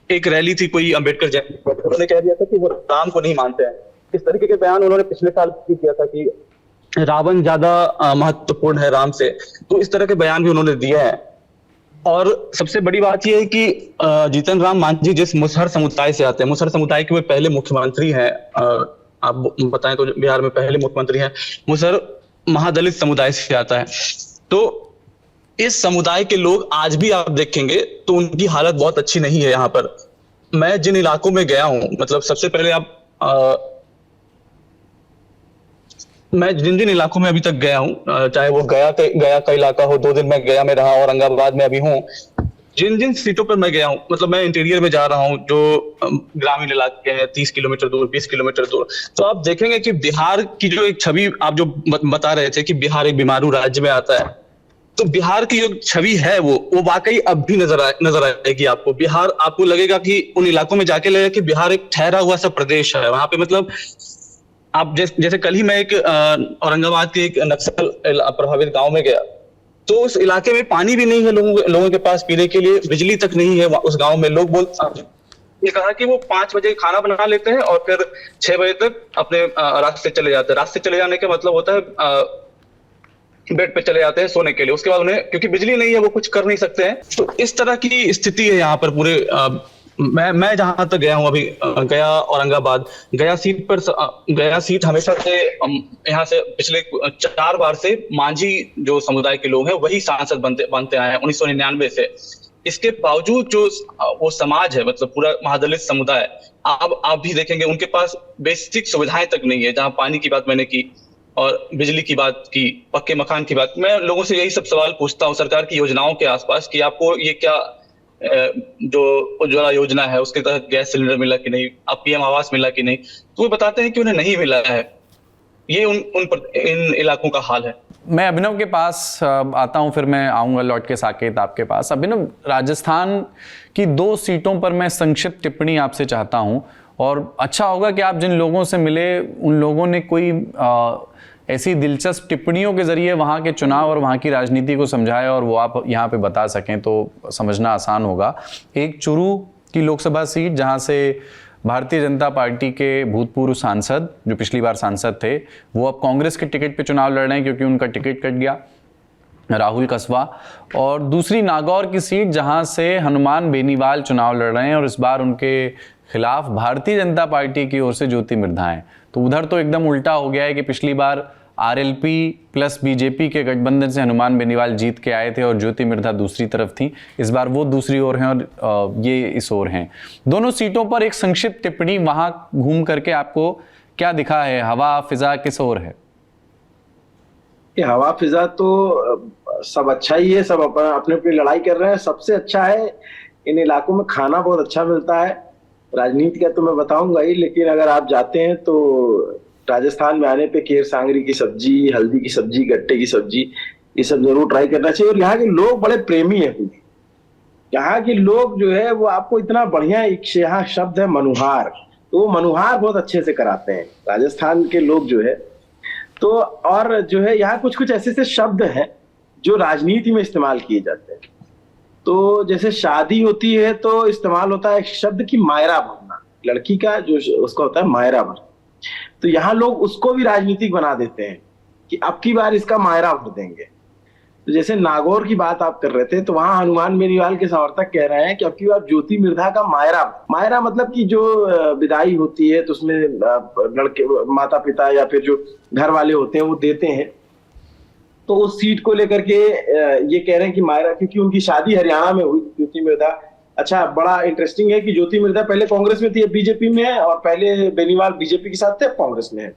एक रैली थी कोई अंबेडकर जयंती, उन्होंने कह दिया था कि वो राम को नहीं मानते हैं। इस तरीके के बयान उन्होंने पिछले साल भी किया था कि रावण ज्यादा महत्वपूर्ण है राम से। तो इस तरह के बयान भी उन्होंने दिए हैं। और सबसे बड़ी बात यह है कि जीतन राम मांझी जिस मुसहर समुदाय से आते हैं, मुसहर समुदाय के वे पहले मुख्यमंत्री हैं आप बताएं तो बिहार में पहले मुख्यमंत्री हैं, वो सर महादलित समुदाय से आता है। तो इस समुदाय के लोग आज भी आप देखेंगे तो उनकी हालत बहुत अच्छी नहीं है यहाँ पर। मैं जिन इलाकों में गया हूँ, मतलब सबसे पहले मैं जिन जिन इलाकों में अभी तक गया हूँ, चाहे वो गया का इलाका हो, 2 दिन मैं गया में रहा, औरंगाबाद में अभी हूँ, जिन जिन सीटों पर मैं गया हूँ, मतलब मैं इंटीरियर में जा रहा हूँ जो ग्रामीण इलाके हैं 30 किलोमीटर दूर, 20 किलोमीटर दूर, तो आप देखेंगे कि बिहार की जो एक छवि आप जो बता रहे थे कि बिहार एक बीमारू राज्य में आता है, तो बिहार की जो छवि है वो वाकई अब भी नजर आएगी आपको। बिहार आपको लगेगा कि उन इलाकों में जाके लगेगा कि बिहार एक ठहरा हुआ सा प्रदेश है। वहां पे मतलब आप जैसे कल ही मैं एक औरंगाबाद के एक नक्सल प्रभावित गांव में गया, तो उस इलाके में पानी भी नहीं है लोगों के पास पीने के लिए, बिजली तक नहीं है उस गांव में। लोग ये कहा कि वो 5 बजे खाना बना लेते हैं और फिर 6 बजे तक अपने रास्ते चले जाते हैं। रास्ते चले जाने का मतलब होता है बेड पे चले जाते हैं सोने के लिए। उसके बाद उन्हें क्योंकि बिजली नहीं है वो कुछ कर नहीं सकते हैं। तो इस तरह की स्थिति है यहाँ पर पूरे मैं जहां तक गया हूं अभी, गया औरंगाबाद, गया सीट हमेशा से यहाँ से पिछले 4 बार से मांझी जो समुदाय के लोग हैं वही सांसद बनते आए हैं 1999 से। इसके बावजूद जो वो समाज है, मतलब पूरा महादलित समुदाय, आप भी देखेंगे उनके पास बेसिक सुविधाएं तक नहीं है। जहां पानी की बात मैंने की और बिजली की बात की, पक्के मकान की बात, मैं लोगों से यही सब सवाल पूछता हूँ सरकार की योजनाओं के आसपास कि आपको ये क्या जो उज्ज्वला योजना है उसके तहत गैस सिलेंडर मिला कि नहीं, आप पीएम आवास मिला कि नहीं, तो वो बताते हैं कि उन्हें नहीं मिला है। ये इन इलाकों का हाल है। मैं अभिनव के पास आता हूं, फिर मैं आऊंगा लौट के साकेत आपके पास। अभिनव, राजस्थान की 2 सीटों पर मैं संक्षिप्त टिप्पणी आपसे चाहता हूं, और अच्छा होगा कि आप जिन लोगों से मिले उन लोगों ने कोई ऐसी दिलचस्प टिप्पणियों के जरिए वहाँ के चुनाव और वहाँ की राजनीति को समझाया और वो आप यहाँ पे बता सकें तो समझना आसान होगा। एक चुरू की लोकसभा सीट जहाँ से भारतीय जनता पार्टी के भूतपूर्व सांसद, जो पिछली बार सांसद थे, वो अब कांग्रेस के टिकट पे चुनाव लड़ रहे हैं क्योंकि उनका टिकट कट गया, राहुल कसवा। और दूसरी नागौर की सीट जहाँ से हनुमान बेनीवाल चुनाव लड़ रहे हैं और इस बार उनके खिलाफ भारतीय जनता पार्टी की ओर से ज्योति मिर्धा हैं। तो उधर तो एकदम उल्टा हो गया है कि पिछली बार आरएलपी प्लस बीजेपी के गठबंधन से हनुमान बेनीवाल जीत के आए थे और ज्योति मिर्धा दूसरी तरफ थी। इस बार वो दूसरी ओर हैं और ये इस ओर हैं। दोनों सीटों पर एक संक्षिप्त टिप्पणी, वहां घूम करके आपको क्या दिखा है? हवा फिजा किस ओर है? ये हवा फिजा तो सब अच्छा ही है, सब अपने अपनी लड़ाई कर रहे हैं। सबसे अच्छा है इन इलाकों में खाना बहुत अच्छा मिलता है। राजनीति का तो मैं बताऊंगा ही, लेकिन अगर आप जाते हैं तो राजस्थान में आने पे केर सांगरी की सब्जी, हल्दी की सब्जी, गट्टे की सब्जी, ये सब जरूर ट्राई करना चाहिए। और यहाँ के लोग बड़े प्रेमी हैं। यहाँ के लोग जो है वो आपको इतना बढ़िया, एक यहाँ शब्द है मनुहार, तो वो मनुहार बहुत अच्छे से कराते हैं राजस्थान के लोग जो है। तो और जो है यहाँ कुछ कुछ ऐसे शब्द हैं जो राजनीति में इस्तेमाल किए जाते हैं। तो जैसे शादी होती है तो इस्तेमाल होता है एक शब्द की मायरा भरना, लड़की का जो उसका होता है मायरा भर। तो यहाँ लोग उसको भी राजनीतिक बना देते हैं कि अब की बार इसका मायरा भर देंगे। तो जैसे नागौर की बात आप कर रहे थे, तो वहां हनुमान बेनीवाल के समर्थक कह रहे हैं कि अब की बार ज्योति मिर्धा का मायरा मतलब कि जो विदाई होती है तो उसमें लड़के, माता पिता या फिर जो घर वाले होते हैं वो देते हैं। तो उस सीट को लेकर के ये कह रहे हैं कि मायरा, क्योंकि उनकी शादी हरियाणा में हुई ज्योति मिर्धा। अच्छा, बड़ा इंटरेस्टिंग है कि ज्योति मिर्धा पहले कांग्रेस में थी, अब बीजेपी में है, और पहले बेनीवाल बीजेपी के साथ थे, कांग्रेस में है।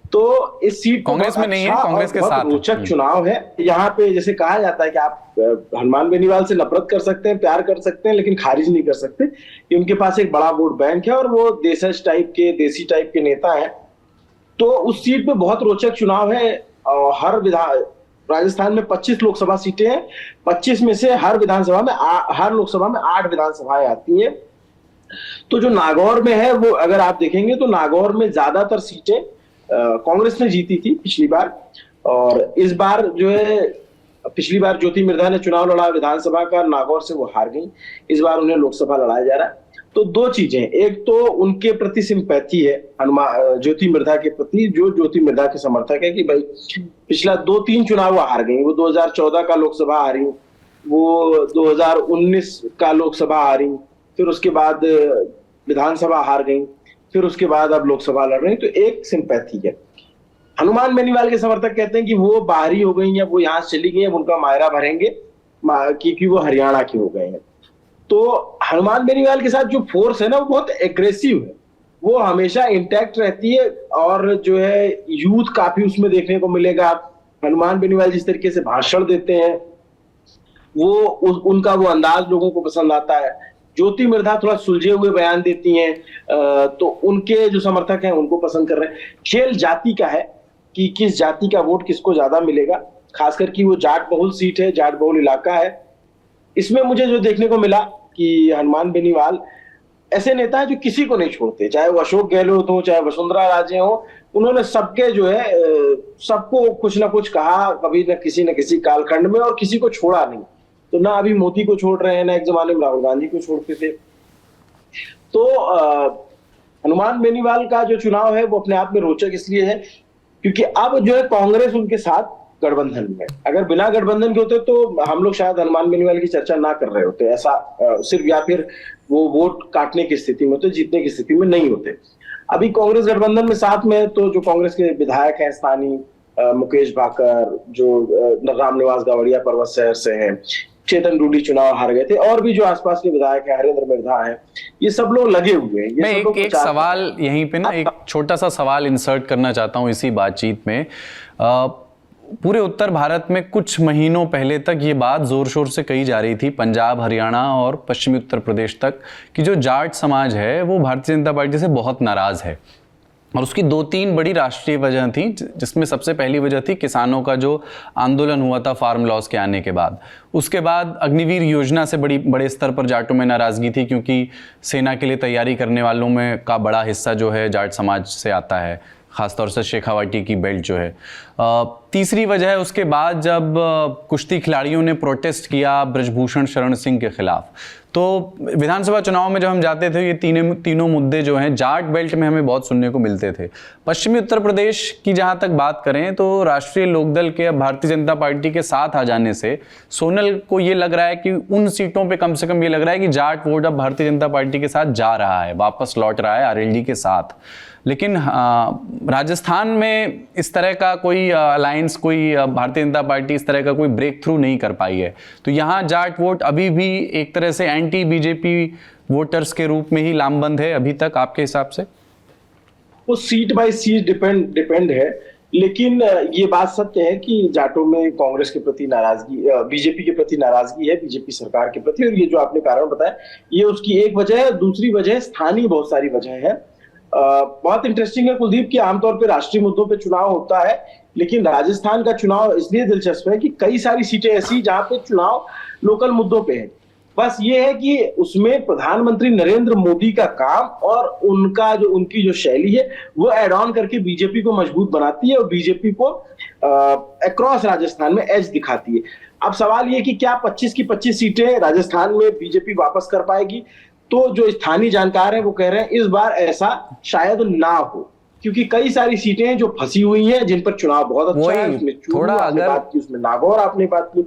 तो इस सीट कांग्रेस में नहीं है, कांग्रेस के साथ रोचक चुनाव है। यहाँ पे जैसे कहा जाता है कि आप हनुमान बेनीवाल से नफरत कर सकते हैं, प्यार कर सकते हैं, लेकिन खारिज नहीं कर सकते कि उनके पास एक बड़ा वोट बैंक है और वो देसी टाइप के नेता है। तो उस सीट पे बहुत रोचक चुनाव है। और राजस्थान में 25 लोकसभा सीटें हैं। 25 में से हर लोकसभा में 8 विधानसभाएं आती हैं। तो जो नागौर में है वो अगर आप देखेंगे तो नागौर में ज्यादातर सीटें कांग्रेस ने जीती थी पिछली बार, और इस बार जो है, पिछली बार ज्योति मिर्धा ने चुनाव लड़ा विधानसभा का, नागौर से वो हार गई। इस बार उन्हें लोकसभा लड़ाया जा रहा है। तो 2 चीजें, एक तो उनके प्रति सिंपैथी है ज्योति मिर्धा के प्रति, जो ज्योति मिर्धा के समर्थक है कि भाई पिछला 2-3 चुनाव वो हार गई। वो 2014 का लोकसभा हारी, वो 2019 का लोकसभा हारी, फिर उसके बाद विधानसभा हार गई। फिर उसके बाद अब लोकसभा लड़ रहे हैं, तो एक सिंपैथी है। हनुमान बेनीवाल के समर्थक कहते हैं कि वो बाहरी हो गई हैं, वो यहाँ से चली गई हैं, उनका मायरा भरेंगे क्योंकि वो हरियाणा के हो गए हैं। तो हनुमान बेनीवाल के साथ जो फोर्स है ना, वो बहुत एग्रेसिव है, वो हमेशा इंटैक्ट रहती है, और जो है यूथ काफी उसमें देखने को मिलेगा। हनुमान बेनीवाल जिस तरीके से भाषण देते हैं, वो उनका वो अंदाज लोगों को पसंद आता है। ज्योति मिर्धा थोड़ा सुलझे हुए बयान देती हैं, तो उनके जो समर्थक हैं उनको पसंद कर रहे हैं। खेल जाति का है कि किस जाति का वोट किसको ज्यादा मिलेगा, खासकर कि वो जाट बहुल सीट है, जाट बहुल इलाका है। इसमें मुझे जो देखने को मिला कि हनुमान बेनीवाल ऐसे नेता है जो किसी को नहीं छोड़ते, चाहे वो अशोक गहलोत हो, चाहे वसुंधरा राजे हो, उन्होंने सबके जो है सबको कुछ ना कुछ कहा, कभी न किसी कालखंड में, और किसी को छोड़ा नहीं। तो ना अभी मोदी को छोड़ रहे हैं, ना एक जमाने में राहुल गांधी को छोड़ते थे। तो हनुमान बेनीवाल का जो चुनाव है वो अपने आप में रोचक इसलिए है क्योंकि अब जो है कांग्रेस उनके साथ गठबंधन में। अगर बिना गठबंधन के होते तो हम लोग शायद हनुमान बेनीवाल की चर्चा ना कर रहे होते, ऐसा सिर्फ, या फिर वो वोट काटने की स्थिति में होते, जीतने की स्थिति में नहीं होते। अभी कांग्रेस गठबंधन में साथ में, तो जो कांग्रेस के विधायक हैं स्थानीय, मुकेश भाकर, जो रामनिवास गावड़िया पर्वत शहर से हैं, चेतन रूडी चुनाव हार गए थे, और भी जो आसपास के विधायक हैं, हरेंद्र मिर्धा हैं, ये सब लोग लगे हुए हैं। मैं एक सवाल यहीं पे ना, एक छोटा सा सवाल इंसर्ट करना चाहता हूं इसी बातचीत में। पूरे उत्तर भारत में कुछ महीनों पहले तक ये बात जोर शोर से कही जा रही थी, पंजाब, हरियाणा और पश्चिमी उत्तर प्रदेश तक, कि जो जाट समाज है वो भारतीय जनता पार्टी से बहुत नाराज है। और उसकी 2-3 बड़ी राष्ट्रीय वजह थी, जिसमें सबसे पहली वजह थी किसानों का जो आंदोलन हुआ था फार्म लॉज के आने के बाद। उसके बाद अग्निवीर योजना से बड़े स्तर पर जाटों में नाराज़गी थी, क्योंकि सेना के लिए तैयारी करने वालों में का बड़ा हिस्सा जो है जाट समाज से आता है, ख़ासतौर से शेखावाटी की बेल्ट जो है। तीसरी वजह है उसके बाद जब कुश्ती खिलाड़ियों ने प्रोटेस्ट किया ब्रजभूषण शरण सिंह के खिलाफ। तो विधानसभा चुनाव में जब हम जाते थे, ये तीनों मुद्दे जो हैं जाट बेल्ट में हमें बहुत सुनने को मिलते थे। पश्चिमी उत्तर प्रदेश की जहाँ तक बात करें तो राष्ट्रीय लोकदल के अब भारतीय जनता पार्टी के साथ आ जाने से सोनल को ये लग रहा है कि उन सीटों पे कम से कम ये लग रहा है कि जाट वोट अब भारतीय जनता पार्टी के साथ जा रहा है, वापस लौट रहा है आरएलडी के साथ। लेकिन राजस्थान में इस तरह का कोई अलायंस, कोई भारतीय जनता पार्टी इस तरह का कोई ब्रेक थ्रू नहीं कर पाई है। तो यहाँ जाट वोट अभी भी एक तरह से एंटी बीजेपी वोटर्स के रूप में ही लामबंद है अभी तक, आपके हिसाब से? वो सीट बाय सीट डिपेंड है, लेकिन ये बात सत्य है कि जाटों में कांग्रेस के प्रति नाराजगी, बीजेपी के प्रति नाराजगी है, बीजेपी सरकार के प्रति। और ये जो आपने कारण बताया, ये उसकी एक वजह है। दूसरी वजह स्थानीय बहुत सारी वजह है। बहुत इंटरेस्टिंग है कुलदीप कि आमतौर पे राष्ट्रीय मुद्दों पे चुनाव होता है, लेकिन राजस्थान का चुनाव इसलिए दिलचस्प है कि कई सारी सीटें ऐसी जहां पे चुनाव लोकल मुद्दों पे है। बस ये है कि उसमें प्रधानमंत्री नरेंद्र मोदी का काम और उनकी जो शैली है वो एड ऑन करके बीजेपी को मजबूत बनाती है और बीजेपी को अक्रॉस राजस्थान में एज दिखाती है। अब सवाल ये कि क्या 25 की 25 सीटें राजस्थान में बीजेपी वापस कर पाएगी? तो जो स्थानीय जानकार हैं वो कह रहे हैं इस बार ऐसा शायद ना हो, क्योंकि कई सारी सीटें हैं जो फंसी हुई हैं, जिन पर चुनाव बहुत अच्छा है। उसमें थोड़ा आपने बात की, उसमें नागौर आपने बात की,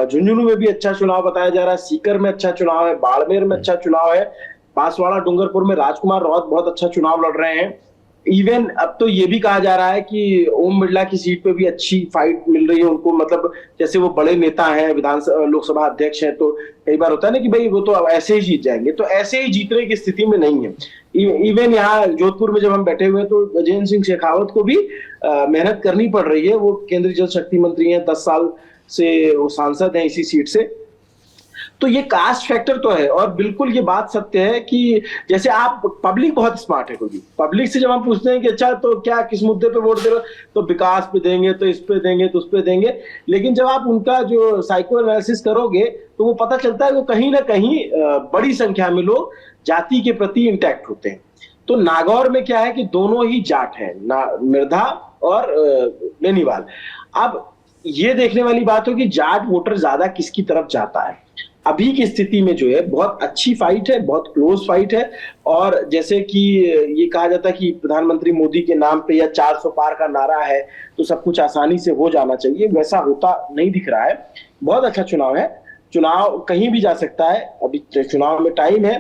झुंझुनू में भी अच्छा चुनाव बताया जा रहा है, सीकर में अच्छा चुनाव है, बाड़मेर में अच्छा चुनाव है, बांसवाड़ा डूंगरपुर में राजकुमार रावत बहुत अच्छा चुनाव लड़ रहे हैं। इवन अब तो ये भी कहा जा रहा है कि ओम बिरला की सीट पे भी अच्छी फाइट मिल रही है उनको, मतलब जैसे वो बड़े नेता हैं, लोकसभा अध्यक्ष हैं, तो कई बार होता है ना कि भाई वो तो ऐसे ही जीत जाएंगे, तो ऐसे ही जीतने की स्थिति में नहीं है। इवन यहाँ जोधपुर में जब हम बैठे हुए तो गजेंद्र सिंह शेखावत को भी मेहनत करनी पड़ रही है। वो केंद्रीय जल शक्ति मंत्री हैं, 10 साल से वो सांसद हैं इसी सीट से। तो ये कास्ट फैक्टर तो है, और बिल्कुल ये बात सत्य है कि जैसे आप, पब्लिक बहुत स्मार्ट है, क्योंकि पब्लिक से जब हम पूछते हैं कि अच्छा तो क्या किस मुद्दे पे वोट दे रहे हो, तो विकास पे देंगे, तो इस पे देंगे, तो उस पे देंगे। लेकिन जब आप उनका जो साइको एनालिसिस करोगे तो वो पता चलता है वो कहीं ना कहीं बड़ी संख्या में लोग जाति के प्रति इंटैक्ट होते हैं। तो नागौर में क्या है कि दोनों ही जाट हैं, मिर्धा और बेनीवाल। अब ये देखने वाली बात हो कि जाट वोटर ज्यादा किसकी तरफ जाता है। अभी की स्थिति में जो है बहुत अच्छी फाइट है, बहुत क्लोज फाइट है, और जैसे कि ये कहा जाता है कि प्रधानमंत्री मोदी के नाम पे या 400 पार का नारा है तो सब कुछ आसानी से हो जाना चाहिए, वैसा होता नहीं दिख रहा है। बहुत अच्छा चुनाव है, चुनाव कहीं भी जा सकता है, अभी चुनाव में टाइम है।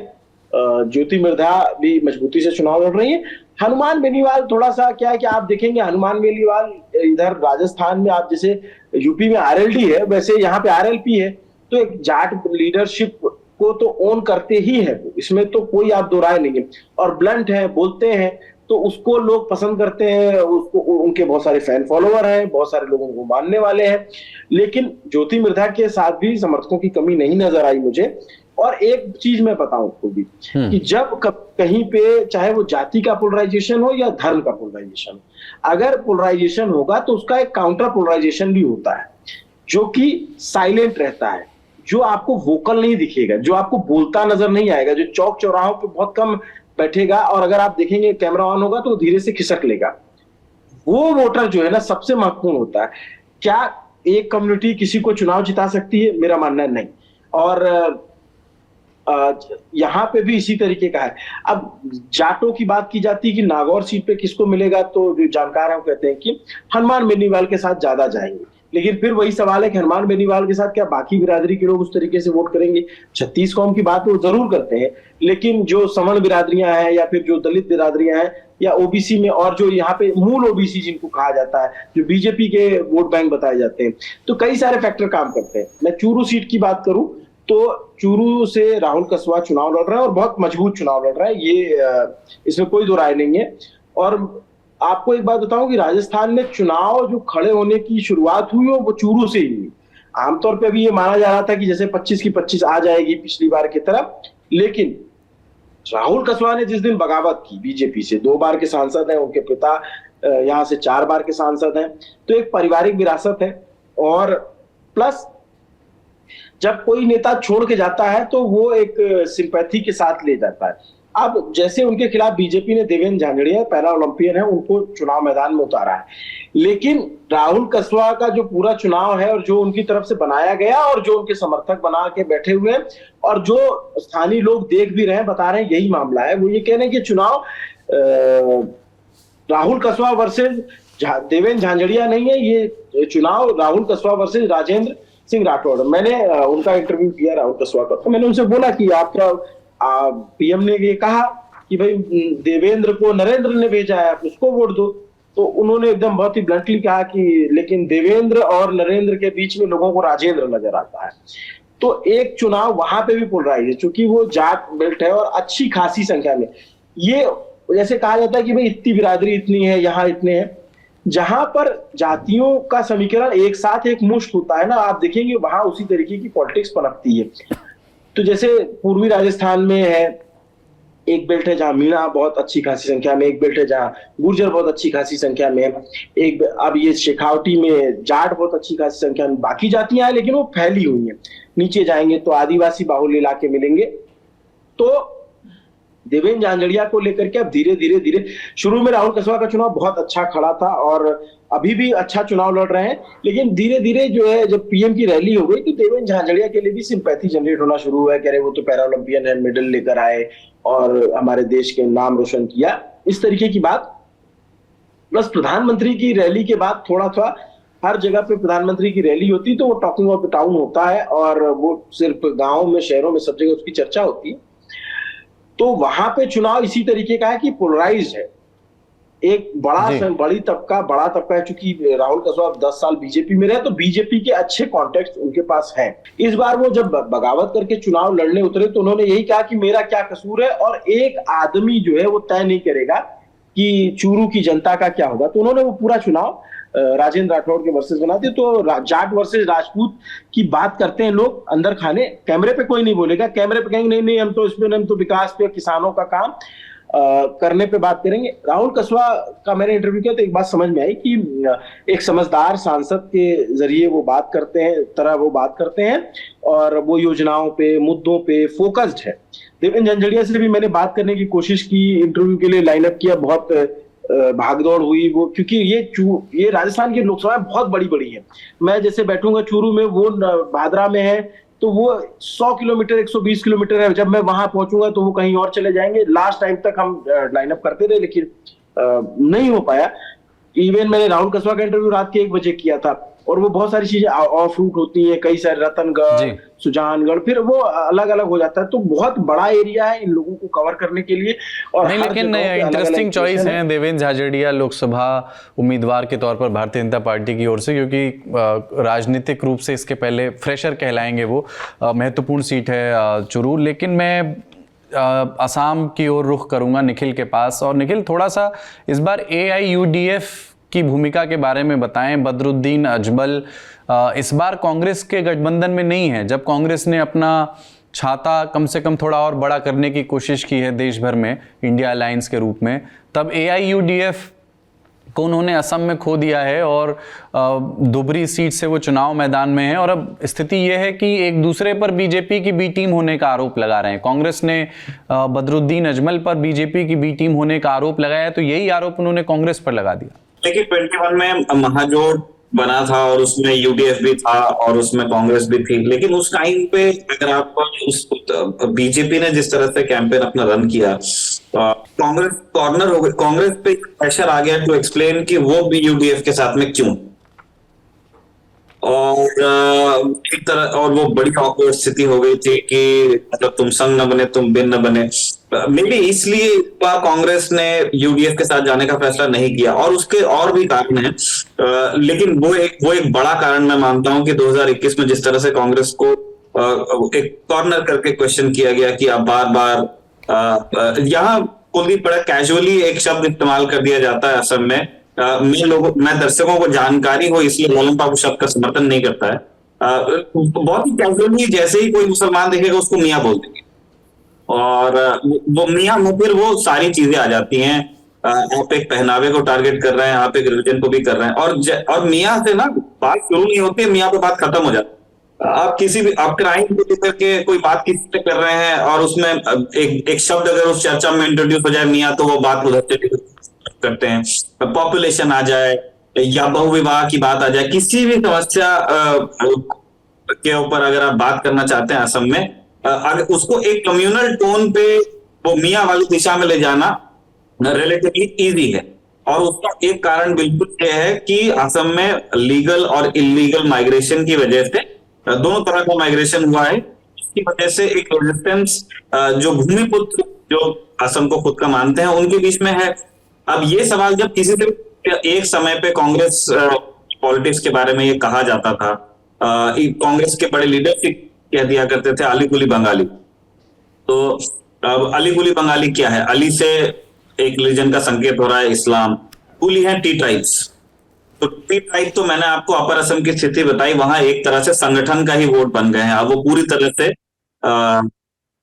ज्योति मिर्धा भी मजबूती से चुनाव लड़ रही है। हनुमान बेनीवाल थोड़ा सा क्या है कि आप देखेंगे हनुमान बेनीवाल इधर राजस्थान में, आप जैसे यूपी में आरएलडी है वैसे यहाँ पे आरएलपी है, तो एक जाट लीडरशिप को तो ओन करते ही है, इसमें तो कोई आप दो राय नहीं है, और ब्लंट है, बोलते हैं, तो उसको लोग पसंद करते हैं, उसको उनके बहुत सारे फैन फॉलोवर हैं, बहुत सारे लोगों को मानने वाले हैं। लेकिन ज्योति मिर्धा के साथ भी समर्थकों की कमी नहीं नजर आई मुझे। और एक चीज मैं बताऊं आपको भी कि जब कहीं पे चाहे वो जाति का पोलराइजेशन हो या धर्म का पोलराइजेशन, अगर पोलराइजेशन होगा तो उसका एक काउंटर पोलराइजेशन भी होता है जो कि साइलेंट रहता है, जो आपको वोकल नहीं दिखेगा, जो आपको बोलता नजर नहीं आएगा, जो चौक चौराहों पे बहुत कम बैठेगा, और अगर आप देखेंगे कैमरा ऑन होगा तो धीरे से खिसक लेगा। वो वोटर जो है ना सबसे महत्वपूर्ण होता है। क्या एक कम्युनिटी किसी को चुनाव जिता सकती है? मेरा मानना है नहीं। और यहाँ पे भी इसी तरीके का है। अब जाटों की बात की जाती है कि नागौर सीट पे किसको मिलेगा, तो जो जानकार है वो कहते हैं कि हनुमान बेनीवाल के साथ ज्यादा जाएंगे। लेकिन फिर वही सवाल है कि हनुमान बेनीवाल के साथ क्या बाकी बिरादरी के लोग उस तरीके से वोट करेंगे? 36 कौम की बात वो जरूर करते हैं, लेकिन जो सवर्ण बिरादरियां हैं या फिर जो दलित बिरादरियां हैं या ओबीसी में, और जो यहाँ पे मूल ओबीसी जिनको कहा जाता है, जो बीजेपी के वोट बैंक बताए जाते हैं, तो कई सारे फैक्टर काम करते हैं। मैं चूरू सीट की बात करूं तो चूरू से राहुल कसवा चुनाव लड़ रहा है और बहुत मजबूत चुनाव लड़ रहा है, ये इसमें कोई दो राय नहीं है। और आपको एक बात बताऊं कि राजस्थान में चुनाव जो खड़े होने की शुरुआत हुई वो चूरू से ही हुई। आमतौर पे भी ये माना जा रहा था कि जैसे 25 की 25 आ जाएगी पिछली बार की तरह, लेकिन राहुल कसवा ने जिस दिन बगावत की बीजेपी से, 2 बार के सांसद हैं, उनके पिता यहाँ से 4 बार के सांसद हैं, तो एक पारिवारिक विरासत है। और प्लस जब कोई नेता छोड़ के जाता है तो वो एक सिंपैथी के साथ ले जाता है। अब जैसे उनके खिलाफ बीजेपी ने देवेंद्र झांझड़िया, पैरा ओलंपियन है, उनको चुनाव मैदान में उतारा है, लेकिन राहुल कसवा का जो पूरा चुनाव है और जो उनकी तरफ से बनाया गया और जो उनके समर्थक बना के बैठे हुए हैं और जो स्थानीय लोग देख भी रहे हैं, बता रहे हैं यही मामला है। वो ये कह रहे हैं कि चुनाव राहुल कसवा वर्सेज देवेंद्र झांझड़िया नहीं है, ये चुनाव राहुल कसवा वर्सेज राजेंद्र सिंह राठौड़। मैंने उनका इंटरव्यू किया राहुल कसवा का, तो मैंने उनसे बोला कि आपका पीएम ने ये कहा कि भाई देवेंद्र को नरेंद्र ने भेजा है, आप उसको वोट दो। तो उन्होंने एकदम बहुत ही ब्लंटली कहा कि लेकिन देवेंद्र और नरेंद्र के बीच में लोगों को राजेंद्र नजर आता है। तो एक चुनाव वहां पे भी पोलराइज है, चूंकि वो जाट बेल्ट है और अच्छी खासी संख्या में, ये जैसे कहा जाता है कि भाई इतनी बिरादरी इतनी है, यहाँ इतने हैं, जहां पर जातियों का समीकरण एक साथ एक मुश्त होता है ना, आप देखेंगे वहां उसी तरीके की पॉलिटिक्स पनपती है। तो जैसे पूर्वी राजस्थान में है एक बेल्ट है जहां मीणा बहुत अच्छी खासी संख्या में, एक बेल्ट है जहां गुर्जर बहुत अच्छी खासी संख्या में, एक अब ये शेखावटी में जाट बहुत अच्छी खासी संख्या में, बाकी जातियां हैं लेकिन वो फैली हुई हैं। नीचे जाएंगे तो आदिवासी बाहुल्य इलाके मिलेंगे। तो देवेंद्र झांझड़िया को लेकर के अब धीरे धीरे शुरू में राहुल कसवा का चुनाव बहुत अच्छा खड़ा था और अभी भी अच्छा चुनाव लड़ रहे हैं, लेकिन धीरे धीरे जो है जब पीएम की रैली हो गई तो देवेंद्र झांझड़िया के लिए भी सिंपैथी जनरेट होना शुरू हुआ है। कह रहे वो तो पैरा ओलंपियन है, मेडल लेकर आए और हमारे देश के नाम रोशन किया, इस तरीके की बात। प्लस प्रधानमंत्री की रैली के बाद थोड़ा हर जगह पे प्रधानमंत्री की रैली होती तो वो टॉकिंग ऑफ द टाउन होता है और वो सिर्फ गाँव में शहरों में सब जगह उसकी चर्चा होती है। तो वहां पे चुनाव इसी तरीके का है कि पोलराइज्ड है, एक बड़ा तबका है। चूंकि राहुल कसवा 10 साल बीजेपी में रहे तो बीजेपी के अच्छे कॉन्टेक्ट उनके पास हैं। इस बार वो जब बगावत करके चुनाव लड़ने उतरे तो उन्होंने यही कहा कि मेरा क्या कसूर है, और एक आदमी जो है वो तय नहीं करेगा कि चूरू की जनता का क्या होगा। तो उन्होंने वो पूरा चुनाव राजेंद्र राठौड़ के वर्सेस बना दिए। तो जाट वर्सेस राजपूत की बात करते हैं लोग अंदर खाने, कैमरे पे कोई नहीं बोलेगा, कैमरे पे कहेंगे नहीं हम तो इसमें, हम तो विकास पे, किसानों का काम करने पे बात करेंगे। राहुल कसवा का मैंने इंटरव्यू किया तो एक बात समझ में आई कि एक समझदार सांसद के जरिए वो बात करते हैं और वो योजनाओं पे, मुद्दों पे फोकस्ड है। देवेंद्र झांझड़िया से भी मैंने बात करने की कोशिश की, इंटरव्यू के लिए लाइनअप किया, बहुत भागदौड़ हुई वो, क्योंकि ये राजस्थान की लोकसभा बहुत बड़ी है। मैं जैसे बैठूंगा चूरू में, वो भादरा में है, तो वो 100 किलोमीटर 120 किलोमीटर है। जब मैं वहां पहुंचूंगा तो वो कहीं और चले जाएंगे। लास्ट टाइम तक हम लाइनअप करते रहे लेकिन नहीं हो पाया। इवन मैंने राहुल कसवा का इंटरव्यू रात के 1 बजे किया था, और वो बहुत सारी चीजें ऑफ रूट होती है, कई सारे रतनगढ़, सुजानगढ़, फिर वो अलग अलग हो जाता है। तो बहुत बड़ा एरिया है इन लोगों को कवर करने के लिए। और नहीं, लेकिन इंटरेस्टिंग चॉइस है देवेंद्र झाझड़िया लोकसभा उम्मीदवार के तौर पर भारतीय जनता पार्टी की ओर से, क्योंकि राजनीतिक रूप से इसके पहले फ्रेशर कहलाएंगे वो, महत्वपूर्ण सीट है चुरू। लेकिन मैं असम की ओर रुख करूंगा निखिल के पास। और निखिल, थोड़ा सा इस बार AIUDF की भूमिका के बारे में बताएं। बदरुद्दीन अजमल इस बार कांग्रेस के गठबंधन में नहीं है। जब कांग्रेस ने अपना छाता कम से कम थोड़ा और बड़ा करने की कोशिश की है देश भर में इंडिया अलायंस के रूप में, तब AIUDF को उन्होंने असम में खो दिया है और धुबरी सीट से वो चुनाव मैदान में है। और अब स्थिति ये है कि एक दूसरे पर बीजेपी की बी टीम होने का आरोप लगा रहे हैं। कांग्रेस ने बदरुद्दीन अजमल पर बीजेपी की बी टीम होने का आरोप लगाया है, तो यही आरोप उन्होंने कांग्रेस पर लगा दिया। लेकिन 21 में महाजोट बना था और उसमें UDF भी था और उसमें कांग्रेस भी थी। लेकिन उस टाइम पे अगर आप उस बीजेपी ने जिस तरह से कैंपेन अपना रन किया, कांग्रेस कॉर्नर हो गई, कांग्रेस पे प्रेशर आ गया टू एक्सप्लेन कि वो भी UDF के साथ में क्यों। और एक तरह और वो बड़ी ऑकवर्ड स्थिति हो गई थी कि मतलब तुम संग न बने तुम बिन न बने। मे बी इसलिए कांग्रेस ने UDF के साथ जाने का फैसला नहीं किया, और उसके और भी कारण हैं। लेकिन वो एक बड़ा कारण मैं मानता हूं कि 2021 में जिस तरह से कांग्रेस को एक कॉर्नर करके क्वेश्चन किया गया कि आप बार बार यहाँ कुलदीप बड़ा कैजुअली एक शब्द इस्तेमाल कर दिया जाता है असम में। मैं दर्शकों को जानकारी हो इसलिए मोलम बाबू शब्द का समर्थन नहीं करता है। बहुत ही कैजुअली जैसे ही कोई मुसलमान देखेगा उसको मियाँ बोल देंगे, और वो मियाँ में फिर वो सारी चीजें आ जाती हैं। आप एक पहनावे को टारगेट कर रहे हैं, आप एक रिलीजन को भी कर रहे हैं, और मियाँ से ना बात शुरू नहीं होती है, मियाँ पे बात खत्म हो जाती है। आप किसी भी आप क्राइम को लेकर के कोई बात किसी से कर रहे हैं और उसमें एक शब्द अगर उस चर्चा में इंट्रोड्यूस हो जाए मियाँ, तो वो बात उधर से करते हैं। पॉपुलेशन आ जाए या बहुविवाह की बात आ जाए, किसी भी समस्या के ऊपर अगर आप बात करना चाहते हैं असम में, अगर उसको एक कम्युनल टोन पे वो मियाँ वाली दिशा में ले जाना रिलेटिवली इजी है। और उसका एक कारण बिल्कुल ये है कि असम में लीगल और इलीगल माइग्रेशन की वजह से दोनों तरह का माइग्रेशन हुआ है। इसकी वजह से एक रेजिस्टेंस जो भूमिपुत्र जो असम को खुद का मानते हैं उनके बीच में है। अब ये सवाल जब किसी से एक समय पे कांग्रेस पॉलिटिक्स के बारे में ये कहा जाता था, कांग्रेस के बड़े लीडरशिप कह दिया करते थे अली कुली बंगाली। तो अब अली कुली बंगाली क्या है? अली से एक रिलीजन का संकेत हो रहा है इस्लाम। कुली है टी ट्राइब्स। तो टी ट्राइब तो मैंने आपको अपर असम की स्थिति बताई, वहां एक तरह से संगठन का ही वोट बन गए हैं। अब वो पूरी तरह से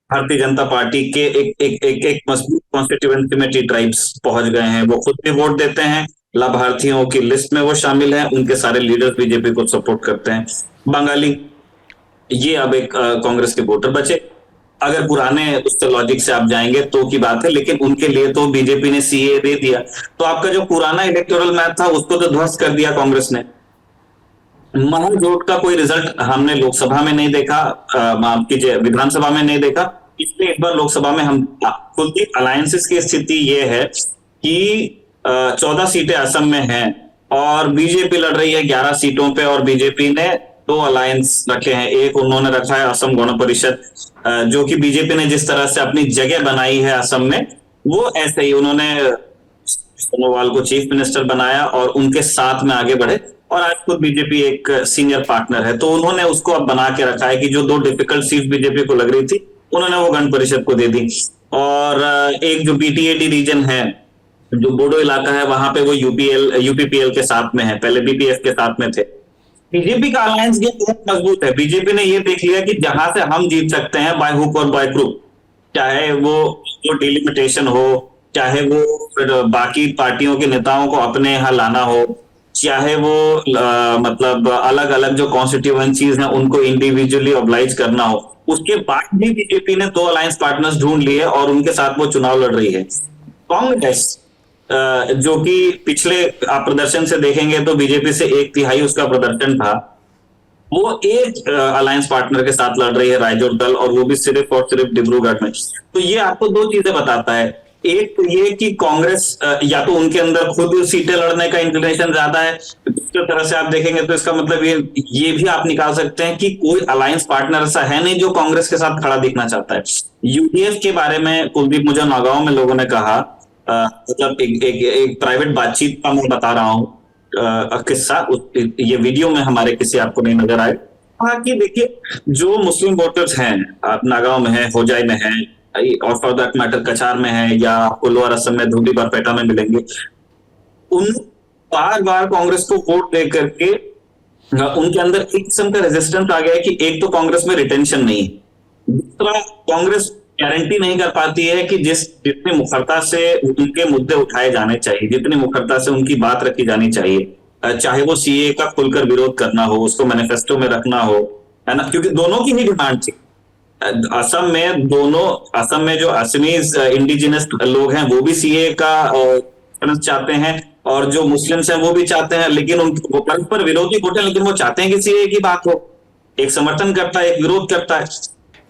भारतीय जनता पार्टी के एक मजबूत कॉन्स्टिट्यूएंसी में टी ट्राइब्स पहुंच गए हैं। वो खुद भी वोट देते हैं, लाभार्थियों की लिस्ट में वो शामिल हैं, उनके सारे लीडर्स बीजेपी को सपोर्ट करते हैं। बंगाली ये अब एक कांग्रेस के वोटर बचे। अगर पुराने उस लॉजिक से आप जाएंगे तो की बात है, लेकिन उनके लिए तो बीजेपी ने CAA दे दिया, तो आपका जो पुराना इलेक्टोरल मैथ था उसको तो ध्वस्त कर दिया कांग्रेस ने। महाजोट का कोई रिजल्ट हमने लोकसभा में नहीं देखा, माफ कीजिए विधानसभा में नहीं देखा, इसलिए इस बार लोकसभा में हम कुलदीप अलायंसेस की स्थिति ये है कि 14 सीटें असम में हैं और बीजेपी लड़ रही है 11 सीटों पे, और बीजेपी ने 2 अलायंस रखे हैं। एक उन्होंने रखा है असम गण परिषद, जो कि बीजेपी ने जिस तरह से अपनी जगह बनाई है असम में, वो ऐसे ही उन्होंने सोनोवाल को चीफ मिनिस्टर बनाया और उनके साथ में आगे बढ़े, और आज खुद बीजेपी एक सीनियर पार्टनर है। तो उन्होंने उसको अब बना के रखा है कि जो 2 डिफिकल्ट सीट बीजेपी को लग रही थी उन्होंने वो गण परिषद को दे दी। और एक जो BTAD रीजन है, जो बोडो इलाका है, वहां पे वो UPPL के साथ में है, पहले BPF के साथ में थे। बीजेपी का अलायंस ये बहुत मजबूत है। बीजेपी ने ये देख लिया कि जहां से हम जीत सकते हैं बाय हुक और बाय क्रूक, चाहे वो डिलिमिटेशन हो, चाहे वो बाकी पार्टियों के नेताओं को अपने यहाँ लाना हो, चाहे वो मतलब अलग अलग जो कॉन्स्टिट्यूएंसीज हैं उनको इंडिविजुअली ऑब्लाइज करना हो, उसके बाद भी बीजेपी ने 2 अलायंस पार्टनर्स ढूंढ लिए और उनके साथ वो चुनाव लड़ रही है। कांग्रेस जो कि पिछले आप प्रदर्शन से देखेंगे तो बीजेपी से 1/3 उसका प्रदर्शन था, वो एक अलायंस पार्टनर के साथ लड़ रही है रायजोर दल, और वो भी सिर्फ और सिर्फ डिब्रूगढ़ में। तो ये आपको 2 चीजें बताता है। एक तो ये कि कांग्रेस या तो उनके अंदर खुद सीटें लड़ने का इंक्लिनेशन ज्यादा है, दूसरी तरह से आप देखेंगे तो इसका मतलब ये भी आप निकाल सकते हैं कि कोई अलायंस पार्टनर ऐसा है नहीं जो कांग्रेस के साथ खड़ा दिखना चाहता है। यूडीएफ के बारे में कुलदीप, मुझे नागांव में लोगों ने कहा, मतलब एक प्राइवेट बातचीत का मैं बता रहा हूँ किस्सा, ये वीडियो में हमारे किसी आपको नहीं नजर आए, कहा कि देखिए जो मुस्लिम वोटर्स हैं नागांव में है, होजाई में है, और फॉर दैट मैटर कछार में है, या आपको लोअर असम में धुबरी बरपेटा में मिलेंगे, उन बार बार कांग्रेस को वोट दे करके उनके अंदर एक किस्म का रेजिस्टेंस आ गया है कि एक तो कांग्रेस में रिटेंशन नहीं है, दूसरा कांग्रेस गारंटी नहीं कर पाती है कि जितनी मुखरता से उनके मुद्दे उठाए जाने चाहिए, जितनी मुखरता से उनकी बात रखी जानी चाहिए, चाहे वो सीए का खुलकर विरोध करना हो, उसको मैनिफेस्टो में रखना हो, है ना, क्योंकि दोनों की ही डिमांड थी। असम में जो असमीज इंडिजिनस लोग हैं वो भी सीए का चाहते हैं, और जो मुस्लिम्स हैं वो भी चाहते हैं, लेकिन वो परस्पर विरोधी वोट है, लेकिन वो चाहते हैं कि सीए की बात हो, एक समर्थन करता है, एक विरोध करता है।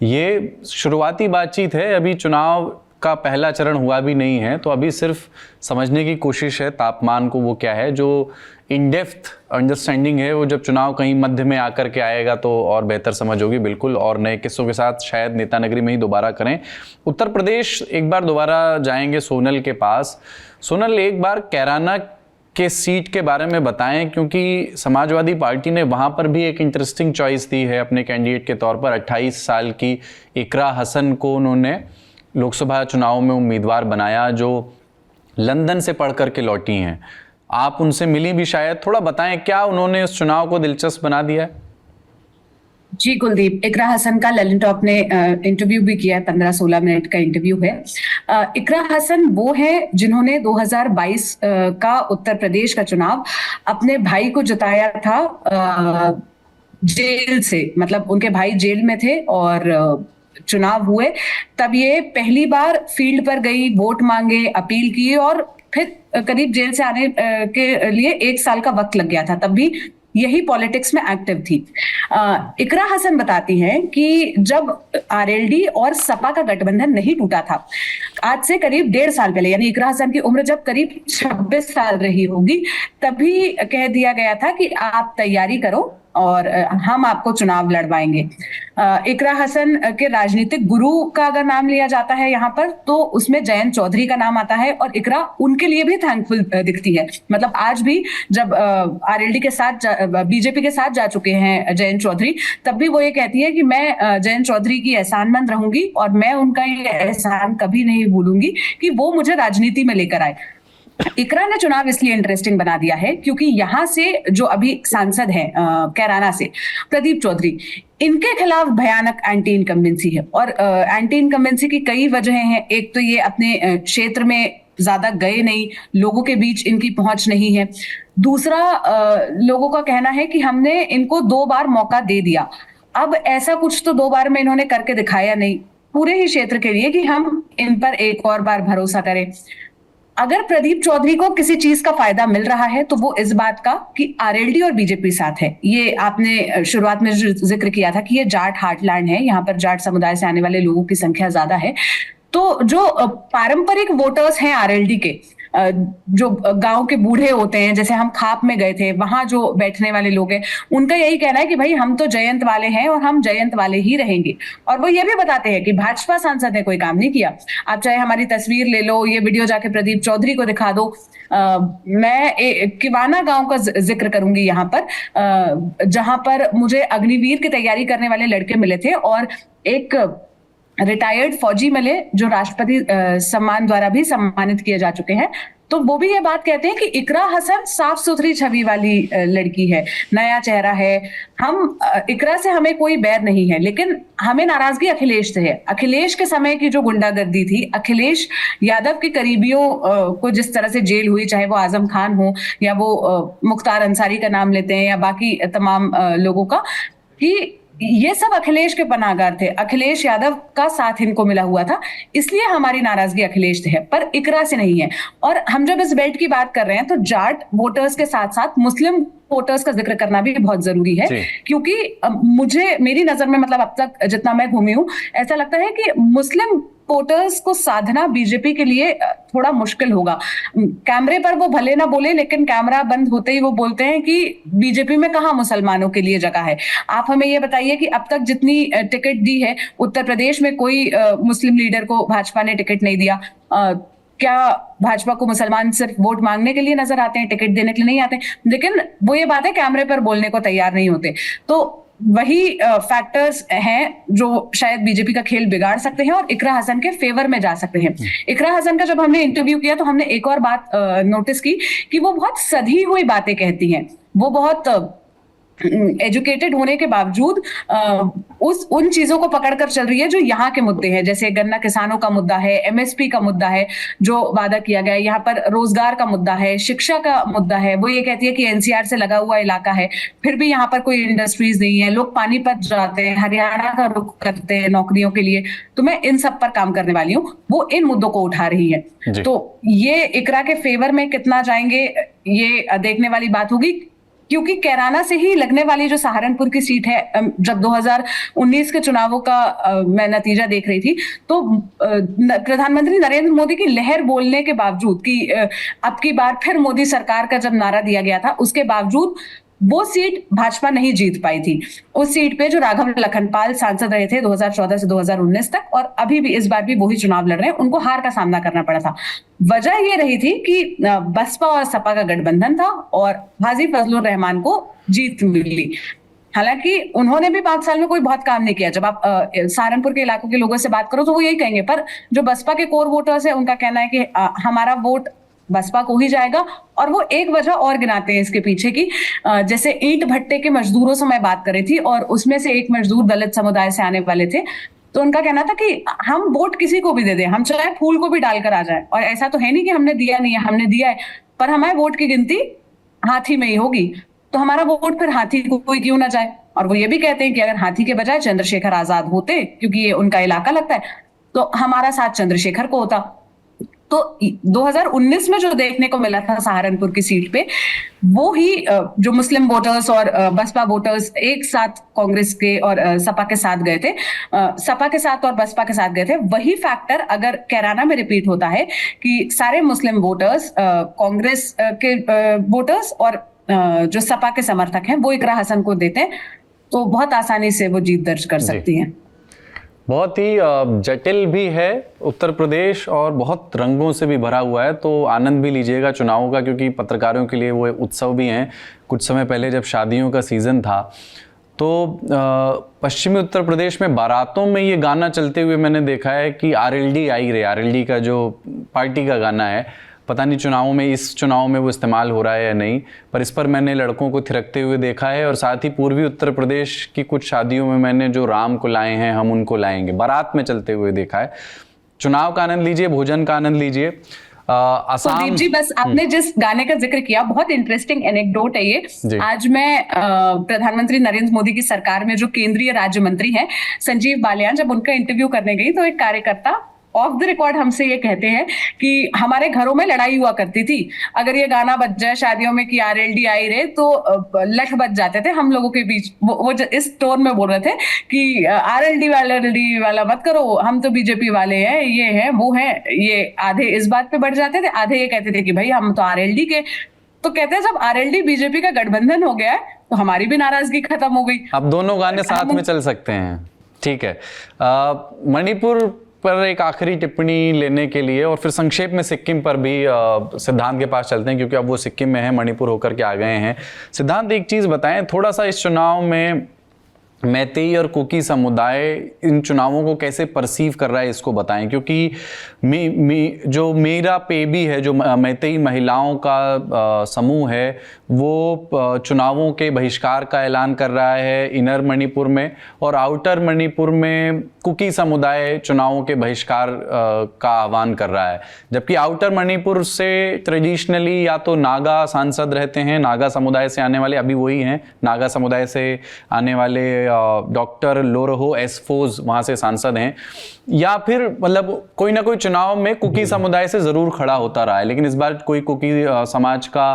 ये शुरुआती बातचीत है, अभी चुनाव का पहला चरण हुआ भी नहीं है, तो अभी सिर्फ समझने की कोशिश है तापमान को वो क्या है। जो इन डेप्थ अंडरस्टैंडिंग है वो जब चुनाव कहीं मध्य में आकर के आएगा तो और बेहतर समझ होगी बिल्कुल, और नए किस्सों के साथ शायद नेता नगरी में ही दोबारा करें। उत्तर प्रदेश एक बार दोबारा जाएंगे सोनल के पास। सोनल, एक बार कैराना के सीट के बारे में बताएं, क्योंकि समाजवादी पार्टी ने वहां पर भी एक इंटरेस्टिंग चॉइस दी है अपने कैंडिडेट के तौर पर। 28 साल की इकरा हसन को उन्होंने लोकसभा चुनाव में उम्मीदवार बनाया, जो लंदन से पढ़ करके लौटी हैं। आप उनसे मिली भी शायद, थोड़ा बताएं क्या उन्होंने इस चुनाव को दिलचस्प बना दिया है? जी कुलदीप, इकरा हसन का ललन टॉप ने इंटरव्यू भी किया है, 15-16 मिनट का इंटरव्यू है। इकरा हसन वो है जिन्होंने 2022 का उत्तर प्रदेश का चुनाव अपने भाई को जिताया था जेल से, मतलब उनके भाई जेल में थे और चुनाव हुए, तब ये पहली बार फील्ड पर गई, वोट मांगे, अपील की, और फिर करीब जेल से आने के लिए 1 साल का वक्त लग गया था, तब भी यही पॉलिटिक्स में एक्टिव थी। इकरा हसन बताती हैं कि जब आरएलडी और सपा का गठबंधन नहीं टूटा था, आज से करीब 1.5 साल पहले, यानी इकरा हसन की उम्र जब करीब 26 साल रही होगी, तभी कह दिया गया था कि आप तैयारी करो और हम आपको चुनाव लड़वाएंगे। इकरा हसन के राजनीतिक गुरु का अगर नाम लिया जाता है यहाँ पर, तो उसमें जयंत चौधरी का नाम आता है, और इकरा उनके लिए भी थैंकफुल दिखती है। मतलब आज भी जब आरएलडी के साथ, बीजेपी के साथ जा चुके हैं जयंत चौधरी, तब भी वो ये कहती है कि मैं जयंत चौधरी की एहसानमंद रहूंगी और मैं उनका ये एहसान कभी नहीं भूलूंगी कि वो मुझे राजनीति में लेकर आए। इकरा ने चुनाव इसलिए इंटरेस्टिंग बना दिया है क्योंकि यहाँ से जो अभी सांसद हैं कैराना से, प्रदीप चौधरी, इनके खिलाफ भयानक एंटी इनकम्बेंसी है, और एंटी इनकम्बेंसी की कई वजहें हैं। एक तो ये अपने क्षेत्र में ज्यादा गए नहीं, लोगों के बीच इनकी पहुंच नहीं है। दूसरा, लोगों का कहना है कि हमने इनको 2 बार मौका दे दिया, अब ऐसा कुछ तो 2 बार में इन्होंने करके दिखाया नहीं पूरे ही क्षेत्र के लिए कि हम इन पर एक और बार भरोसा करें। अगर प्रदीप चौधरी को किसी चीज का फायदा मिल रहा है तो वो इस बात का कि आरएलडी और बीजेपी साथ है। ये आपने शुरुआत में जिक्र किया था कि ये जाट हार्टलैंड है, यहाँ पर जाट समुदाय से आने वाले लोगों की संख्या ज्यादा है। तो जो पारंपरिक वोटर्स हैं आरएलडी के, जो गांव के बूढ़े होते हैं, जैसे हम खाप में गए थे, वहां जो बैठने वाले लोग हैं, उनका यही कहना है कि भाई हम तो जयंत वाले हैं और हम जयंत वाले ही रहेंगे। और वो ये भी बताते हैं कि भाजपा सांसद ने कोई काम नहीं किया। आप चाहे हमारी तस्वीर ले लो, ये वीडियो जाके प्रदीप चौधरी को दिखा दो। मैं किवाना गांव का जिक्र करूंगी यहाँ पर, जहां पर मुझे अग्निवीर की तैयारी करने वाले लड़के मिले थे और एक रिटायर्ड फौजी मिले जो राष्ट्रपति सम्मान द्वारा भी सम्मानित किए जा चुके हैं। तो वो भी ये बात कहते हैं कि इकरा हसन साफ सुथरी छवि वाली लड़की है, नया चेहरा है। हम इकरा से हमें कोई बैर नहीं है, लेकिन हमें नाराजगी अखिलेश से है। अखिलेश के समय की जो गुंडागर्दी थी, अखिलेश यादव के करीबियों को जिस तरह से जेल हुई, चाहे वो आजम खान हो या वो मुख्तार अंसारी का नाम लेते हैं या बाकी तमाम लोगों का, कि ये सब अखिलेश के पनाहगार थे, अखिलेश यादव का साथ इनको मिला हुआ था, इसलिए हमारी नाराजगी अखिलेश से है, पर इकरा से नहीं है। और हम जब इस बेल्ट की बात कर रहे हैं तो जाट वोटर्स के साथ साथ मुस्लिम वोटर्स का जिक्र करना भी बहुत जरूरी है, क्योंकि मेरी नजर में, मतलब अब तक जितना मैं घूमी हूं, ऐसा लगता है कि मुस्लिम वोटर्स को साधना बीजेपी के लिए थोड़ा मुश्किल होगा। कैमरे पर वो भले ना बोले, लेकिन कैमरा बंद होते ही वो बोलते हैं कि बीजेपी में कहाँ मुसलमानों के लिए जगह है। आप हमें ये बताइए कि अब तक जितनी टिकट दी है, उत्तर प्रदेश में कोई मुस्लिम लीडर को भाजपा ने टिकट नहीं दिया। क्या भाजपा को मुसलमान सिर्फ वोट मांगने के लिए नजर आते हैं, टिकट देने के लिए नहीं आते? लेकिन वो ये बात है, कैमरे पर बोलने को तैयार नहीं होते। तो वही फैक्टर्स हैं जो शायद बीजेपी का खेल बिगाड़ सकते हैं और इकरा हसन के फेवर में जा सकते हैं। इकरा हसन का जब हमने इंटरव्यू किया तो हमने एक और बात नोटिस की कि वो बहुत सधी हुई बातें कहती हैं। वो बहुत एजुकेटेड होने के बावजूद उन चीजों को पकड़कर चल रही है जो यहाँ के मुद्दे हैं, जैसे गन्ना किसानों का मुद्दा है, एमएसपी का मुद्दा है जो वादा किया गया है, यहाँ पर रोजगार का मुद्दा है, शिक्षा का मुद्दा है। वो ये कहती है कि एनसीआर से लगा हुआ इलाका है, फिर भी यहाँ पर कोई इंडस्ट्रीज नहीं है, लोग पानीपत जाते हैं, हरियाणा का रुख करते हैं नौकरियों के लिए। तो मैं इन सब पर काम करने वाली हूँ, वो इन मुद्दों को उठा रही है। तो ये इकरा के फेवर में कितना जाएंगे ये देखने वाली बात होगी, क्योंकि कैराना से ही लगने वाली जो सहारनपुर की सीट है, जब 2019 के चुनावों का मैं नतीजा देख रही थी तो प्रधानमंत्री नरेंद्र मोदी की लहर बोलने के बावजूद कि अब की बार फिर मोदी सरकार का जब नारा दिया गया था, उसके बावजूद वो सीट भाजपा नहीं जीत पाई थी। उस सीट पे जो राघव लखनपाल सांसद रहे थे 2014 से 2019 तक, और अभी भी इस बार भी वही चुनाव लड़ रहे हैं, उनको हार का सामना करना पड़ा था। वजह ये रही थी कि बसपा और सपा का गठबंधन था और हाजी फजलुर रहमान को जीत मिली। हालांकि उन्होंने भी 5 साल में कोई बहुत काम नहीं किया। जब आप सहारनपुर के इलाकों के लोगों से बात करो तो वो यही कहेंगे, पर जो बसपा के कोर वोटर्स है उनका कहना है कि हमारा वोट बसपा को ही जाएगा। और वो एक वजह और गिनाते हैं इसके पीछे की, जैसे ईंट भट्टे के मजदूरों से मैं बात कर रही थी और उसमें से एक मजदूर दलित समुदाय से आने वाले थे, तो उनका कहना था कि हम वोट किसी को भी दे दें, हम चाहे फूल को भी डालकर आ जाए, और ऐसा तो है नहीं कि हमने दिया नहीं है, हमने दिया है, पर हमारे वोट की गिनती हाथी में ही होगी, तो हमारा वोट फिर हाथी को कोई क्यों ना जाए। और वो ये भी कहते हैं कि अगर हाथी के बजाय चंद्रशेखर आजाद होते, क्योंकि ये उनका इलाका लगता है, तो हमारा साथ चंद्रशेखर को होता। तो 2019 में जो देखने को मिला था सहारनपुर की सीट पे, वो ही जो मुस्लिम वोटर्स और बसपा वोटर्स एक साथ कांग्रेस के और सपा के साथ गए थे, सपा के साथ और बसपा के साथ गए थे, वही फैक्टर अगर कैराना में रिपीट होता है कि सारे मुस्लिम वोटर्स कांग्रेस के वोटर्स और जो सपा के समर्थक हैं वो इकरा हसन को देते हैं, तो बहुत आसानी से वो जीत दर्ज कर सकती हैं। बहुत ही जटिल भी है उत्तर प्रदेश और बहुत रंगों से भी भरा हुआ है, तो आनंद भी लीजिएगा चुनावों का, क्योंकि पत्रकारों के लिए वो उत्सव भी हैं। कुछ समय पहले जब शादियों का सीज़न था तो पश्चिमी उत्तर प्रदेश में बारातों में ये गाना चलते हुए मैंने देखा है कि आरएलडी आई रे, आरएलडी का जो पार्टी का गाना है, पता नहीं चुनावों में, इस चुनाव में वो इस्तेमाल हो रहा है या नहीं, पर इस पर मैंने लड़कों को थिरकते हुए देखा है। और साथ ही पूर्वी उत्तर प्रदेश की कुछ शादियों में मैंने जो राम को लाए हैं हम उनको लाएंगे बारात में चलते हुए देखा है। चुनाव का आनंद लीजिए, भोजन का आनंद लीजिए। कुलदीप जी, बस आपने जिस गाने का जिक्र किया, बहुत इंटरेस्टिंग एनेक्डोट है ये। आज मैं प्रधानमंत्री नरेंद्र मोदी की सरकार में जो केंद्रीय राज्य मंत्री हैं संजीव बालियान, जब उनका इंटरव्यू करने गई तो एक कार्यकर्ता ऑफ द रिकॉर्ड हमसे ये कहते हैं कि हमारे घरों में लड़ाई हुआ करती थी, अगर ये गाना बज जाए शादियों में कि आरएलडी आई रे, तो लठ बज जाते थे हम लोगों के बीच। वो इस टोन में बोल रहे थे कि आरएलडी वाला मत करो, हम तो बीजेपी वाले हैं, ये है वो है। ये आधे इस बात पे बढ़ जाते थे, आधे ये कहते थे कि भाई हम तो आरएलडी के। तो कहते हैं जब आरएलडी बीजेपी का गठबंधन हो गया तो हमारी भी नाराजगी खत्म हो गई। अब दोनों गाने साथ में चल सकते हैं, ठीक है। मणिपुर पर एक आखिरी टिप्पणी लेने के लिए और फिर संक्षेप में सिक्किम पर भी सिद्धांत के पास चलते हैं, क्योंकि अब वो सिक्किम में है, मणिपुर होकर के आ गए हैं। सिद्धांत, एक चीज़ बताएं थोड़ा सा, इस चुनाव में मैतेई और कुकी समुदाय इन चुनावों को कैसे परसीव कर रहा है, इसको बताएं, क्योंकि जो मेरा पेबी है, जो मैतेई महिलाओं का समूह है, वो चुनावों के बहिष्कार का ऐलान कर रहा है इनर मणिपुर में, और आउटर मणिपुर में कुकी समुदाय चुनावों के बहिष्कार का आह्वान कर रहा है। जबकि आउटर मणिपुर से ट्रेडिशनली या तो नागा सांसद रहते हैं, नागा समुदाय से आने वाले, अभी वही हैं, नागा समुदाय से आने वाले डॉक्टर लोरहो एसफोज वहाँ से सांसद हैं, या फिर मतलब कोई ना कोई चुनाव में कुकी समुदाय से ज़रूर खड़ा होता रहा है। लेकिन इस बार कोई कुकी समाज का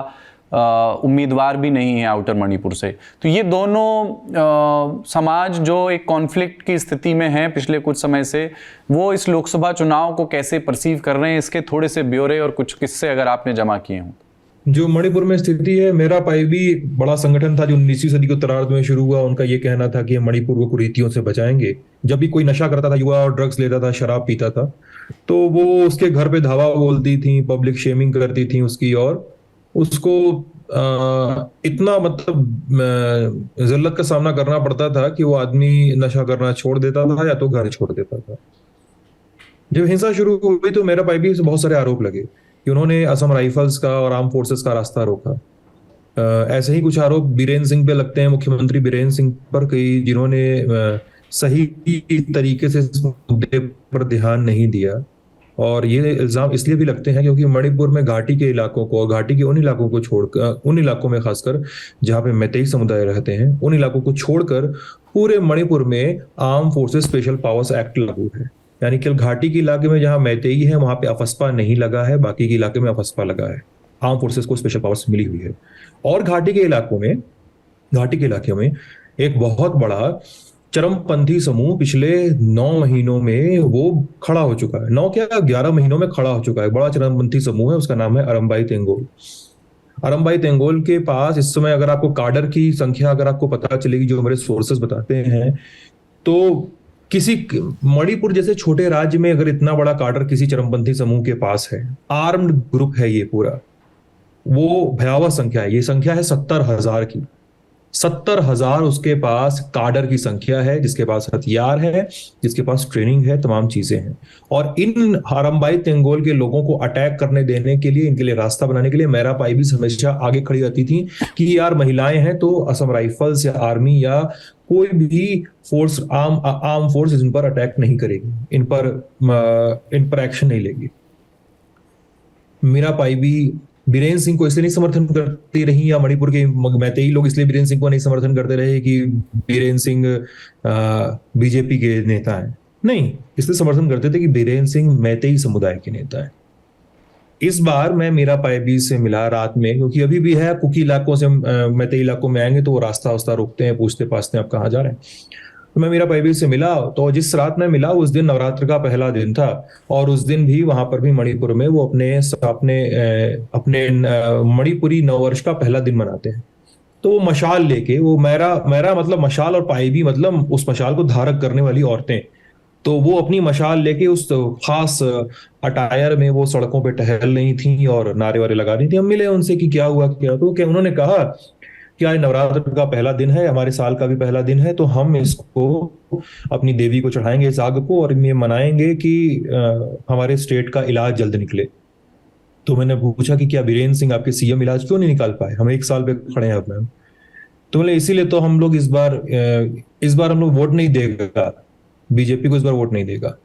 उम्मीदवार भी नहीं है आउटर मणिपुर से। तो ये दोनों समाज जो एक कॉन्फ्लिक्ट की स्थिति में हैं पिछले कुछ समय से, वो इस लोकसभा चुनाव को कैसे परसीव कर रहे हैं, इसके थोड़े से ब्यौरे और कुछ किस्से अगर आपने जमा किए हों। जो मणिपुर में स्थिति है, मेरा पाई भी एक बड़ा संगठन था जो 19वीं सदी के उत्तरार्ध में शुरू हुआ। उनका ये कहना था कि हम मणिपुर को कुरीतियों से बचाएंगे। जब भी कोई नशा करता था, युवा और ड्रग्स लेता था, शराब पीता था, तो वो उसके घर पे धावा बोलती थी, पब्लिक शेमिंग करती थी उसकी, और उसको इतना मतलब जिल्लत का सामना करना पड़ता था कि वो आदमी नशा करना छोड़ देता था या तो घर छोड़ देता था। जब हिंसा शुरू हुई तो मेरा पाई भी से बहुत सारे आरोप लगे कि उन्होंने असम राइफल्स का और आर्म फोर्सेस का रास्ता रोका। ऐसे ही कुछ आरोप बीरेन सिंह पे लगते हैं, मुख्यमंत्री बीरेन सिंह पर, कई जिन्होंने सही तरीके से इस मुद्दे पर ध्यान नहीं दिया। और ये इल्जाम इसलिए भी लगते हैं क्योंकि मणिपुर में घाटी के इलाकों को, घाटी के उन इलाकों को छोड़कर, उन इलाकों में खासकर जहाँ पे मैतेई समुदाय रहते हैं, उन इलाकों को छोड़कर पूरे मणिपुर में arm forces special powers act लागू है। यानी कि घाटी के इलाके में जहां मैतेई है वहां पे अफस्पा नहीं लगा है, बाकी के इलाके में अफस्पा लगा है। आर्म फोर्सेस को स्पेशल पावर्स मिली हुई है। और घाटी के इलाके में एक बहुत बड़ा चरमपंथी समूह पिछले 9 महीनों में वो खड़ा हो चुका है। 9 क्या 11 महीनों में खड़ा हो चुका है। बड़ा चरमपंथी समूह है, उसका नाम है अरम्बाई तेंगोल। अरम्बाई तेंगोल के पास इस समय अगर आपको काडर की संख्या अगर आपको पता चलेगी, जो हमारे सोर्सेस बताते हैं, तो किसी मणिपुर जैसे छोटे राज्य में अगर इतना बड़ा काडर किसी चरमपंथी समूह के पास है, आर्म्ड ग्रुप है ये पूरा, वो भयावह संख्या है। ये संख्या है 70,000 की। 70,000 उसके पास काडर की संख्या है, जिसके पास हथियार है, जिसके पास ट्रेनिंग है, तमाम चीजें हैं। और इन अरम्बाई तेंगोल के लोगों को अटैक करने देने के लिए, इनके लिए रास्ता बनाने के लिए मेरा पाई भी हमेशा आगे खड़ी रहती थी कि यार महिलाएं हैं तो असम राइफल्स या आर्मी या कोई भी फोर्स, आर्म फोर्स इन पर अटैक नहीं करेगी, इन पर एक्शन नहीं लेगी। मीरा पाई भी बीरेन सिंह को इसलिए नहीं समर्थन करती रही, या मणिपुर के मैतेई लोग इसलिए बीरेन सिंह को नहीं समर्थन करते रहे कि बीरेन सिंह बीजेपी के नेता हैं। नहीं, इसलिए समर्थन करते थे कि बीरेन सिंह मैतेई समुदाय के नेता है। इस बार मैं मीरा पाई से मिला रात में, क्योंकि अभी भी है कुकी इलाकों से मैतेई इलाकों में आएंगे तो वो रास्ता रोकते हैं, पूछते पाछते हैं आप कहाँ जा रहे हैं। तो मैं मीरा पाई से मिला, तो जिस रात में मिला उस दिन नवरात्र का पहला दिन था, और उस दिन भी वहां पर भी मणिपुर में वो अपने मणिपुरी नववर्ष का पहला दिन मनाते हैं। तो वो मशाल लेके, वो मेरा मतलब मशाल और पाई भी मतलब उस मशाल को धारक करने वाली औरतें, तो वो अपनी मशाल लेके उस खास अटायर में वो सड़कों पे टहल रही थी और नारे वारे लगा रही थी। हम मिले उनसे कि क्या हुआ क्या, तो क्या उन्होंने कहा कि आज नवरात्र का पहला दिन है, हमारे साल का भी पहला दिन है, तो हम इसको अपनी देवी को चढ़ाएंगे इस आग को, और ये मनाएंगे कि हमारे स्टेट का इलाज जल्द निकले। तो मैंने पूछा कि क्या बीरेन सिंह आपके सीएम इलाज क्यों नहीं निकाल पाए, हम 1 साल पे खड़े हैं अब मैम। तो बोले इसीलिए तो हम लोग इस बार हम लोग वोट नहीं देगा, बीजेपी को इस बार वोट नहीं देगा।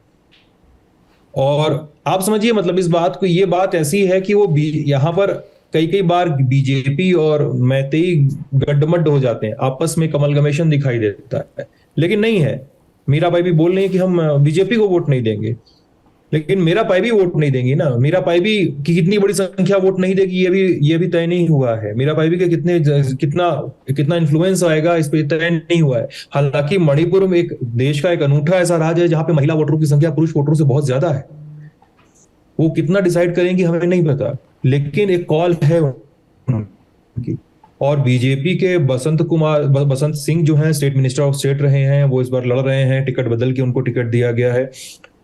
और आप समझिए मतलब इस बात को, ये बात ऐसी है कि वो यहाँ पर कई बार बीजेपी और मैतेई गड्ढमड्ढ हो जाते हैं, आपस में कमलगमेशन दिखाई देता है, लेकिन नहीं है। मीरा पाई भी बोल रही है कि हम बीजेपी को वोट नहीं देंगे, लेकिन मीरा पाई भी वोट नहीं देंगी ना। मीरा पाई भी की कितनी बड़ी संख्या वोट नहीं देगी ये भी तय नहीं हुआ है। मीरा पाई भी के कितना इन्फ्लुएंस आएगा इस पे तय नहीं हुआ है। हालांकि मणिपुर में एक देश का एक अनूठा ऐसा राज्य है जहां पे महिला वोटरों की संख्या पुरुष वोटरों से बहुत ज्यादा है। वो कितना डिसाइड करेंगे हमें नहीं पता, लेकिन एक कॉल है उनकी। और बीजेपी के बसंत सिंह जो हैं स्टेट मिनिस्टर ऑफ स्टेट रहे हैं, वो इस बार लड़ रहे हैं, टिकट बदल के उनको टिकट दिया गया है।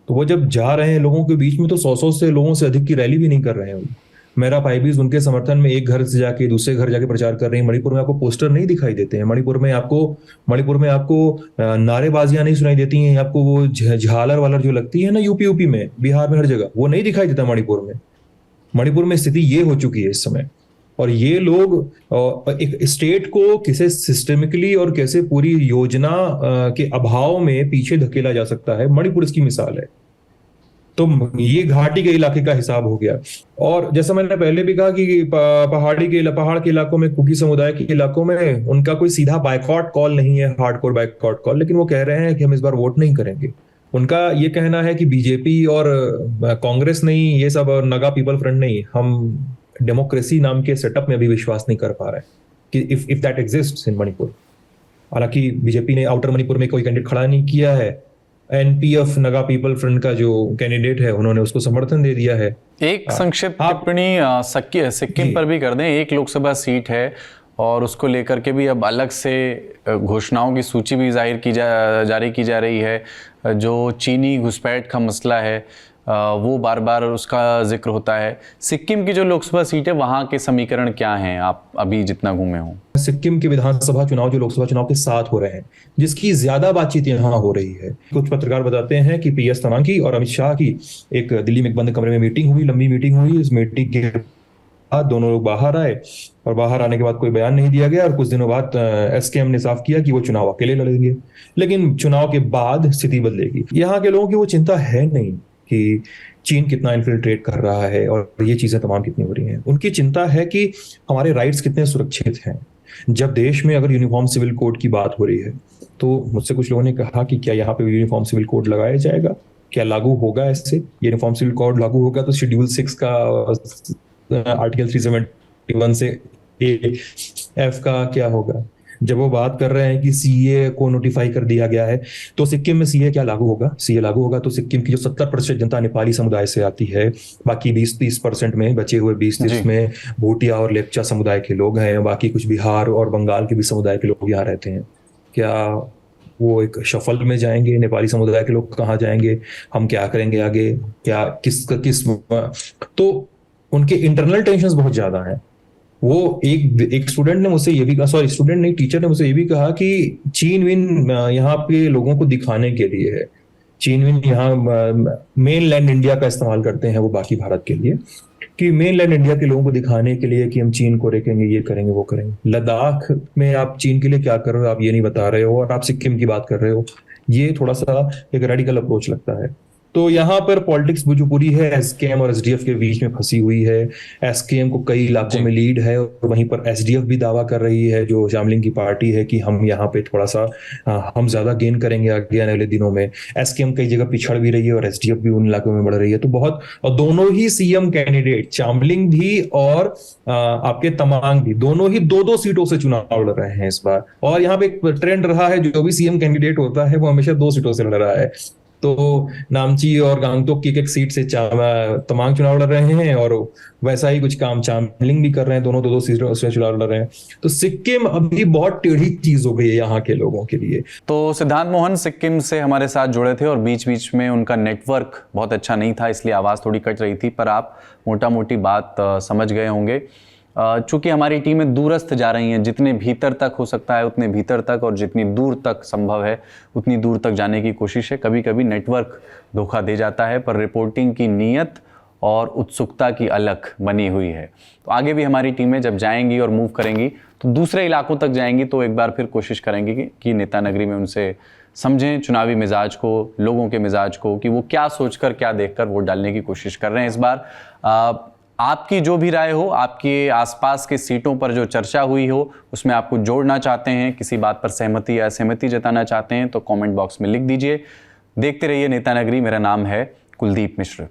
तो वो जब जा रहे हैं लोगों के बीच में तो 100 से लोगों से अधिक की रैली भी नहीं कर रहे हैं। मेरा पाई भी उनके समर्थन में एक घर से जाके दूसरे घर जाके प्रचार कर रहे हैं। मणिपुर में आपको पोस्टर नहीं दिखाई देते हैं, मणिपुर में आपको नारेबाजियां नहीं सुनाई देती हैं, आपको वो झालर वालर जो लगती है ना यूपी में, बिहार में, हर जगह वो नहीं दिखाई देता। मणिपुर में स्थिति ये हो चुकी है इस समय। और ये लोग एक स्टेट को कैसे सिस्टमिकली और कैसे पूरी योजना के अभाव में पीछे धकेला जा सकता है, मणिपुर इसकी मिसाल है। तो ये घाटी के इलाके का हिसाब हो गया। और जैसा मैंने पहले भी कहा कि पहाड़ के इलाकों में, कुकी समुदाय के इलाकों में उनका कोई सीधा बायकॉट कॉल नहीं है, हार्डकोर बायकॉट कॉल, लेकिन वो कह रहे हैं कि हम इस बार वोट नहीं करेंगे। उनका ये कहना है कि बीजेपी और कांग्रेस नहीं, ये सब नगा पीपल फ्रंट नहीं, हम डेमोक्रेसी नाम के सेटअप में अभी विश्वास नहीं कर पा रहा है कि इफ दैट एग्जिस्ट्स इन मणिपुर। हालांकि बीजेपी ने आउटर मणिपुर में कोई कैंडिडेट खड़ा नहीं किया है, एनपीएफ नगा पीपल फ्रंट का जो कैंडिडेट है उन्होंने उसको समर्थन दे दिया है। एक संक्षिप्त टिप्पणी सिक्किम पर भी कर दें। एक लोकसभा सीट है और उसको लेकर के भी अब अलग से घोषणाओं की सूची भी जारी की जा रही है। जो चीनी घुसपैठ का मसला है वो बार बार उसका जिक्र होता है। सिक्किम की जो लोकसभा सीट है वहाँ के समीकरण क्या हैं, आप अभी जितना घूमे हो? सिक्किम के विधानसभा चुनाव जो लोकसभा चुनाव के साथ हो रहे हैं, जिसकी ज्यादा बातचीत यहाँ हो रही है। कुछ पत्रकार बताते हैं कि पीएस तमांग की और अमित शाह की एक दिल्ली में एक बंद कमरे में मीटिंग हुई, लंबी मीटिंग हुई। इस मीटिंग के बाद दोनों लोग बाहर आए और बाहर आने के बाद कोई बयान नहीं दिया गया और कुछ दिनों बाद एसकेएम ने साफ किया कि वो चुनाव अकेले लड़ेंगे। लेकिन चुनाव के बाद स्थिति बदलेगी। यहाँ के लोगों की वो चिंता है नहीं कि चीन कितना इन्फिल्ट्रेट कर रहा है और ये चीजें तमाम कितनी हो रही हैं। उनकी चिंता है कि हमारे राइट्स कितने सुरक्षित हैं। जब देश में अगर यूनिफॉर्म सिविल कोड की बात हो रही है तो मुझसे कुछ लोगों ने कहा कि क्या यहाँ पे यूनिफॉर्म सिविल कोड लगाया जाएगा, क्या लागू होगा? ऐसे यूनिफॉर्म सिविल कोड लागू होगा तो शेड्यूल 6 का आर्टिकल 371 से एफ का क्या होगा? जब वो बात कर रहे हैं कि सीए को नोटिफाई कर दिया गया है तो सिक्किम में सीए क्या लागू होगा? सीए लागू होगा तो सिक्किम की जो 70% जनता नेपाली समुदाय से आती है, बाकी 20-30% में बचे हुए 20-30 में भूटिया और लेप्चा समुदाय के लोग हैं, बाकी कुछ बिहार और बंगाल के भी समुदाय के लोग यहाँ रहते हैं। क्या वो एक शफल में जाएंगे? नेपाली समुदाय के लोग कहाँ जाएंगे? हम क्या करेंगे आगे? क्या किस तो उनके इंटरनल टेंशन बहुत ज्यादा है। वो एक स्टूडेंट ने मुझसे ये भी कहा, सॉरी स्टूडेंट नहीं, टीचर ने मुझसे ये भी कहा कि चीन विन यहाँ पे लोगों को दिखाने के लिए है। चीन विन यहाँ मेन लैंड इंडिया का इस्तेमाल करते हैं वो बाकी भारत के लिए, कि मेन लैंड इंडिया के लोगों को दिखाने के लिए कि हम चीन को रोकेंगे, ये करेंगे, वो करेंगे। लद्दाख में आप चीन के लिए क्या कर रहे हो आप ये नहीं बता रहे हो और आप सिक्किम की बात कर रहे हो। ये थोड़ा सा एक रेडिकल अप्रोच लगता है। तो यहाँ पर पॉलिटिक्स जो पूरी है एसकेएम और एसडीएफ के बीच में फंसी हुई है। एसकेएम को कई इलाकों में लीड है और वहीं पर एसडीएफ भी दावा कर रही है, जो शामलिंग की पार्टी है, कि हम यहाँ पे थोड़ा सा हम ज्यादा गेन करेंगे आगे आने वाले दिनों में। एसकेएम कई जगह पिछड़ भी रही है और एसडीएफ भी उन इलाकों में बढ़ रही है। तो बहुत, और दोनों ही सीएम कैंडिडेट शामलिंग भी और आपके तमांग भी, दोनों ही 2-2 सीटों से चुनाव लड़ रहे हैं इस बार। और यहाँ पे एक ट्रेंड रहा है, जो भी सीएम कैंडिडेट होता है वो हमेशा 2 सीटों से लड़ रहा है। तो नामची और गांगटोक की एक सीट से तमांग चुनाव लड़ रहे हैं और वैसा ही कुछ काम चामलिंग भी कर रहे हैं, दोनों 2-2 सीटों से चुनाव लड़ रहे हैं। तो सिक्किम अभी बहुत टेढ़ी चीज हो गई है यहाँ के लोगों के लिए। तो सिद्धांत मोहन सिक्किम से हमारे साथ जुड़े थे और बीच बीच में उनका नेटवर्क बहुत अच्छा नहीं था, इसलिए आवाज़ थोड़ी कट रही थी, पर आप मोटा मोटी बात समझ गए होंगे। चूंकि हमारी टीमें दूरस्थ जा रही हैं, जितने भीतर तक हो सकता है उतने भीतर तक, और जितनी दूर तक संभव है उतनी दूर तक जाने की कोशिश है। कभी कभी नेटवर्क धोखा दे जाता है, पर रिपोर्टिंग की नीयत और उत्सुकता की अलख बनी हुई है। तो आगे भी हमारी टीमें जब जाएंगी और मूव करेंगी तो दूसरे इलाकों तक जाएंगी, तो एक बार फिर कोशिश करेंगी कि नेता नगरी में उनसे समझें चुनावी मिजाज को, लोगों के मिजाज को, कि वो क्या सोचकर क्या देखकर वोट डालने की कोशिश कर रहे हैं इस बार। आपकी जो भी राय हो, आपके आसपास के सीटों पर जो चर्चा हुई हो उसमें आपको जोड़ना चाहते हैं, किसी बात पर सहमति या असहमति जताना चाहते हैं, तो कमेंट बॉक्स में लिख दीजिए। देखते रहिए नेता नगरी। मेरा नाम है कुलदीप मिश्र।